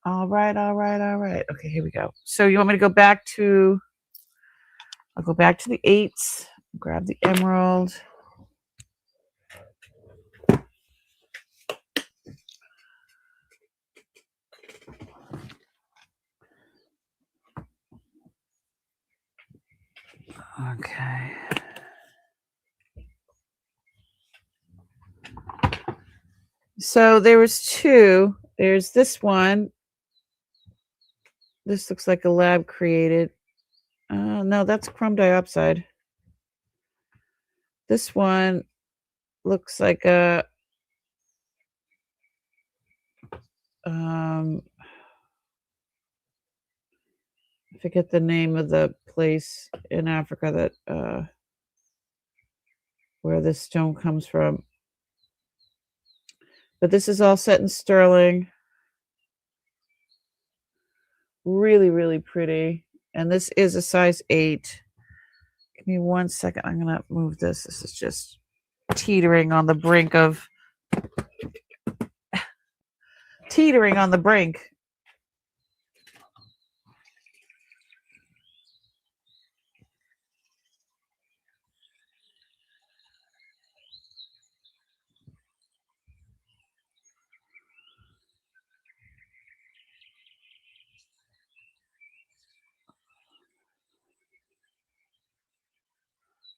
All right, all right, all right. Okay, here we go. So you want me to go back to I'll go back to the 8s, grab the emerald. Okay. So there was 2. There's this one. This looks like a lab created. No, that's chrome diopside. This one looks like a um I forget the name of the place in Africa that where this stone comes from. But this is all set in sterling. Really, really pretty. And this is a size 8. Give me 1 second. I'm going to move this. This is just teetering on the brink of teetering on the brink.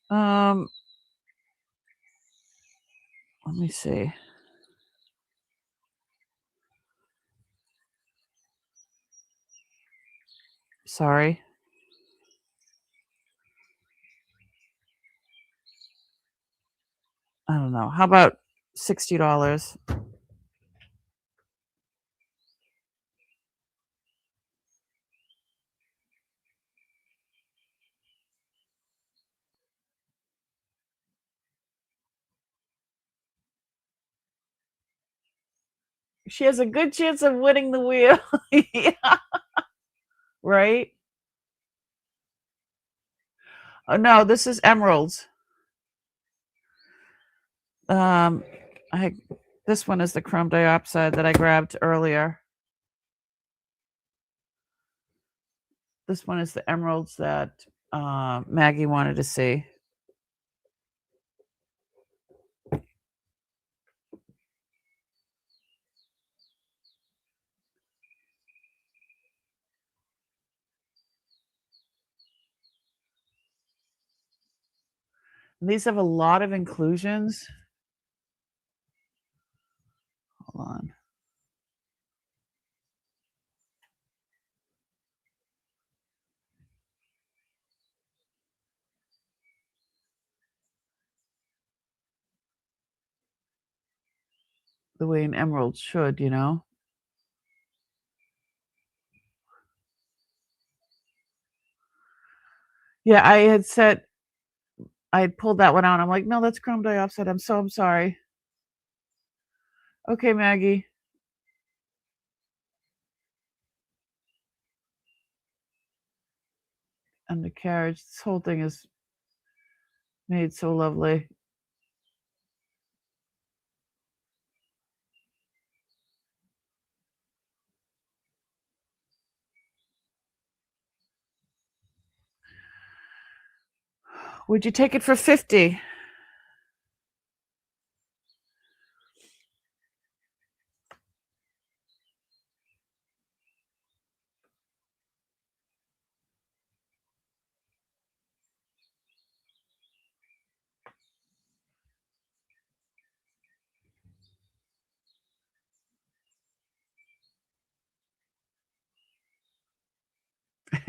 Let me see. Sorry. I don't know. How about $60? She has a good chance of winning the wheel. Yeah. Right? Oh no, this is emeralds. I this one is the chrome diopside that I grabbed earlier. This one is the emeralds that Maggie wanted to see. And these have a lot of inclusions. Hold on. The way an emerald should, you know. Yeah, I had pulled that one out. I'm like, no, that's chrome diopside. I'm sorry. Okay, Maggie. And the carriage. This whole thing is made so lovely. Would you take it for 50?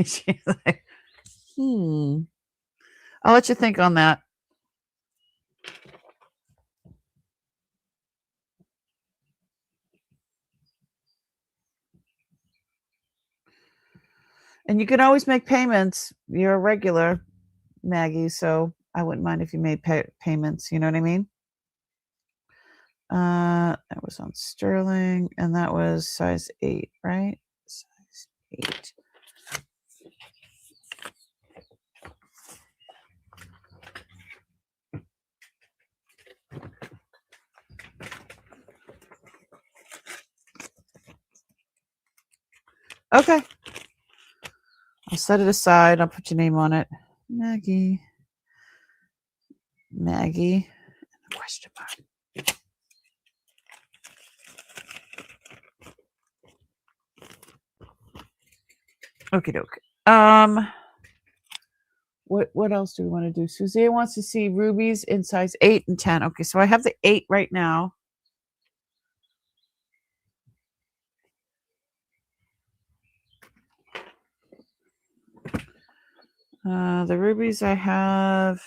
She's like, I'll let you think on that. And you can always make payments. You're a regular, Maggie, so I wouldn't mind if you made payments. You know what I mean? That was on sterling, and that was size 8, right? Size 8. Okay. I'll set it aside. I'll put your name on it. Maggie. Maggie. And a question mark. Okie doke. What else do we want to do? Suzanne wants to see rubies in size 8 and 10. Okay, so I have the 8 right now. The rubies I have.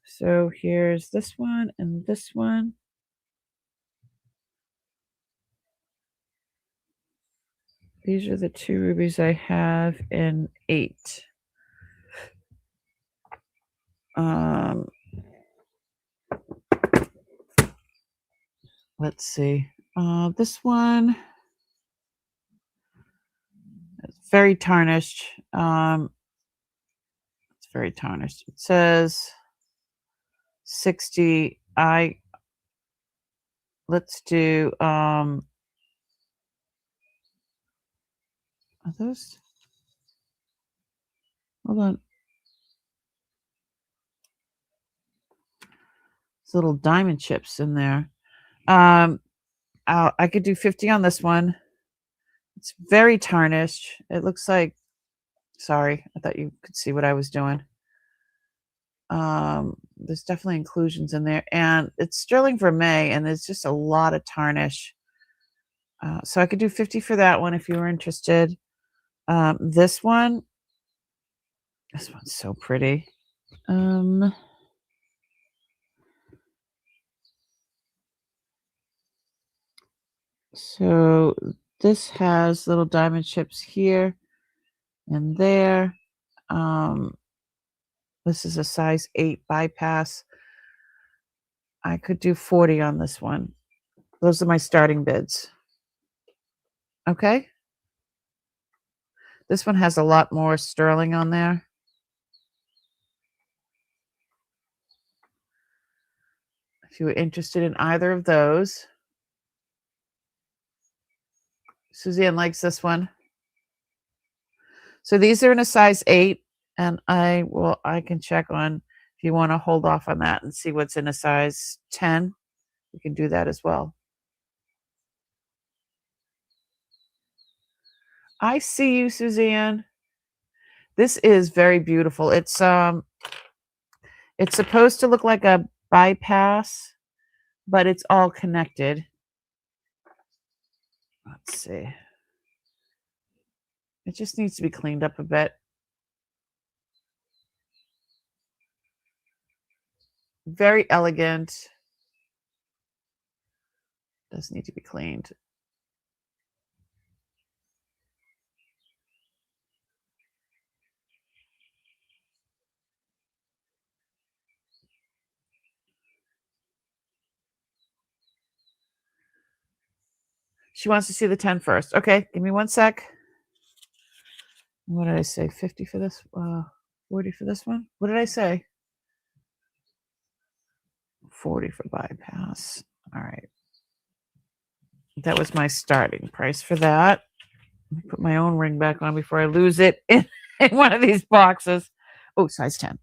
So here's this one and this one. These are the 2 rubies I have in 8. Let's see. This one is very tarnished. It's very tarnished. It says 60. Let's do, are those? Hold on. There's little diamond chips in there. I could do 50 on this one. It's very tarnished. It looks like, sorry, I thought you could see what I was doing. There's definitely inclusions in there, and it's sterling vermeil, and there's just a lot of tarnish. So I could do 50 for that one if you were interested. This one's so pretty. So this has little diamond chips here and there. This is a size 8 bypass. I could do 40 on this one. Those are my starting bids. Okay. This one has a lot more sterling on there. If you were interested in either of those. Suzanne likes this one. So these are in a size 8, and I can check on if you want to hold off on that and see what's in a size 10. You can do that as well. I see you, Suzanne. This is very beautiful. It's supposed to look like a bypass, but it's all connected. Let's see. It just needs to be cleaned up a bit. Very elegant. Does need to be cleaned. She wants to see the 10 first. Okay, give me 1 sec. What did I say? 50 for this? 40 for this one? What did I say? 40 for bypass. All right. That was my starting price for that. Let me put my own ring back on before I lose it in one of these boxes. Oh, size 10.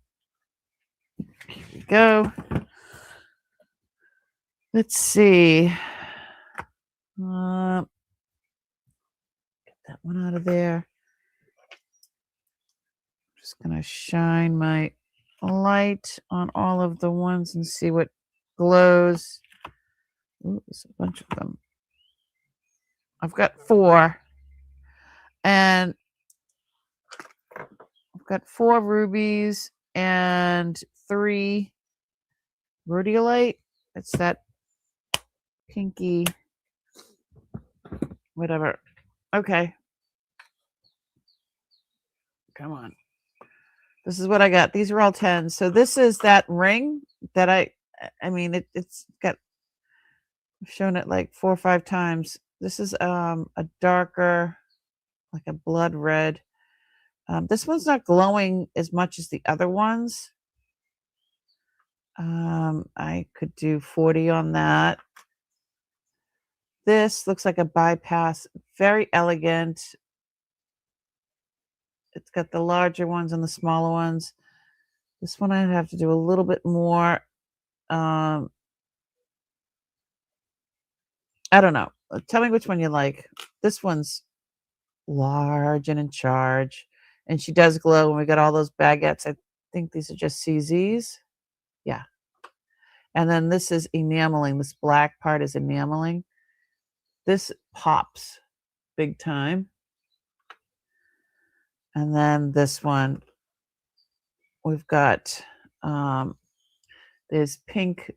Here we go. Let's see. Get that one out of there. Just gonna shine my light on all of the ones and see what glows. Ooh, there's a bunch of them. I've got 4, and I've got 4 rubies and 3 rhodolite. It's that pinky, whatever. Okay. Come on. This is what I got. These are all 10s. So this is that ring that I mean, it's got, I've shown it like 4 or 5 times. This is a darker, like a blood red. This one's not glowing as much as the other ones. I could do 40 on that. This looks like a bypass, very elegant. It's got the larger ones and the smaller ones. This one I'd have to do a little bit more. I don't know. Tell me which one you like. This one's large and in charge, and she does glow. And we got all those baguettes. I think these are just CZs. Yeah. And then this is enameling. This black part is enameling. This pops big time. And then this one, we've got, there's pink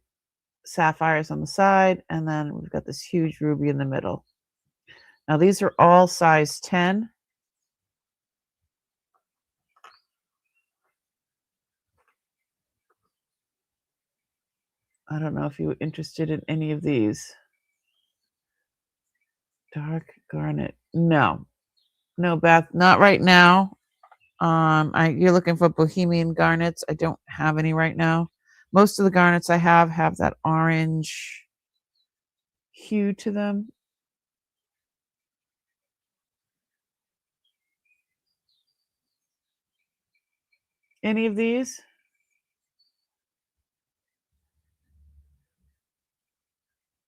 sapphires on the side, and then we've got this huge ruby in the middle. Now these are all size 10. I don't know if you were interested in any of these. Dark garnet. No. No, Beth, not right now. You're looking for bohemian garnets. I don't have any right now. Most of the garnets I have that orange hue to them. Any of these?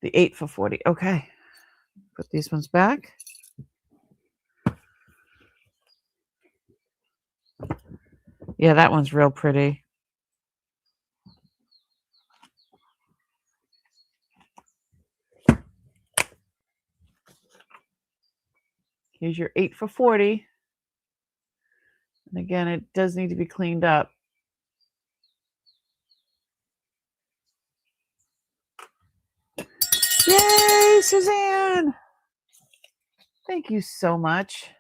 The 8 for 40. Okay. Put these ones back. Yeah, that one's real pretty. Here's your 8 for 40. And again, it does need to be cleaned up. Yay, Suzanne! Thank you so much.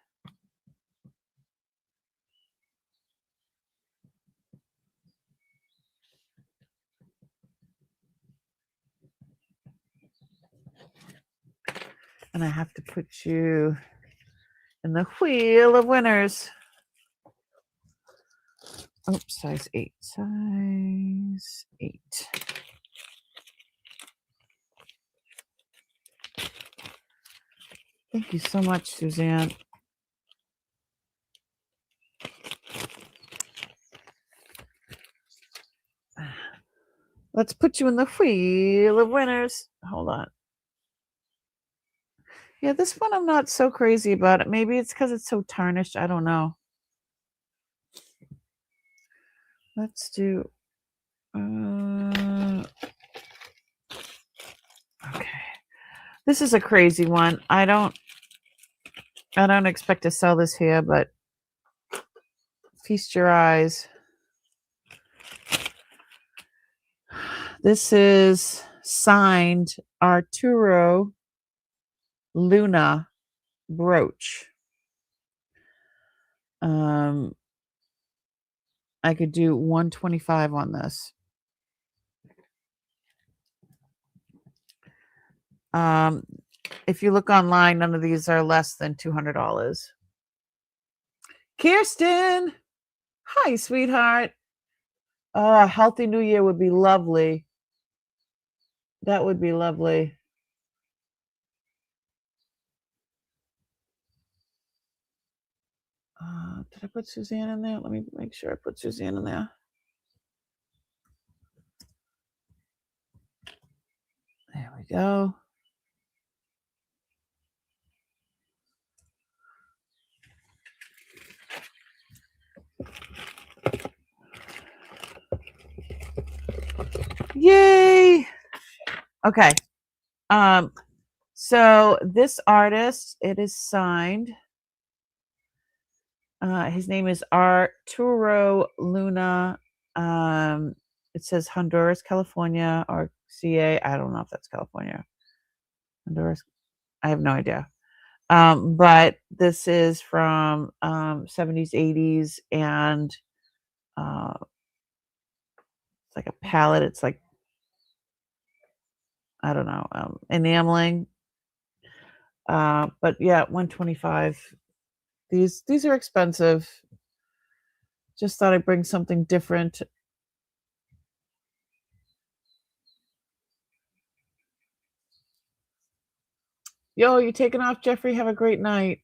And I have to put you in the wheel of winners. Oops, size 8. Size 8. Thank you so much, Suzanne. Let's put you in the wheel of winners. Hold on. Yeah, this one I'm not so crazy about it. Maybe it's because it's so tarnished. I don't know. Let's do... okay. This is a crazy one. I don't expect to sell this here, but feast your eyes. This is signed Arturo Luna brooch. I could do 125 on this. If you look online, none of these are less than $200. Kirsten, hi, sweetheart. Oh, a healthy new year would be lovely. That would be lovely. Did I put Suzanne in there? Let me make sure I put Suzanne in there. There we go. Yay! Okay. So this artist, it is signed. His name is Arturo Luna. It says Honduras, California, or CA. I don't know if that's California. Honduras. I have no idea. But this is from 70s, 80s, and it's like a palette. It's like, I don't know, enameling. But yeah, 125. These are expensive. Just thought I'd bring something different. Yo, you taking off, Jeffrey? Have a great night.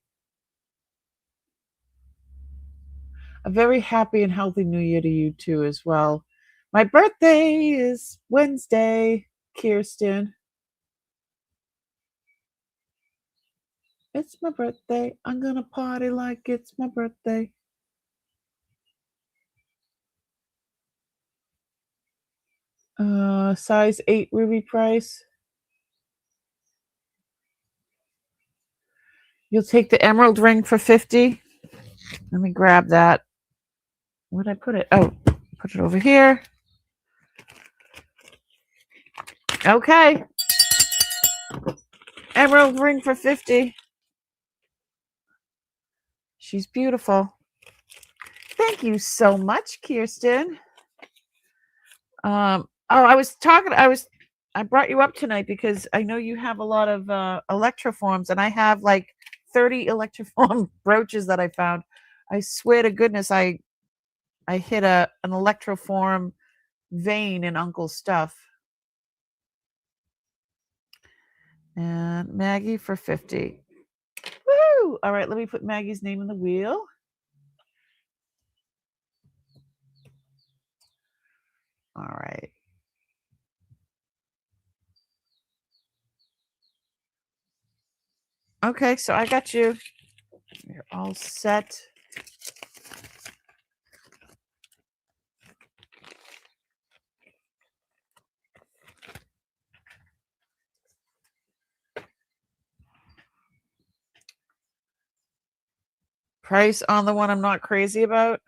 A very happy and healthy new year to you too as well. My birthday is Wednesday, Kirsten. It's my birthday. I'm gonna party like it's my birthday. Size 8 ruby price. You'll take the emerald ring for 50. Let me grab that. Where'd I put it? Oh, put it over here. Okay. Emerald ring for 50. She's beautiful. Thank you so much, Kirsten. I brought you up tonight because I know you have a lot of electroforms, and I have like 30 electroform brooches that I found. I swear to goodness, I hit an electroform vein in Uncle's stuff. And Maggie for 50. Woo! All right, let me put Maggie's name in the wheel. All right. Okay, so I got you. You're all set. Price on the one I'm not crazy about.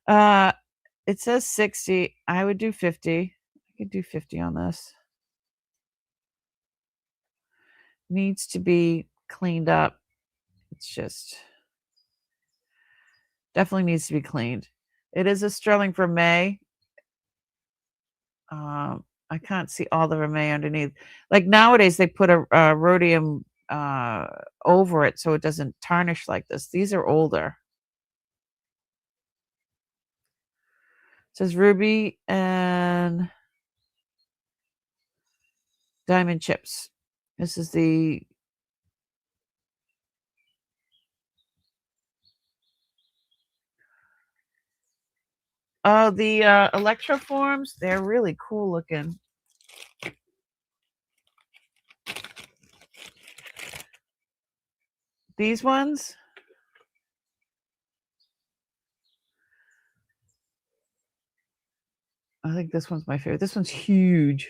It says 60. I would do 50. I could do 50 on this. Needs to be cleaned up. It's just definitely needs to be cleaned. It is a sterling for May. I can't see all the vermeil underneath. Like nowadays, they put a rhodium over it so it doesn't tarnish like this. These are older. It says ruby and diamond chips. This is the electroforms. They're really cool looking. These ones. I think this one's my favorite. This one's huge.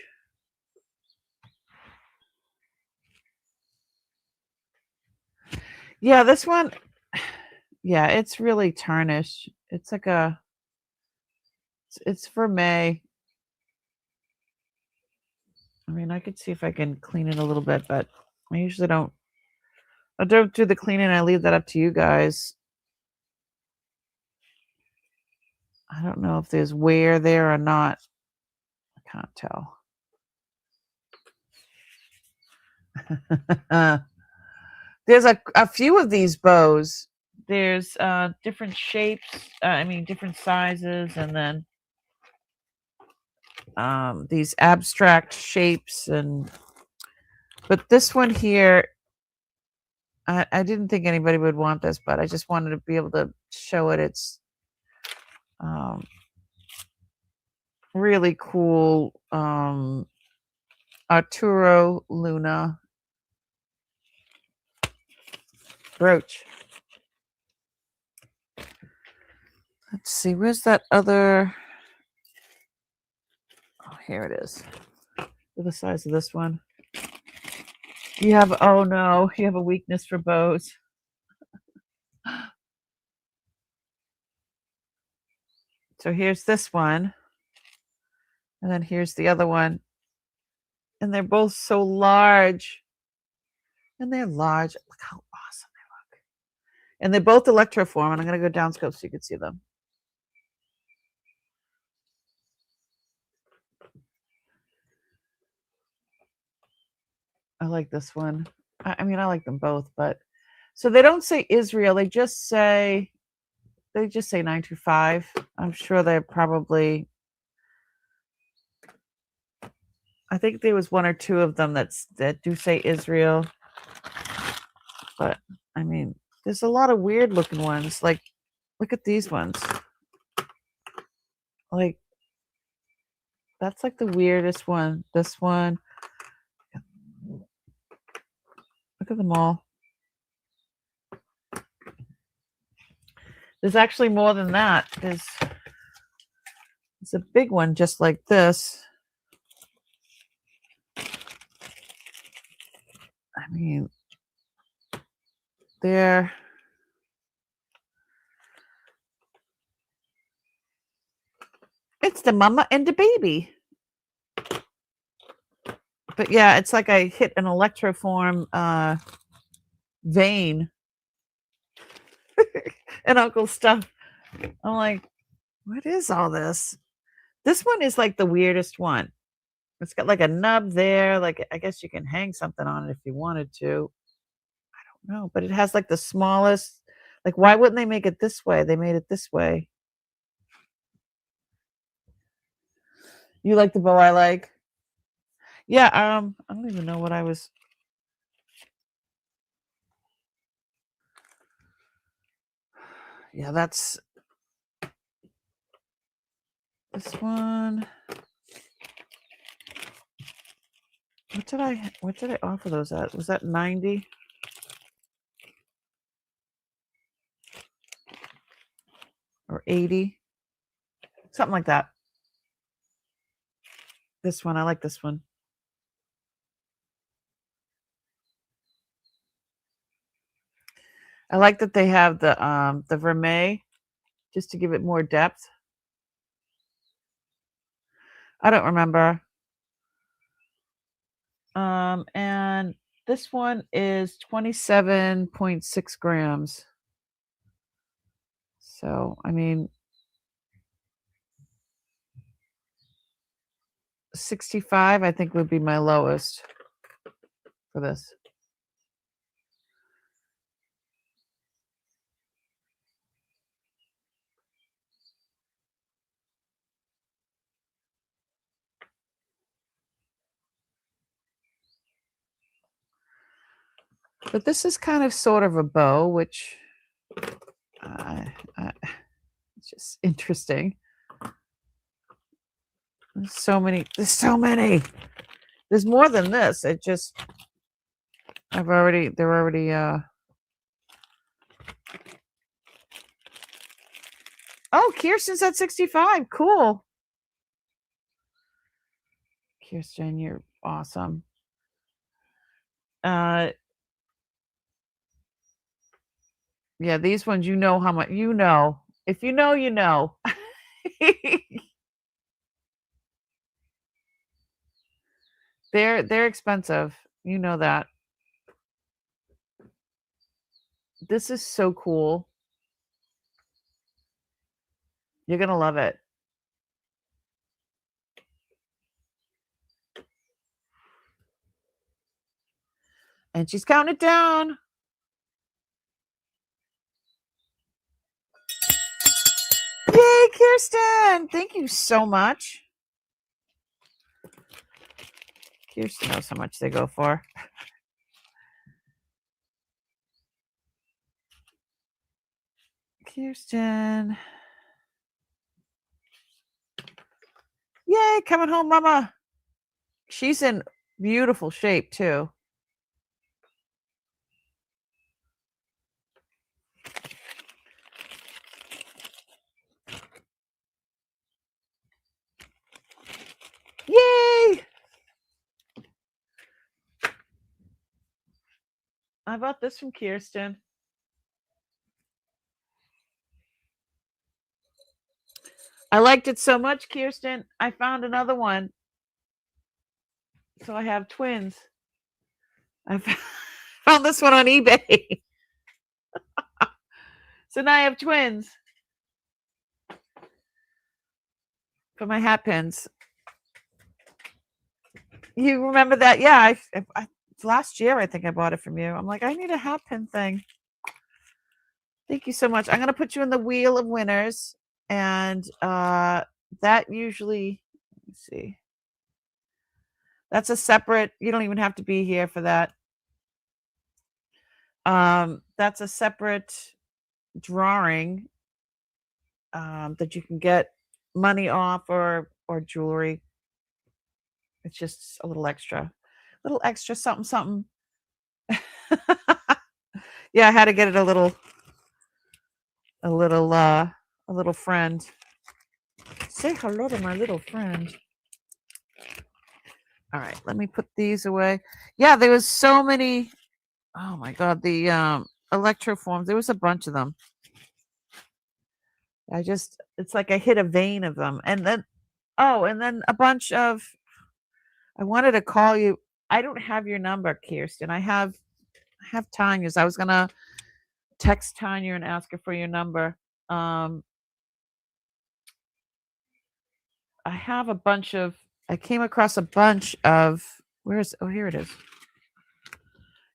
Yeah, this one. Yeah, it's really tarnished. It's like it's for May. I mean, I could see if I can clean it a little bit, but I usually don't. I don't do the cleaning. I leave that up to you guys. I don't know if there's wear there or not. I can't tell. There's a few of these bows. There's different shapes. I mean, different sizes, and then these abstract shapes. But this one here, I didn't think anybody would want this, but I just wanted to be able to show it. It's really cool. Arturo Luna brooch. Let's see, where's that other? Oh, here it is. Look at the size of this one. Oh no, you have a weakness for bows. So here's this one. And then here's the other one. And they're both so large. And they're large. Look how awesome they look. And they're both electroform. And I'm going to go downscope so you can see them. I like this one. I mean, I like them both, but so they don't say Israel. They just say 925. I'm sure they're probably. I think there was one or two of them that do say Israel, but I mean, there's a lot of weird looking ones. Like, look at these ones. Like, that's like the weirdest one. This one. Look at them all. There's actually more than that. There's a big one just like this. I mean, they're it's the mama and the baby. But yeah, it's like I hit an electroform vein. and Uncle Stuff. I'm like, what is all this? This one is like the weirdest one. It's got like a nub there. Like I guess you can hang something on it if you wanted to. No, but it has like the smallest. Like, why wouldn't they make it this way? They made it this way. You like the bow I like? Yeah, I don't even know what I was. Yeah, that's this one. What did I offer those at? Was that 90 or 80? Something like that. This one, I like this one. I like that they have the vermeil just to give it more depth. I don't remember. And this one is 27.6 grams. So, I mean, 65, I think, would be my lowest for this. But this is kind of sort of a bow, which uh, it's just interesting. There's so many. There's so many. There's more than this. It just they're already Oh, Kirsten's at 65. Cool. Kirsten, you're awesome. Yeah, these ones, you know how much, you know. If you know, you know. They're expensive. You know that. This is so cool. You're gonna love it. And she's counting it down. Yay, Kirsten! Thank you so much. Kirsten knows how much they go for. Kirsten. Yay, coming home, mama. She's in beautiful shape, too. Yay! I bought this from Kirsten. I liked it so much, Kirsten. I found another one. So I have twins. I found this one on eBay. So now I have twins for my hat pins. You remember that? Yeah, last year I think I bought it from you. I'm like, I need a hat pin thing. Thank you so much. I'm going to put you in the wheel of winners. And that usually, let's see. That's a separate, you don't even have to be here for that. That's a separate drawing that you can get money off or jewelry. It's just a little extra something something. Yeah, I had to get it a little friend. Say hello to my little friend. All right, let me put these away. Yeah, there was so many. Oh my god, the electroforms. There was a bunch of them. It's like I hit a vein of them. And then a bunch of, I wanted to call you. I don't have your number, Kirsten. I have Tanya's. I was gonna text Tanya and ask her for your number. I have a bunch of. I came across a bunch of. Where's? Oh, here it is.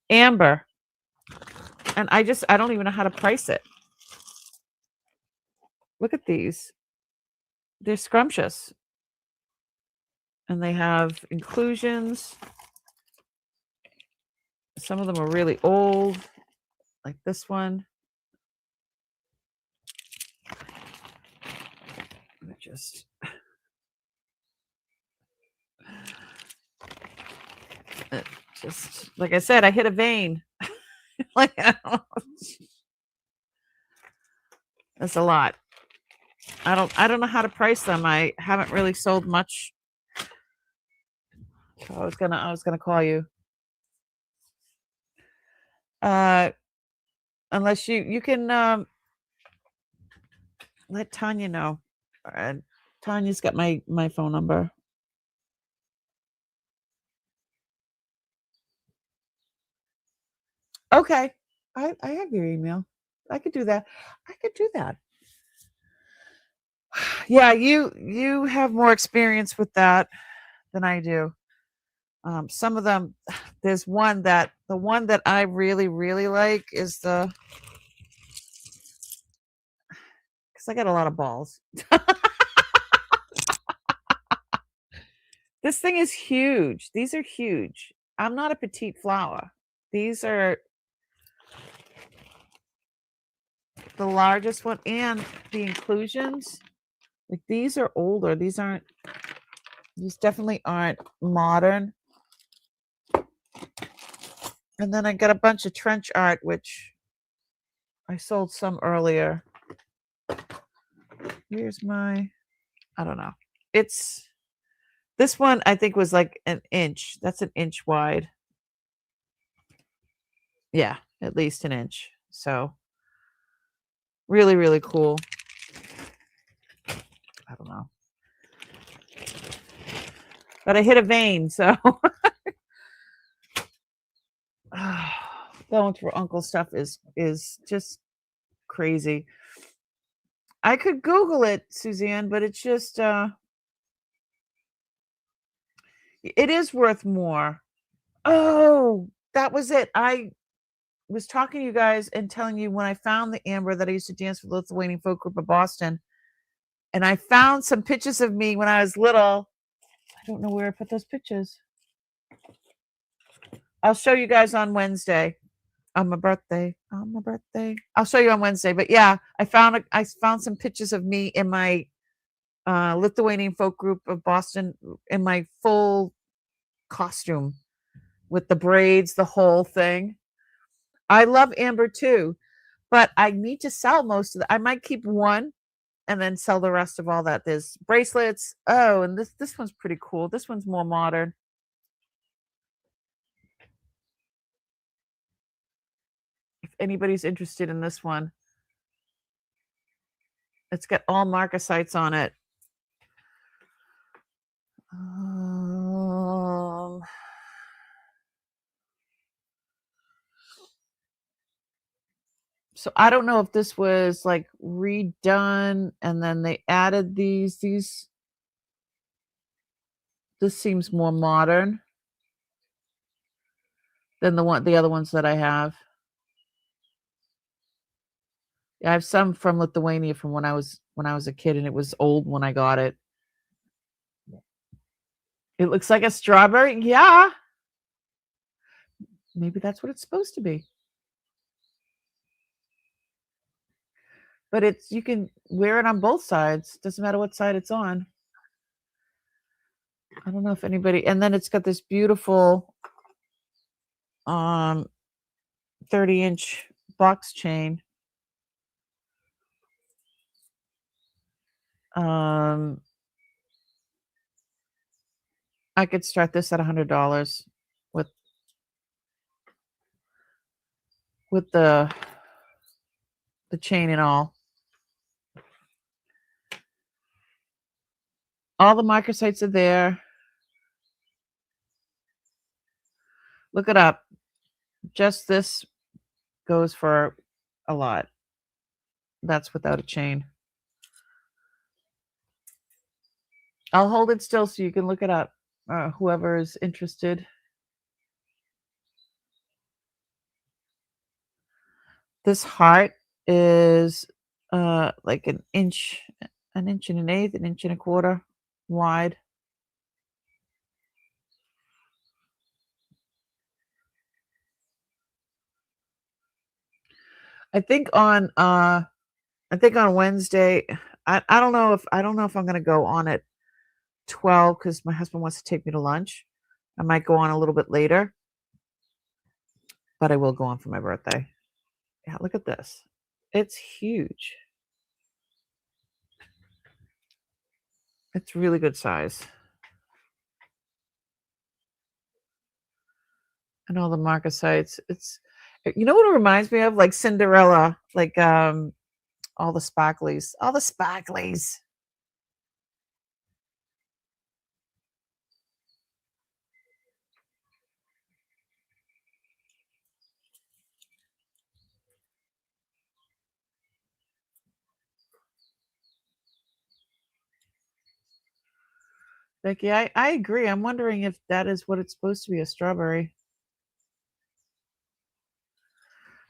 Amber. And I don't even know how to price it. Look at these. They're scrumptious. And they have inclusions. Some of them are really old, like this one. Just like I said, I hit a vein. Like that's a lot. I don't know how to price them. I haven't really sold much. I was gonna call you. Unless you can let Tanya know. Tanya's got my phone number. Okay. I have your email. I could do that. Yeah, you have more experience with that than I do. Some of them, there's the one that I really, really like is because I got a lot of balls. This thing is huge. These are huge. I'm not a petite flower. These are the largest one, and the inclusions. Like these are older. These definitely aren't modern. And then I got a bunch of trench art, which I sold some earlier. Here's my, I don't know. This one I think was like an inch. That's an inch wide. Yeah, at least an inch. So really, really cool. I don't know. But I hit a vein, so going through uncle stuff is just crazy. I could Google it, Suzanne, but it's just it is worth more. Oh, that was it. I was talking to you guys and telling you when I found the amber that I used to dance with the Lithuanian folk group of Boston, and I found some pictures of me when I was little. I don't know where I put those pictures. I'll show you guys on Wednesday. On my birthday. I'll show you on Wednesday. But yeah, I found some pictures of me in my Lithuanian folk group of Boston in my full costume with the braids, the whole thing. I love amber too, but I need to sell most of it. I might keep one and then sell the rest of all that. There's bracelets. Oh, and this one's pretty cool. This one's more modern. If anybody's interested in this one, it's got all marcasites on it. So I don't know if this was like redone and then they added these. This seems more modern than the other ones that I have. Yeah, I have some from Lithuania from when I was a kid, and it was old when I got it. It looks like a strawberry. Yeah. Maybe that's what it's supposed to be. But you can wear it on both sides. Doesn't matter what side it's on. I don't know if anybody, and then it's got this beautiful 30-inch box chain. I could start this at $100 with the chain and all. All the microsites are there. Look it up. Just this goes for a lot. That's without a chain. I'll hold it still so you can look it up, whoever is interested. This heart is like an inch and an eighth, an inch and a quarter wide. I think on Wednesday, I don't know if I'm gonna go on at 12 because my husband wants to take me to lunch. I might go on a little bit later, but I will go on for my birthday. Yeah, look at this. It's huge. It's really good size. And all the marcasites. It's, you know what it reminds me of? Like Cinderella, like all the sparklies. All the sparklies. Like, yeah, I agree. I'm wondering if that is what it's supposed to be, a strawberry.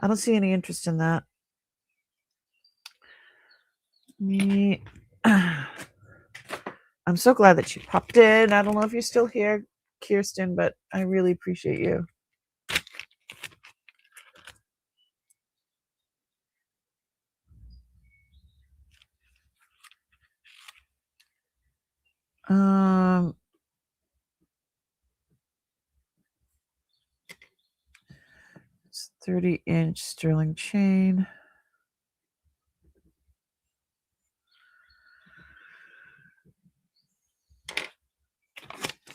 I don't see any interest in that. Me. I'm so glad that you popped in. I don't know if you're still here, Kirsten, but I really appreciate you. It's 30-inch sterling chain.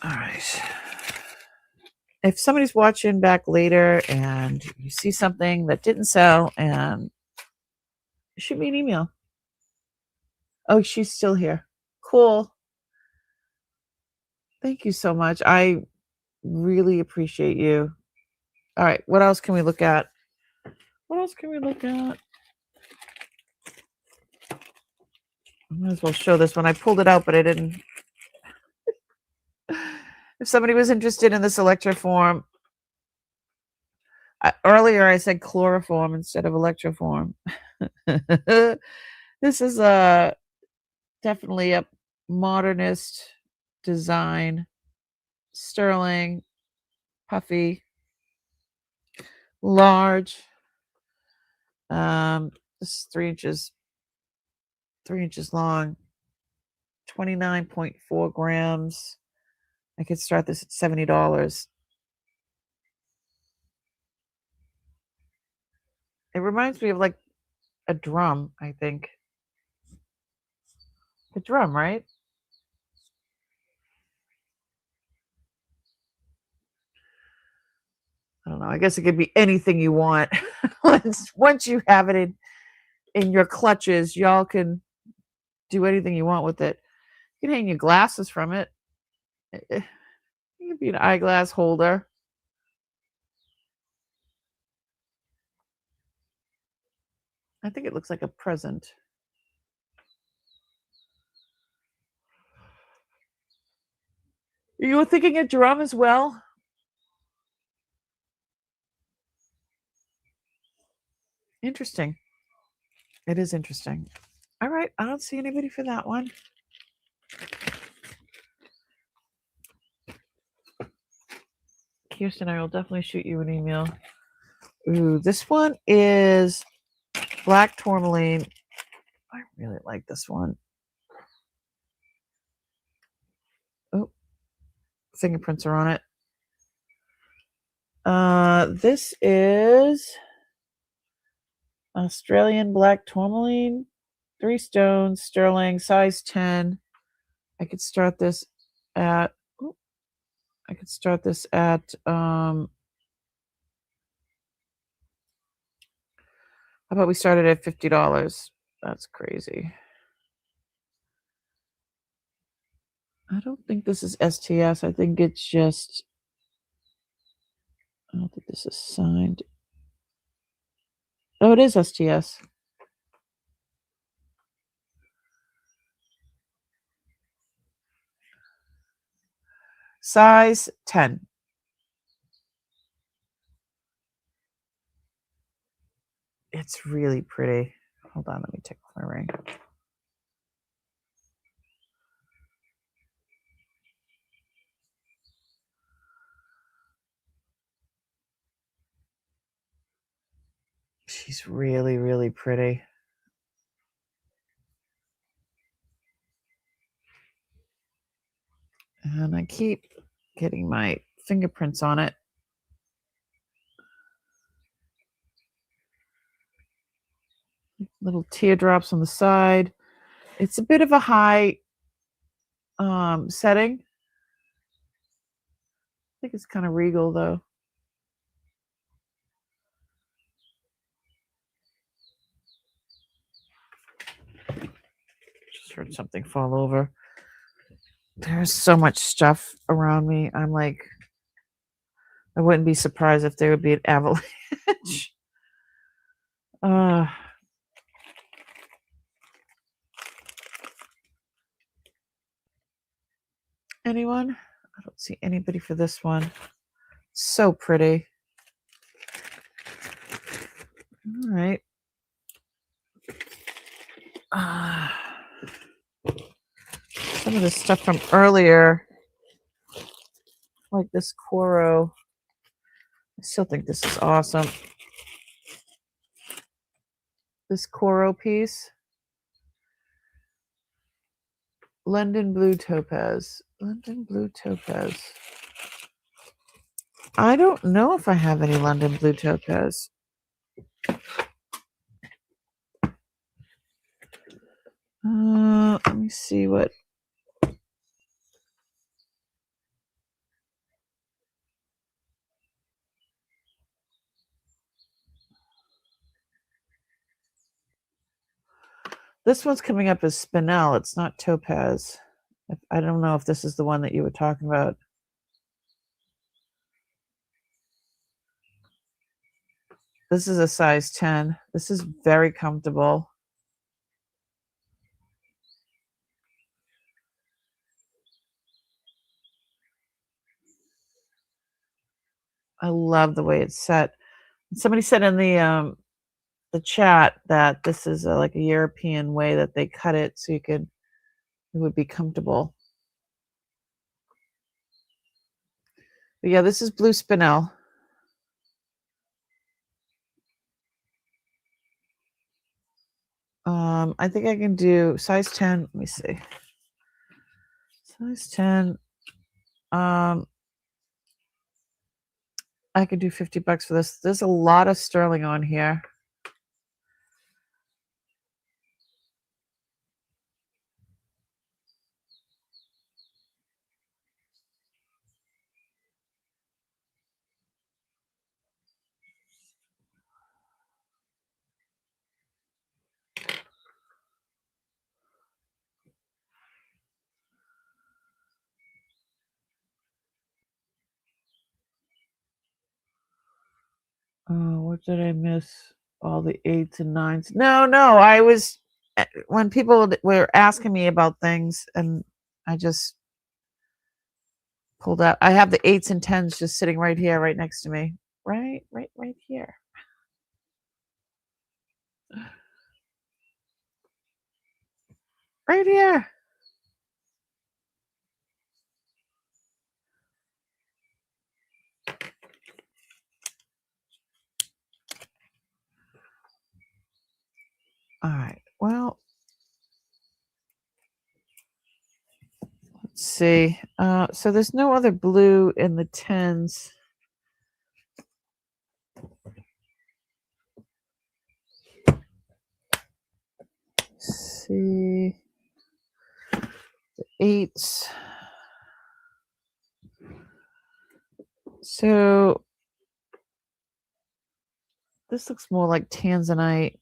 All right. If somebody's watching back later and you see something that didn't sell, and shoot me an email. Oh, she's still here. Cool. Thank you so much. I really appreciate you. All right. What else can we look at? What else can we look at? I might as well show this one. I pulled it out, but I didn't. If somebody was interested in this electroform, earlier I said chloroform instead of electroform. This is definitely a modernist design, sterling, puffy, large. This is 3 inches long, 29.4 grams. I could start this at $70. It reminds me of like a drum, I think. A drum, right? I don't know. I guess it could be anything you want. Once you have it in your clutches, y'all can do anything you want with it. You can hang your glasses from it. It could be an eyeglass holder. I think it looks like a present. You were thinking a drum as well? Interesting. It is interesting. All right. I don't see anybody for that one. Kirsten, I will definitely shoot you an email. Ooh, this one is black tourmaline. I really like this one. Oh, fingerprints are on it. This is Australian black tourmaline, 3 stones, sterling, size 10. I could start this at. How about we start it at $50? That's crazy. I don't think this is STS. I think it's just. I don't think this is signed. Oh, it is STS. Size 10. It's really pretty. Hold on, let me take off my ring. She's really, really pretty. And I keep getting my fingerprints on it. Little teardrops on the side. It's a bit of a high setting. I think it's kind of regal though. Just heard something fall over. There's so much stuff around me. I'm like, I wouldn't be surprised if there would be an avalanche. Anyone? I don't see anybody for this one. So pretty. All right. Some of the stuff from earlier, like this Coro. I still think this is awesome. This Coro piece. London Blue Topaz. London Blue Topaz. I don't know if I have any London Blue Topaz. Let me see what. This one's coming up as Spinel. It's not Topaz. I don't know if this is the one that you were talking about. This is a size 10. This is very comfortable. I love the way it's set. Somebody said in the chat that this is like a European way that they cut it so it would be comfortable. But yeah, this is blue spinel. I think I can do size 10. Let me see. Size 10. I could do $50 for this. There's a lot of sterling on here. Oh, what did I miss? All the 8s and 9s. No, I was when people were asking me about things, and I just pulled out. I have the 8s and 10s just sitting right here, right next to me. Right here. Right here. All right. Well, let's see. So there's no other blue in the 10s. Let's see. The 8s. So this looks more like tanzanite.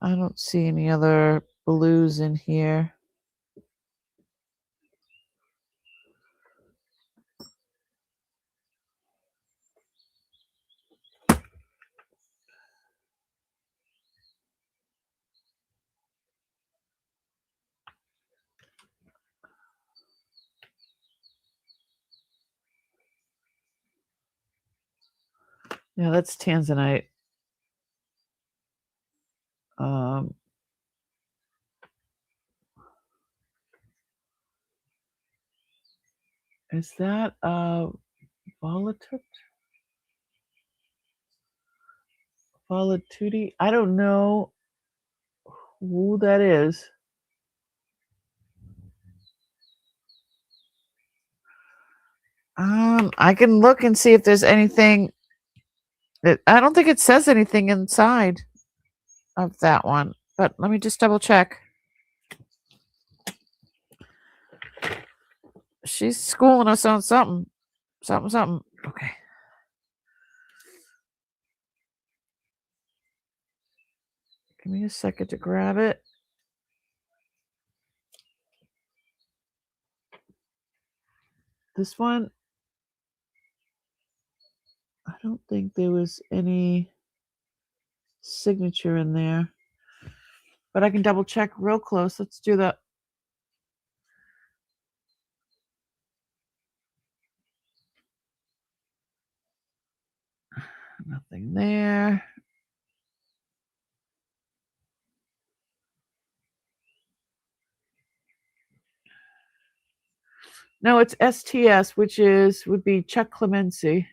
I don't see any other blues in here. Yeah, that's tanzanite. Is that volatile? Volatility? I don't know who that is. I can look and see if there's anything. I don't think it says anything inside of that one, but let me just double check. She's schooling us on something. Something. Okay. Give me a second to grab it. This one, I don't think there was any signature in there, but I can double check real close. Let's do that. Nothing there. No, it's STS, which would be Chuck Clemency.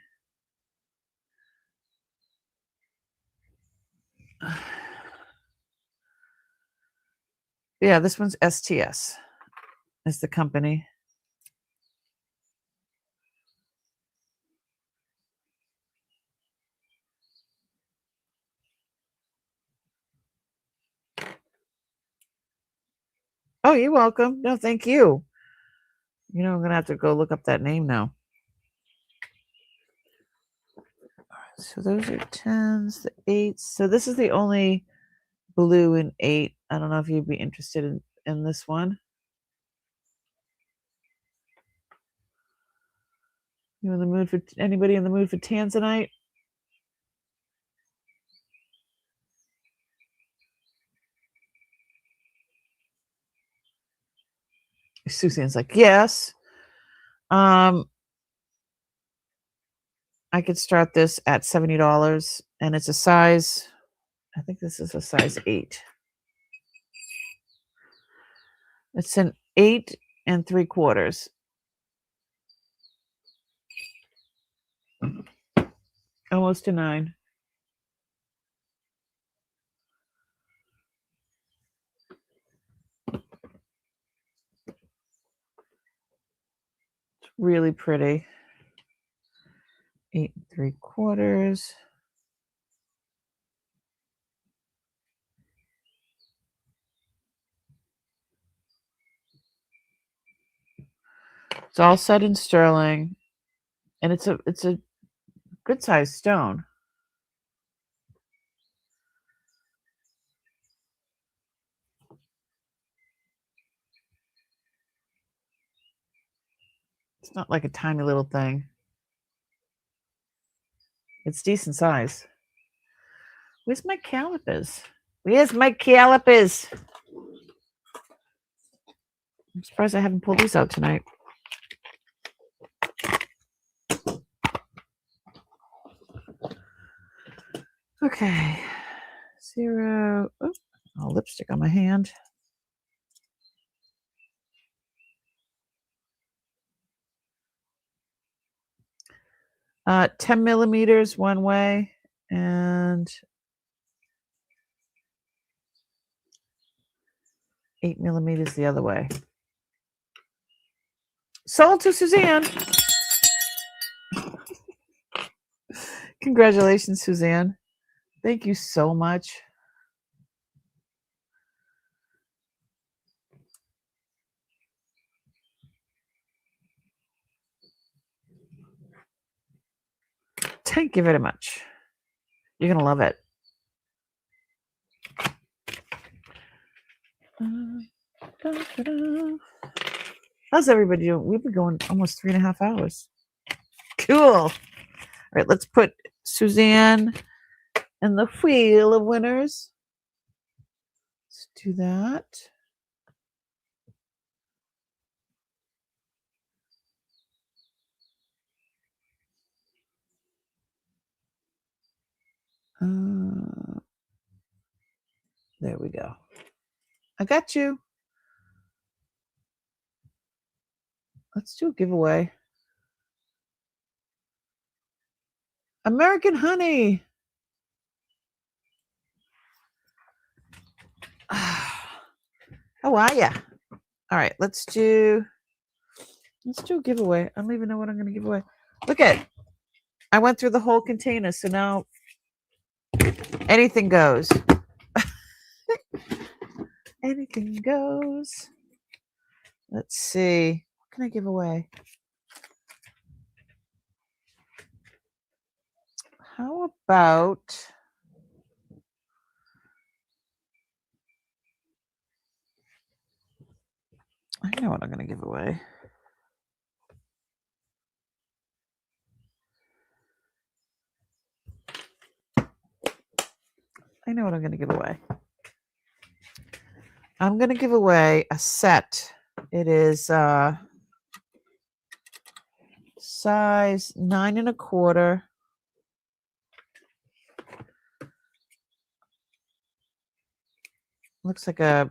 Yeah, this one's STS. Is the company. Oh, you're welcome. No, thank you. You know, I'm gonna have to go look up that name now. So those are 10s, the 8s. So this is the only blue in 8. I don't know if you'd be interested in this one. You in the mood for anybody in the mood for tanzanite? Suzanne's like, yes. I could start this at $70, and it's a size. I think this is a size 8. It's an 8 3/4. Almost a 9. It's really pretty. 8 3/4. It's all set in sterling, and it's a good sized stone. It's not like a tiny little thing. It's decent size. Where's my calipers? Where's my calipers? I'm surprised I haven't pulled these out tonight. Okay. 0. Oh, lipstick on my hand. Uh, 10 millimeters one way and 8 millimeters the other way. Sold to Suzanne. Congratulations, Suzanne. Thank you so much. Thank you very much. You're going to love it. How's everybody doing? We've been going almost 3.5 hours. Cool. All right, let's put Suzanne in the wheel of winners. Let's do that. There we go. I got you. Let's do a giveaway. American Honey. How are ya? All right, let's do a giveaway. I don't even know what I'm going to give away. Look at, I went through the whole container, so now anything goes. Anything goes. Let's see. What can I give away? How about I know what I'm going to give away. I know what I'm going to give away. I'm going to give away a set. It is size 9 1/4. Looks like a,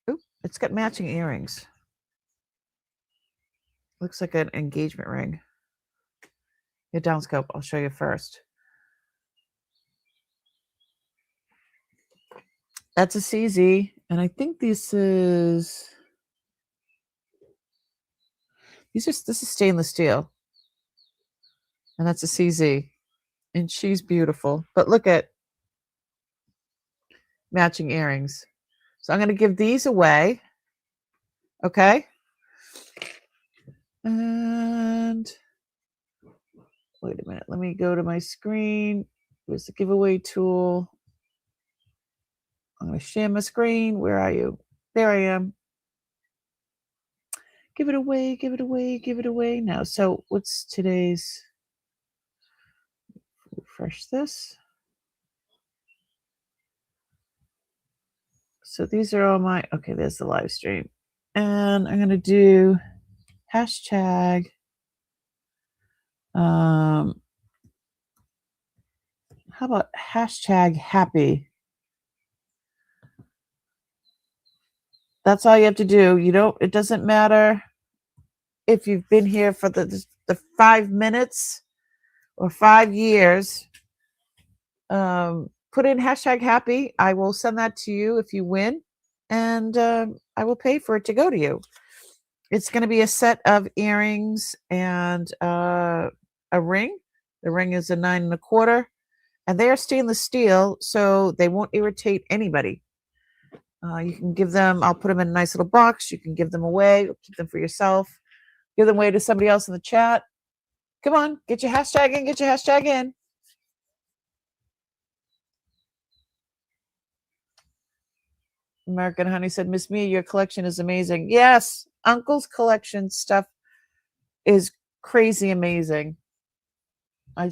oop, it's got matching earrings. Looks like an engagement ring. Your downscope, I'll show you first. That's a CZ, and I think this is this is stainless steel, and that's a CZ, and she's beautiful. But look at matching earrings. So I'm going to give these away. Okay. And wait a minute. Let me go to my screen. Where's the giveaway tool? I'm going to share my screen. Where are you? There I am. Give it away, give it away, give it away. Now, so what's today's? Refresh this. So these are all my, okay, there's the live stream. And I'm going to do hashtag how about hashtag happy? That's all you have to do. You don't, it doesn't matter if you've been here for the 5 minutes or 5 years. Put in hashtag happy. I will send that to you if you win, and I will pay for it to go to you. It's going to be a set of earrings and a ring. The ring is a 9 1/4, and they are stainless steel, so they won't irritate anybody. You can give them, I'll put them in a nice little box. You can give them away, keep them for yourself, give them away to somebody else in the chat. Come on, get your hashtag in, get your hashtag in. American Honey said, Miss Mia, your collection is amazing. Yes, Uncle's collection stuff is crazy amazing. I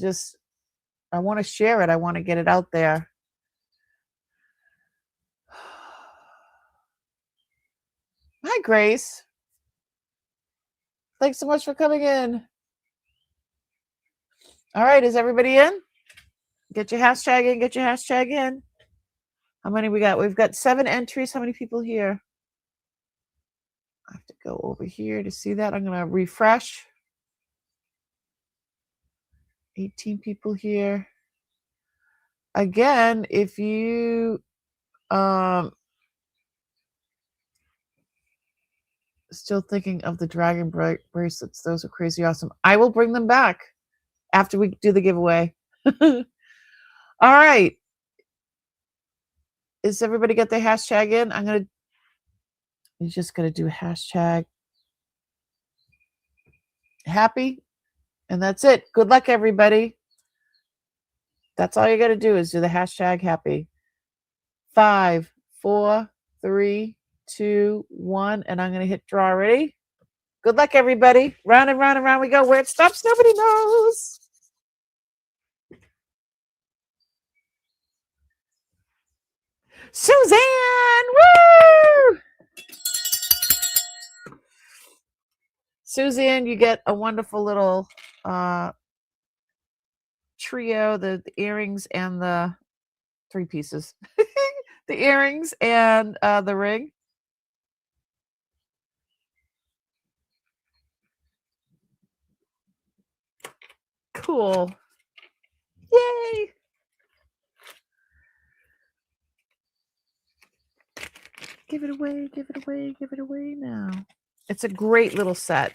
want to share it. I want to get it out there. Hi, Grace. Thanks so much for coming in. All right, is everybody in? Get your hashtag in, get your hashtag in. How many we got? We've got 7 entries. How many people here? I have to go over here to see that. I'm going to refresh. 18 people here. Again, if you still thinking of the dragon bracelets, those are crazy awesome. I will bring them back after we do the giveaway. All right. Is everybody got their hashtag in? You're just going to do hashtag happy, and that's it. Good luck, everybody. That's all you got to do is do the hashtag happy. 5, 4, 3, 2, 1, and I'm going to hit draw. Ready? Good luck, everybody. Round and round and round we go. Where it stops, nobody knows. Suzanne! Woo! Suzanne, you get a wonderful little trio, the earrings and the 3 pieces. The earrings and the ring. Cool. Yay! Give it away, give it away, give it away now. It's a great little set.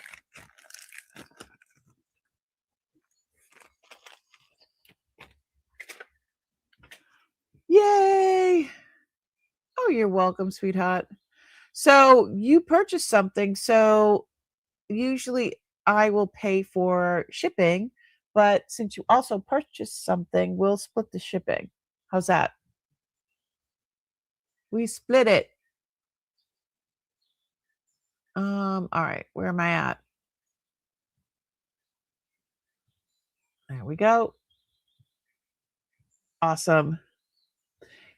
Yay! Oh, you're welcome, sweetheart. So you purchased something. So usually I will pay for shipping, but since you also purchased something, we'll split the shipping. How's that? We split it. All right, where am I at? There we go. Awesome.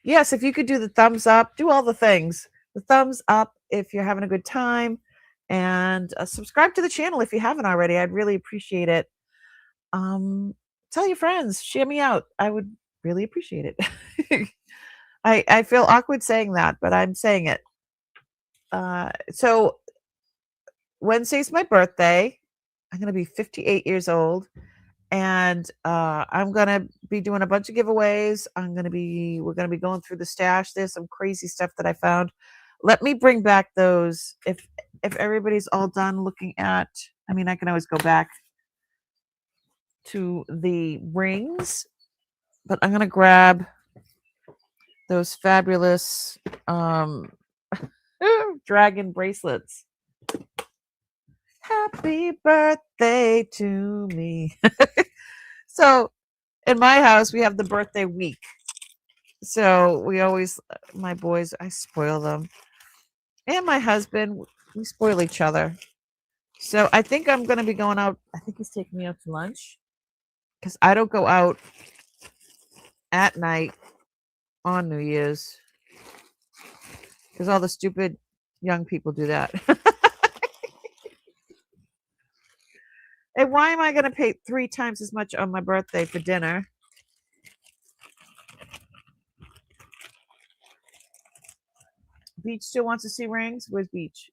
Yes, if you could do the thumbs up, do all the things. The thumbs up if you're having a good time, and subscribe to the channel if you haven't already. I'd really appreciate it. Tell your friends, share me out. I would really appreciate it. I feel awkward saying that, but I'm saying it. So Wednesday's my birthday. I'm gonna be 58 years old, and I'm gonna be doing a bunch of giveaways. We're gonna be going through the stash. There's some crazy stuff that I found. Let me bring back those if everybody's all done looking at. I mean, I can always go back to the rings, but I'm gonna grab those fabulous dragon bracelets. Happy birthday to me. So in my house, we have the birthday week. So we always, my boys, I spoil them. And my husband, we spoil each other. So I think I'm going to be going out. I think he's taking me out to lunch because I don't go out at night on New Year's because all the stupid young people do that. And why am I going to pay 3 times as much on my birthday for dinner? Beach still wants to see rings? Where's Beach?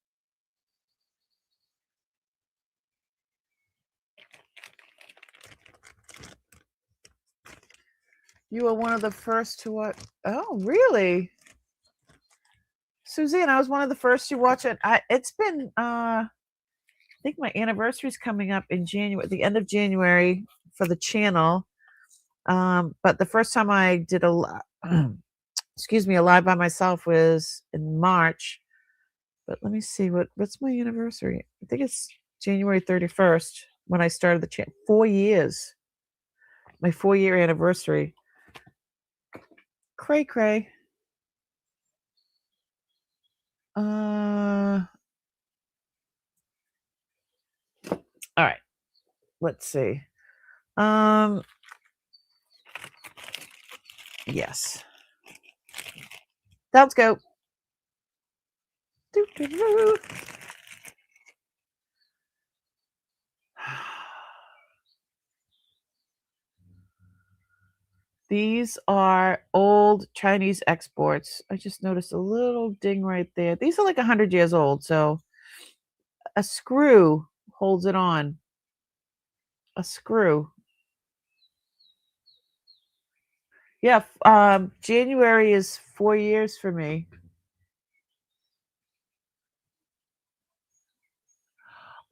You were one of the first to watch. Oh, really? Suzanne, I was one of the first to watch it. It's been, I think my anniversary is coming up in January, the end of January for the channel. But the first time I did a live by myself was in March. But let me see what's my anniversary. I think it's January 31st when I started the channel. 4 years. My 4-year anniversary. Cray cray. All right. Let's see. Yes. Let's go. Doo-doo-doo. These are old Chinese exports. I just noticed a little ding right there. These are like 100 years old, so a screw holds it on. A screw. Yeah, January is 4 years for me.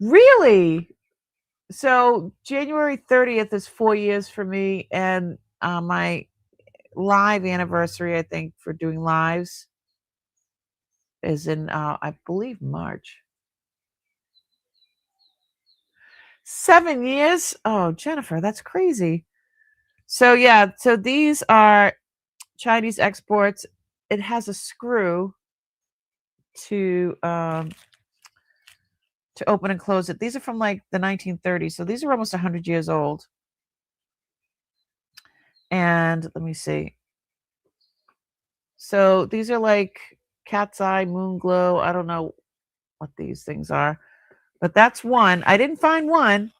Really? So January 30th is 4 years for me, and my live anniversary, I think, for doing lives is in, I believe, March. 7 years? Oh, Jennifer, that's crazy. So yeah, so these are Chinese exports. It has a screw to open and close it. These are from like the 1930s, so these are almost 100 years old. And let me see. So these are like cat's eye, moon glow. I don't know what these things are, but that's one. I didn't find one.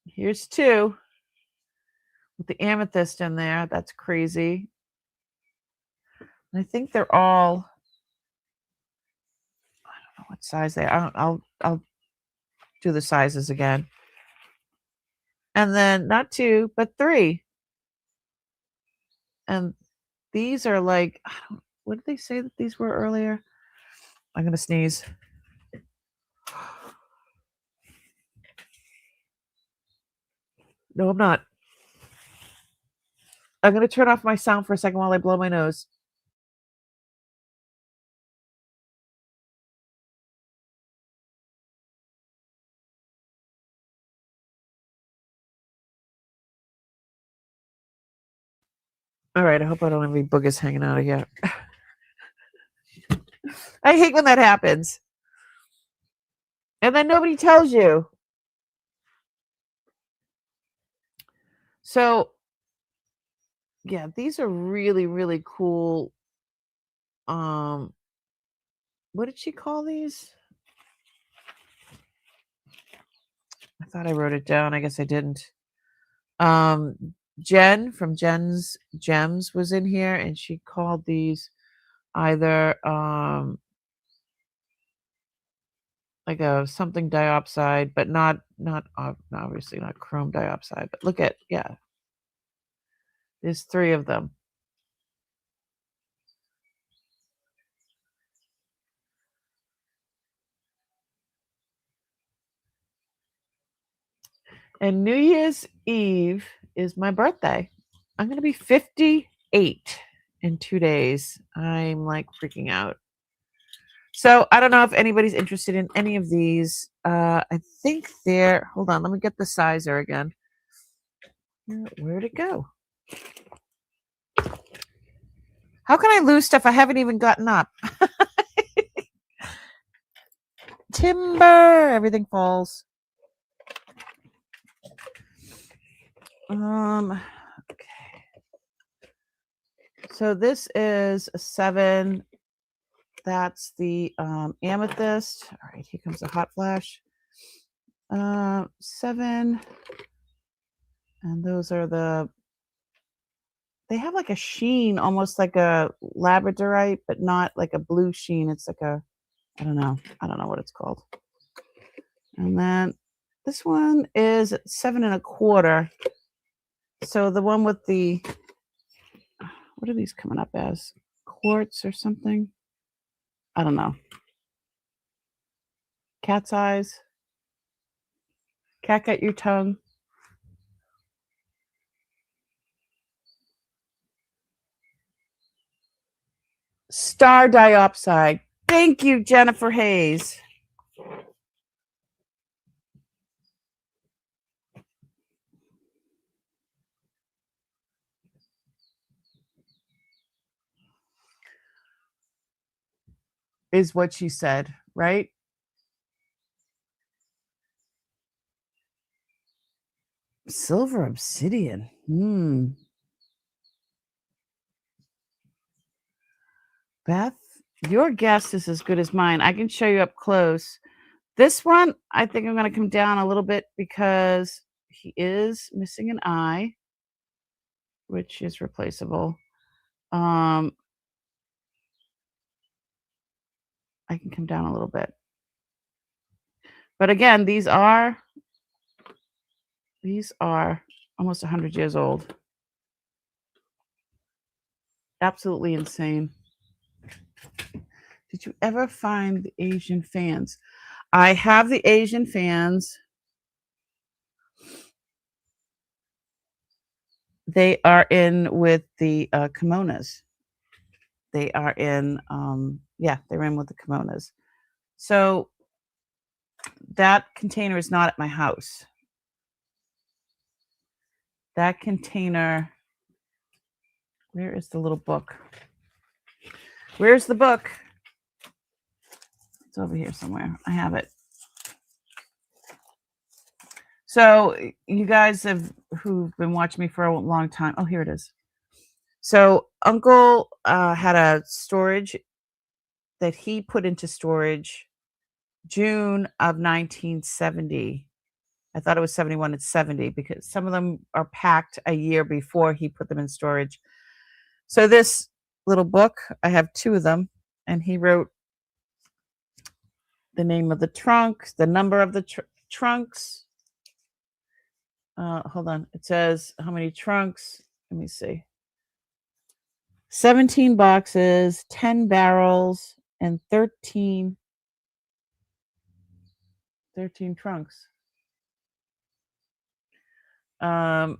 Here's 2. with the amethyst in there. That's crazy. And I think they're all, I don't know what size they are. I'll do the sizes again. And then not 2, but 3. And these are like, what did they say that these were earlier? I'm going to sneeze. No, I'm not. I'm going to turn off my sound for a second while I blow my nose. All right, I hope I don't have any boogers hanging out of here. I hate when that happens. And then nobody tells you. So, yeah, these are really, really cool. What did she call these? I thought I wrote it down. I guess I didn't. Jen from Jen's Gems was in here, and she called these either like a something diopside, but not obviously not chrome diopside. But look at, yeah, there's 3 of them. And New Year's Eve is my birthday. I'm going to be 58 in 2 days. I'm like freaking out. So I don't know if anybody's interested in any of these. I think they're, hold on, let me get the sizer again. Where'd it go? How can I lose stuff I haven't even gotten up? Timber, everything falls. Okay. So this is a 7. That's the amethyst. All right, here comes a hot flash. 7. And those are they have like a sheen, almost like a labradorite, but not like a blue sheen. It's like a, I don't know what it's called. And then this one is 7 1/4. So the one with the, what are these coming up as? Quartz or something? I don't know. Cat's eyes. Cat got your tongue. Star diopside. Thank you, Jennifer Hayes. Is what she said, right? Silver obsidian. Beth, your guess is as good as mine. I can show you up close. This one, I think I'm going to come down a little bit because he is missing an eye, which is replaceable. I can come down a little bit. But again, these are almost 100 years old. Absolutely insane. Did you ever find the Asian fans? I have the Asian fans. They are in with the kimonos. They are in, they're in with the kimonos. So that container is not at my house. That container, where is the little book? Where's the book? It's over here somewhere. I have it. So you guys who've been watching me for a long time. Oh, here it is. So Uncle had a storage that he put into storage June of 1970. I thought it was 71. It's 70 because some of them are packed a year before he put them in storage. So this little book, I have 2 of them, and he wrote the name of the trunk, the number of the trunks. Hold on. It says how many trunks. Let me see. 17 boxes, 10 barrels, and 13 trunks. And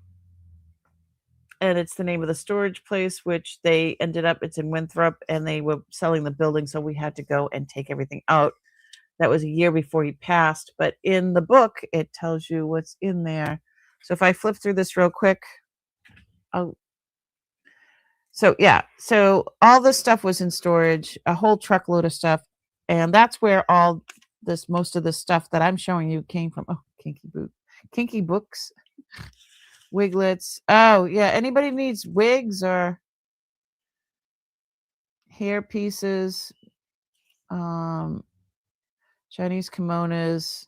it's the name of the storage place, which they ended up, it's in Winthrop, and they were selling the building, so we had to go and take everything out. That was a year before he passed, but in the book, it tells you what's in there. So if I flip through this real quick, so yeah, so all this stuff was in storage, a whole truckload of stuff, and that's where all this, most of the stuff that I'm showing you came from. Oh, kinky books, wiglets. Oh yeah, anybody needs wigs or hair pieces, Chinese kimonos,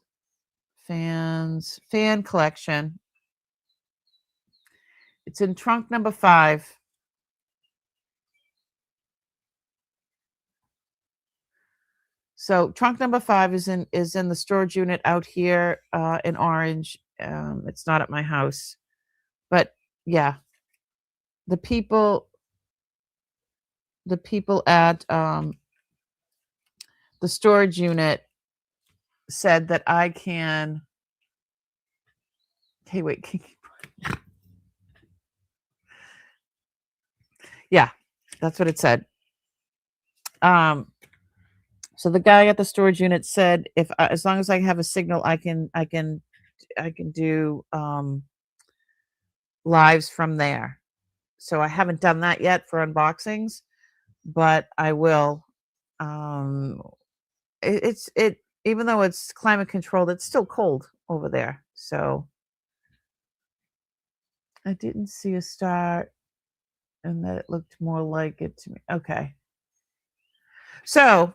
fans, fan collection. It's in trunk number 5. So trunk number 5 is in the storage unit out here in Orange. It's not at my house, but yeah, the people at the storage unit said that I can. Hey, wait. Yeah, that's what it said. So the guy at the storage unit said, if as long as I have a signal, I can do lives from there. So I haven't done that yet for unboxings, but I will. It's even though it's climate controlled, it's still cold over there. So I didn't see a star, and that it looked more like it to me. Okay. So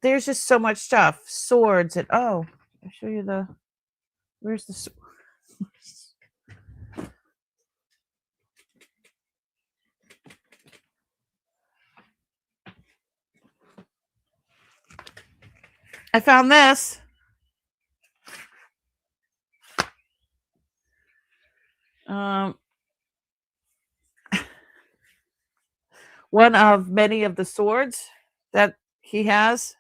there's just so much stuff, swords, and I'll show you where's the sword? I found this. One of many of the swords that he has.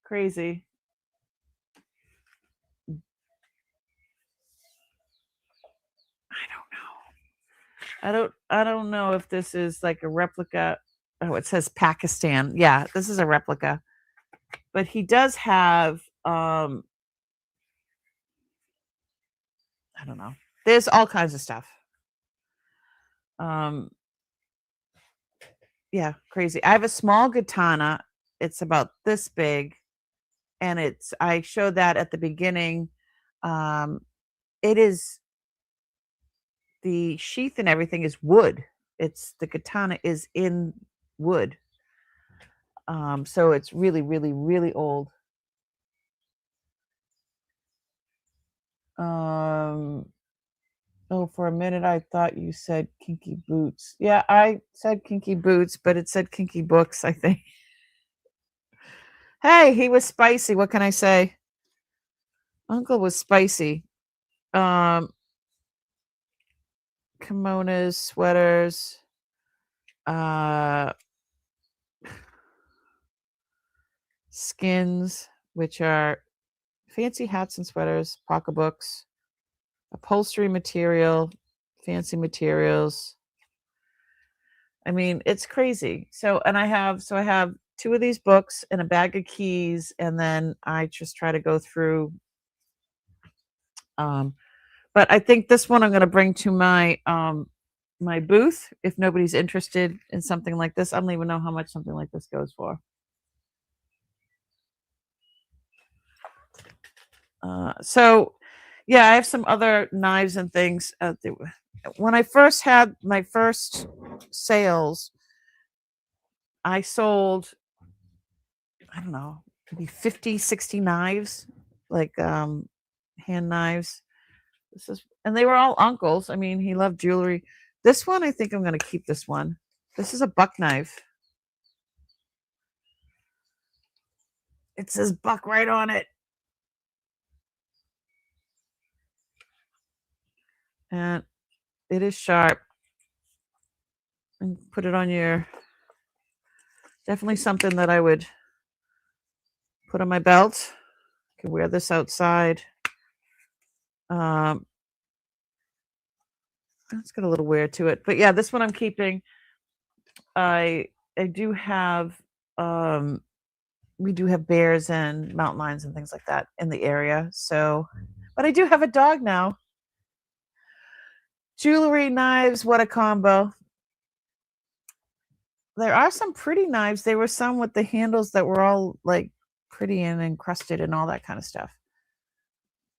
Crazy. I don't know if this is like a replica. Oh, it says Pakistan. Yeah, this is a replica. But he does have I don't know. There's all kinds of stuff. Yeah, crazy. I have a small katana. It's about this big, and I showed that at the beginning. It is, the sheath and everything is wood. The katana is in wood. So it's really, really, really old. Oh, for a minute I thought you said kinky boots. Yeah, I said kinky boots, but it said kinky books, I think. Hey, he was spicy. What can I say? Uncle was spicy. Kimonos, sweaters, skins, which are fancy hats and sweaters, pocketbooks, upholstery material, fancy materials. I mean, it's crazy. So I have 2 of these books and a bag of keys, and then I just try to go through. But I think this one I'm going to bring to my my booth if nobody's interested in something like this. I don't even know how much something like this goes for. So yeah, I have some other knives and things. When I first had my first sales, I sold, I don't know, maybe 50, 60 knives, like hand knives. This is, and they were all uncles. I mean, he loved jewelry. This one, I think I'm going to keep this one. This is a buck knife. It says buck right on it. And it is sharp. And put it on your, definitely something that I would put on my belt. I can wear this outside. It's got a little wear to it, but yeah, this one I'm keeping. I do have we do have bears and mountain lions and things like that in the area. So, but I do have a dog now. Jewelry, knives, what a combo. There are some pretty knives. There were some with the handles that were all like pretty and encrusted and all that kind of stuff.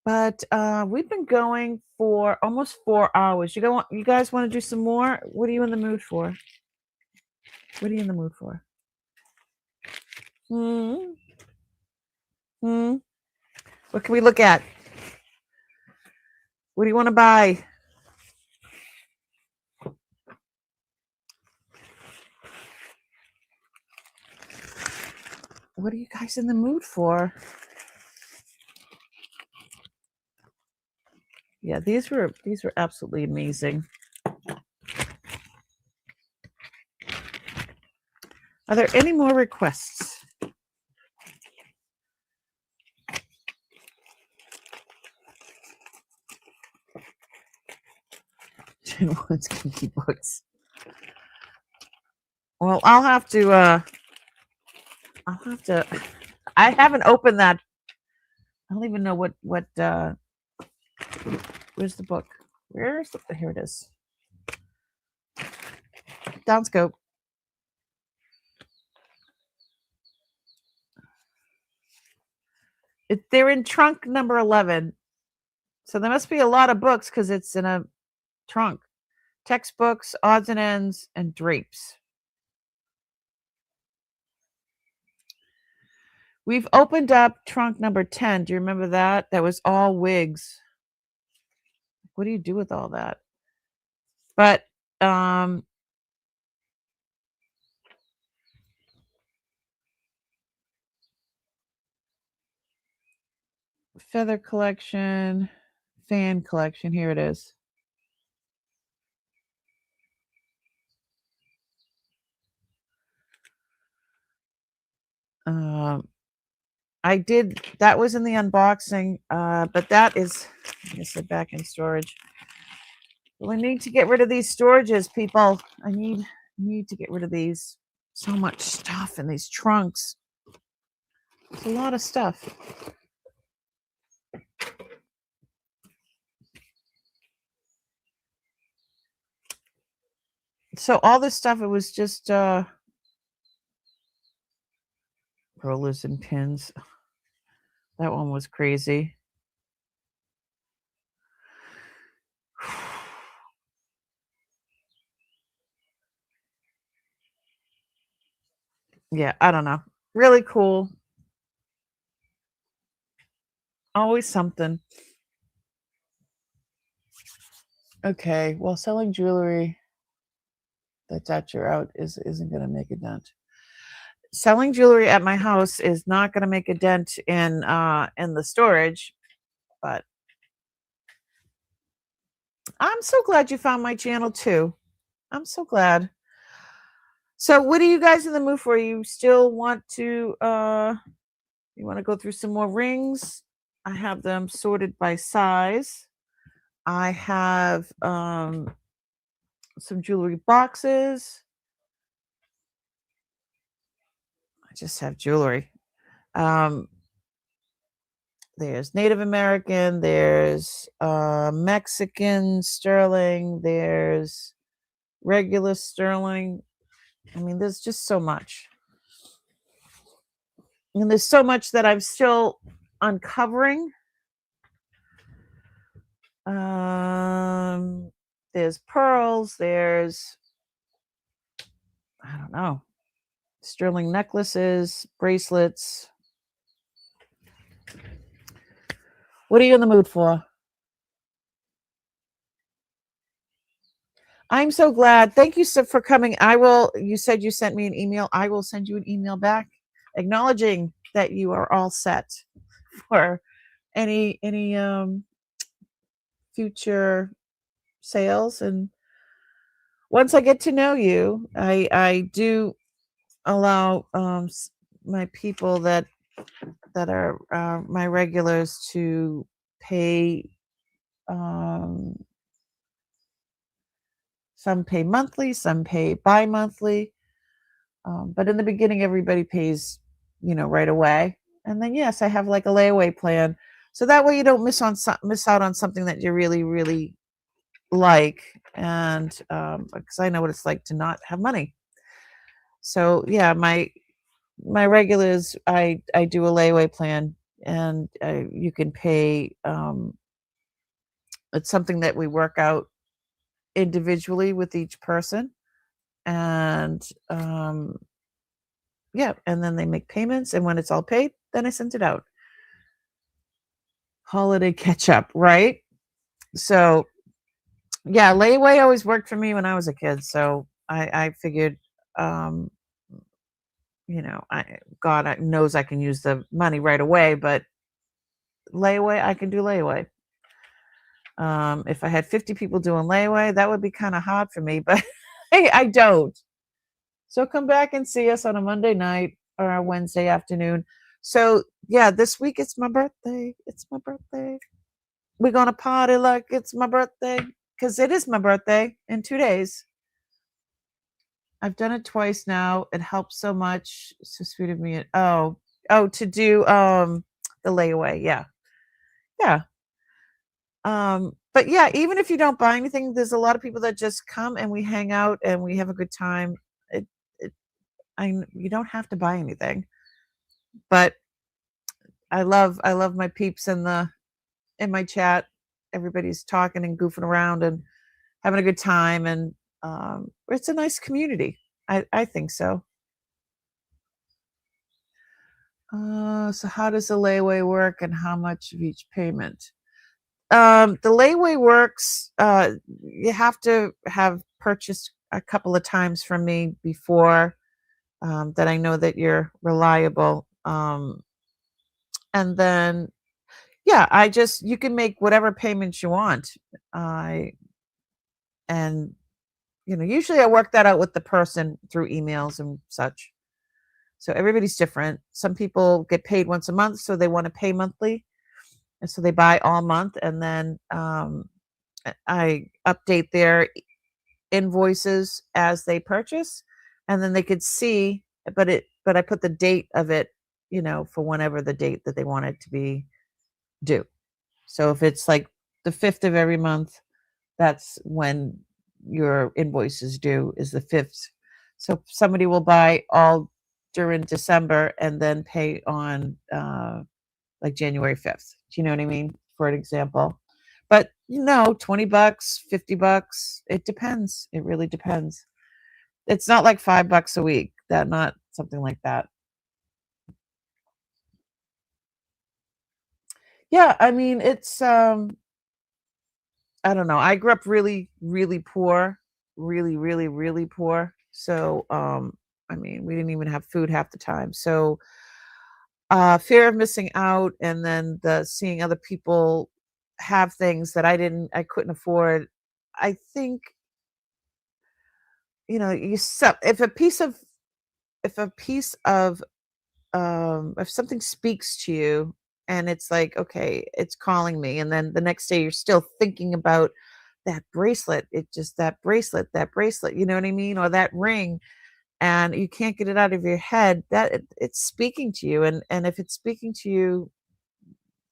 But we've been going for almost 4 hours. You guys want to do some more? What are you in the mood for? What are you in the mood for? What can we look at? What do you want to buy? What are you guys in the mood for? Yeah, these were absolutely amazing. Are there any more requests? Jen wants kinky books. Well, I'll have to I haven't opened that. I don't even know what where's the book? Here it is. Downscope. They're in trunk number 11. So there must be a lot of books because it's in a trunk. Textbooks, odds and ends, and drapes. We've opened up trunk number 10. Do you remember that? That was all wigs. What do you do with all that? But feather collection, fan collection. Here it is. I did, that was in the unboxing, but that is, I said, back in storage. We need to get rid of these storages, people. I need to get rid of these. So much stuff in these trunks. It's a lot of stuff. So all this stuff, it was just rollers and pins. That one was crazy. Yeah, I don't know. Really cool. Always something. Okay, well, selling jewelry that's at your out isn't going to make a dent. Selling jewelry at my house is not going to make a dent in the storage, but I'm so glad you found my channel too. I'm so glad. So what are you guys in the mood for? You still want to you want to go through some more rings? I have them sorted by size. I have some jewelry boxes. I just have jewelry. There's Native American, there's Mexican sterling, there's regular sterling. I mean, there's just so much. And there's so much that I'm still uncovering. There's pearls, there's, I don't know, sterling necklaces, bracelets. What are you in the mood for? I'm so glad. Thank you so for coming. You said you sent me an email. I will send you an email back acknowledging that you are all set for any future sales. And once I get to know you, I do allow my people that are my regulars to pay. Um, some pay monthly, some pay bi-monthly. But in the beginning, everybody pays, right away. And then yes, I have like a layaway plan, so that way you don't miss out on something that you really really like, and because I know what it's like to not have money. So yeah, my regulars, I do a layaway plan, and you can pay. It's something that we work out individually with each person, and yeah, and then they make payments, and when it's all paid, then I send it out. Holiday catch up, right? So yeah, layaway always worked for me when I was a kid. So I figured, um, God knows I can use the money right away, but layaway, I can do layaway. If I had 50 people doing layaway, that would be kind of hard for me, but I don't. So come back and see us on a Monday night or a Wednesday afternoon. So yeah, this week it's my birthday. It's my birthday. We're gonna party like it's my birthday, because it is my birthday in 2 days. I've done it twice now. It helps so much. It's so sweet of me. To do the layaway. Yeah. Yeah. But yeah, even if you don't buy anything, there's a lot of people that just come and we hang out and we have a good time. It, it you don't have to buy anything, but I love my peeps in my chat. Everybody's talking and goofing around and having a good time, and it's a nice community. I think so. So how does the layaway work, and how much of each payment? The layaway works. You have to have purchased a couple of times from me before, that I know that you're reliable. And then yeah, you can make whatever payments you want. I and usually I work that out with the person through emails and such. So everybody's different. Some people get paid once a month, so they want to pay monthly, and so they buy all month, and then I update their invoices as they purchase, and then they could see. But I put the date of it, for whenever the date that they want it to be due. So if it's like the 5th of every month, that's when your invoice is due, is the 5th. So somebody will buy all during December and then pay on like January 5th. Do you know what I mean? For an example. But 20 bucks, 50 bucks, it depends. It really depends. It's not like $5 a week. Not something like that. Yeah, I mean, it's I don't know. I grew up really, really poor, really, really, really poor. So, I mean, we didn't even have food half the time. So, fear of missing out, and then the seeing other people have things that I couldn't afford. I think, if a piece of, if a piece of, if something speaks to you, and it's like, okay, it's calling me, and then the next day you're still thinking about that bracelet. It just that bracelet, you know what I mean? Or that ring, and you can't get it out of your head, that it's speaking to you. And if it's speaking to you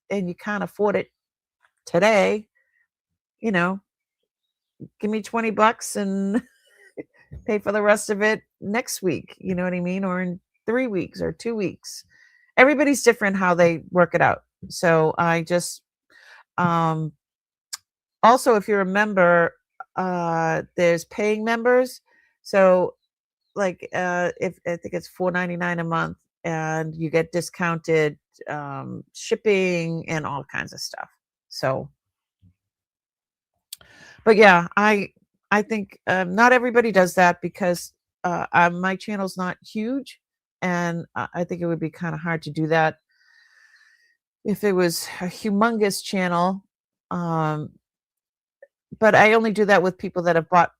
and you can't afford it today, you know, give me 20 bucks and pay for the rest of it next week, you know what I mean? Or in 3 weeks or 2 weeks. Everybody's different how they work it out. So I just, also, if you're a member, there's paying members. So like, if I think it's $4.99 a month, and you get discounted shipping and all kinds of stuff. So, but yeah, I think not everybody does that because my channel's not huge, and I think it would be kind of hard to do that if it was a humongous channel. Um, but I only do that with people that have bought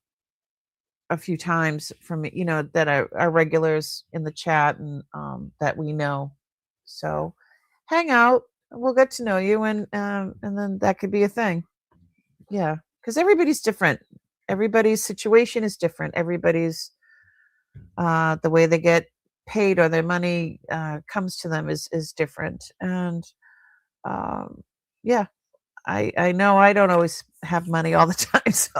a few times from me, that are regulars in the chat and that we know. So hang out, we'll get to know you, and then that could be a thing. Yeah, because everybody's different. Everybody's situation is different. Everybody's the way they get paid or their money comes to them is different. And um, yeah, I know I don't always have money all the time, so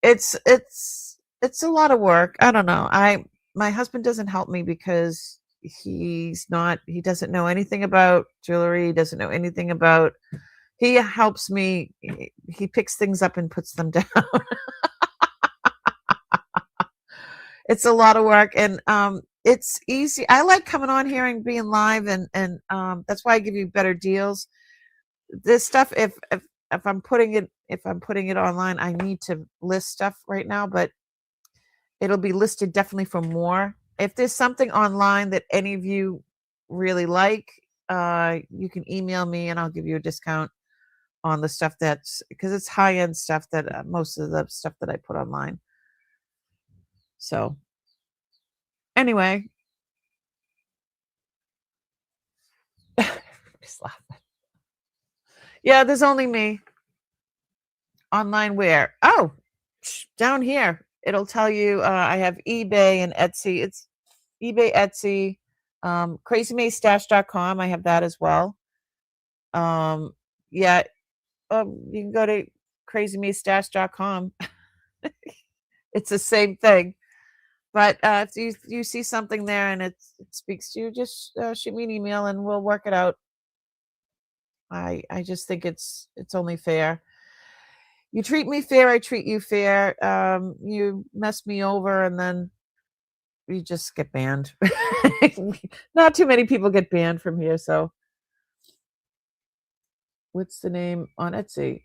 it's a lot of work. I don't know. My husband doesn't help me because he doesn't know anything about jewelry. He doesn't know anything about. He helps me. He picks things up and puts them down. It's a lot of work, and it's easy. I like coming on here and being live, and that's why I give you better deals. This stuff, if I'm putting it online, I need to list stuff right now, but it'll be listed definitely for more. If there's something online that any of you really like, you can email me and I'll give you a discount on the stuff because it's high end stuff that most of the stuff that I put online. So anyway, just laughing. Yeah, there's only me. Online where? Oh, down here. It'll tell you I have eBay and Etsy. It's eBay, Etsy, crazymaystash.com. I have that as well. Yeah, you can go to crazymaystash.com. It's the same thing. But if you see something there and it speaks to you, just shoot me an email and we'll work it out. I just think it's only fair. You treat me fair, I treat you fair. You mess me over and then you just get banned. Not too many people get banned from here, so what's the name on Etsy?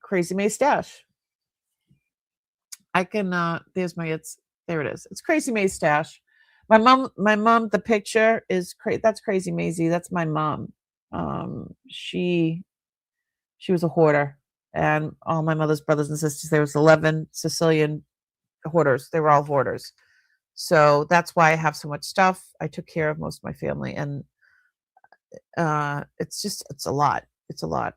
Crazy May Stash. I can there's my there it is. It's Crazy May Stash. My mom, the picture is that's Crazy Maisie. That's my mom. She was a hoarder, and all my mother's brothers and sisters, there was 11 Sicilian hoarders. They were all hoarders. So that's why I have so much stuff. I took care of most of my family, and it's a lot. It's a lot.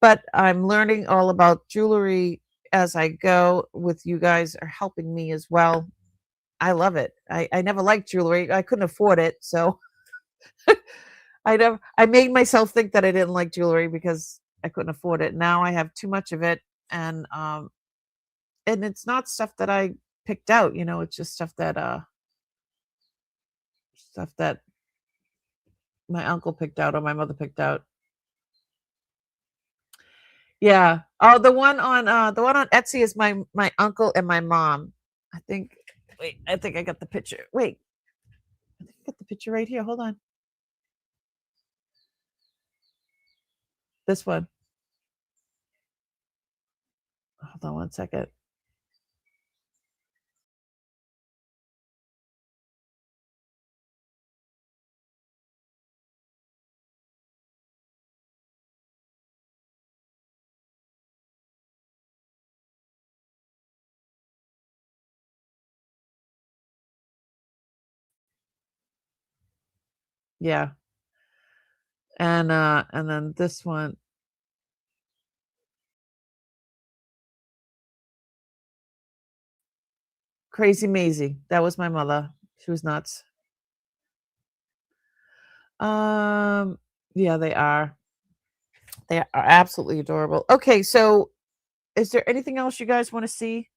But I'm learning all about jewelry as I go. With you guys are helping me as well. I love it. I never liked jewelry. I couldn't afford it, so I made myself think that I didn't like jewelry because I couldn't afford it. Now I have too much of it, and it's not stuff that I picked out. It's just stuff that my uncle picked out or my mother picked out. Yeah. Oh, the one on Etsy is my uncle and my mom. I think. Wait, I think I got the picture. Wait, I think I got the picture right here. Hold on. This one. Hold on one second. Yeah. And then this one. Crazy Maisie. That was my mother. She was nuts. Yeah, they are. They are absolutely adorable. Okay, so is there anything else you guys want to see?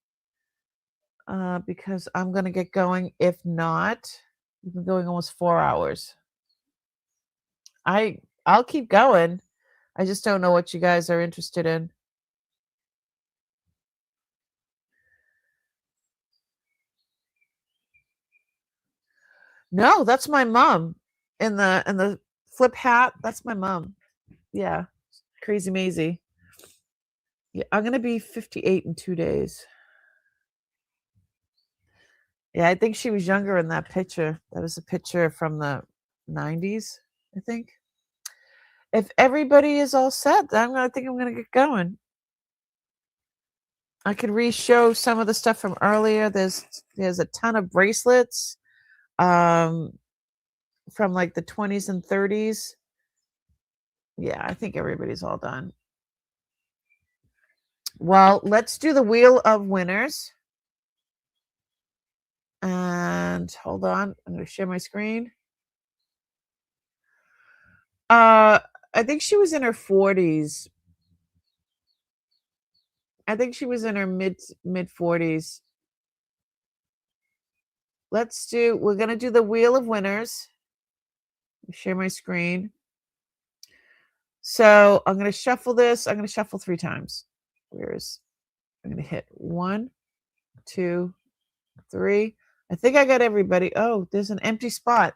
Because I'm gonna get going. If not, we've been going almost 4 hours. I'll keep going. I just don't know what you guys are interested in. No, that's my mom in the flip hat. That's my mom. Yeah, crazy Maisie. Yeah, I'm gonna be 58 in 2 days. Yeah, I think she was younger in that picture. That was a picture from the 90s, I think. If everybody is all set, then I think I'm gonna get going. I could re-show some of the stuff from earlier. There's a ton of bracelets um, from like the 20s and 30s. Yeah, I think everybody's all done. Well, let's do the wheel of winners. And hold on, I'm going to share my screen. I think she was in her 40s. I think she was in her mid 40s. We're going to do the wheel of winners. Share my screen. So I'm going to shuffle this. I'm going to shuffle 3 times. I'm going to hit 1, 2, 3. I think I got everybody. Oh, there's an empty spot.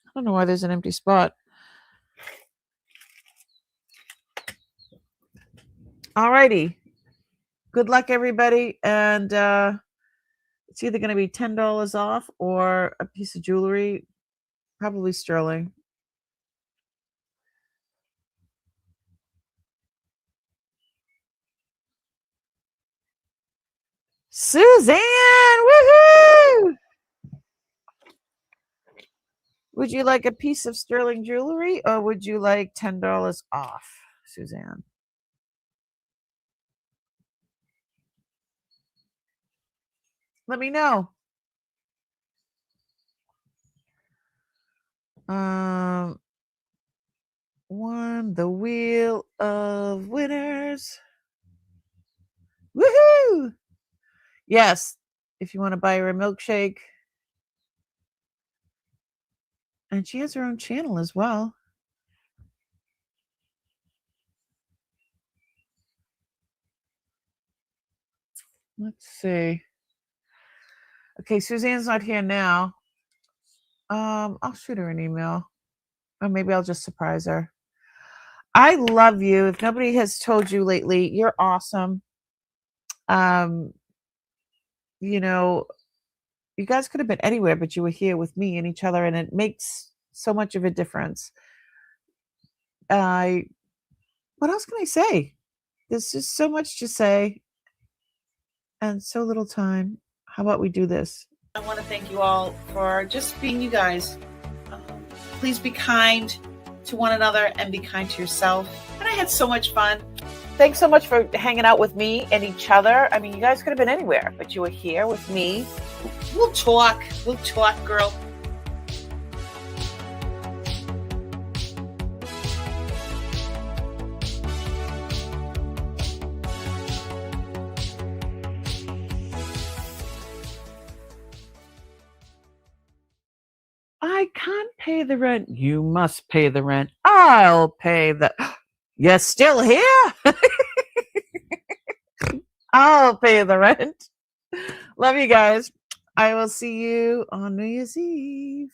I don't know why there's an empty spot. Alrighty. Good luck, everybody. And it's either going to be $10 off or a piece of jewelry, probably sterling. Suzanne, woohoo! Would you like a piece of sterling jewelry or would you like $10 off, Suzanne? Let me know. The wheel of winners. Woohoo! Yes, if you want to buy her a milkshake. And she has her own channel as well. Let's see. Okay, Suzanne's not here now. I'll shoot her an email. Or maybe I'll just surprise her. I love you. If nobody has told you lately, you're awesome. You know, you guys could have been anywhere, but you were here with me and each other, and it makes so much of a difference. What else can I say? There's just so much to say and so little time. How about we do this? I want to thank you all for just being you guys. Please be kind to one another and be kind to yourself. And I had so much fun. Thanks so much for hanging out with me and each other. I mean, you guys could have been anywhere, but you were here with me. We'll talk, girl. I can't pay the rent. You must pay the rent. I'll pay the... You're still here? I'll pay the rent. Love you guys. I will see you on New Year's Eve.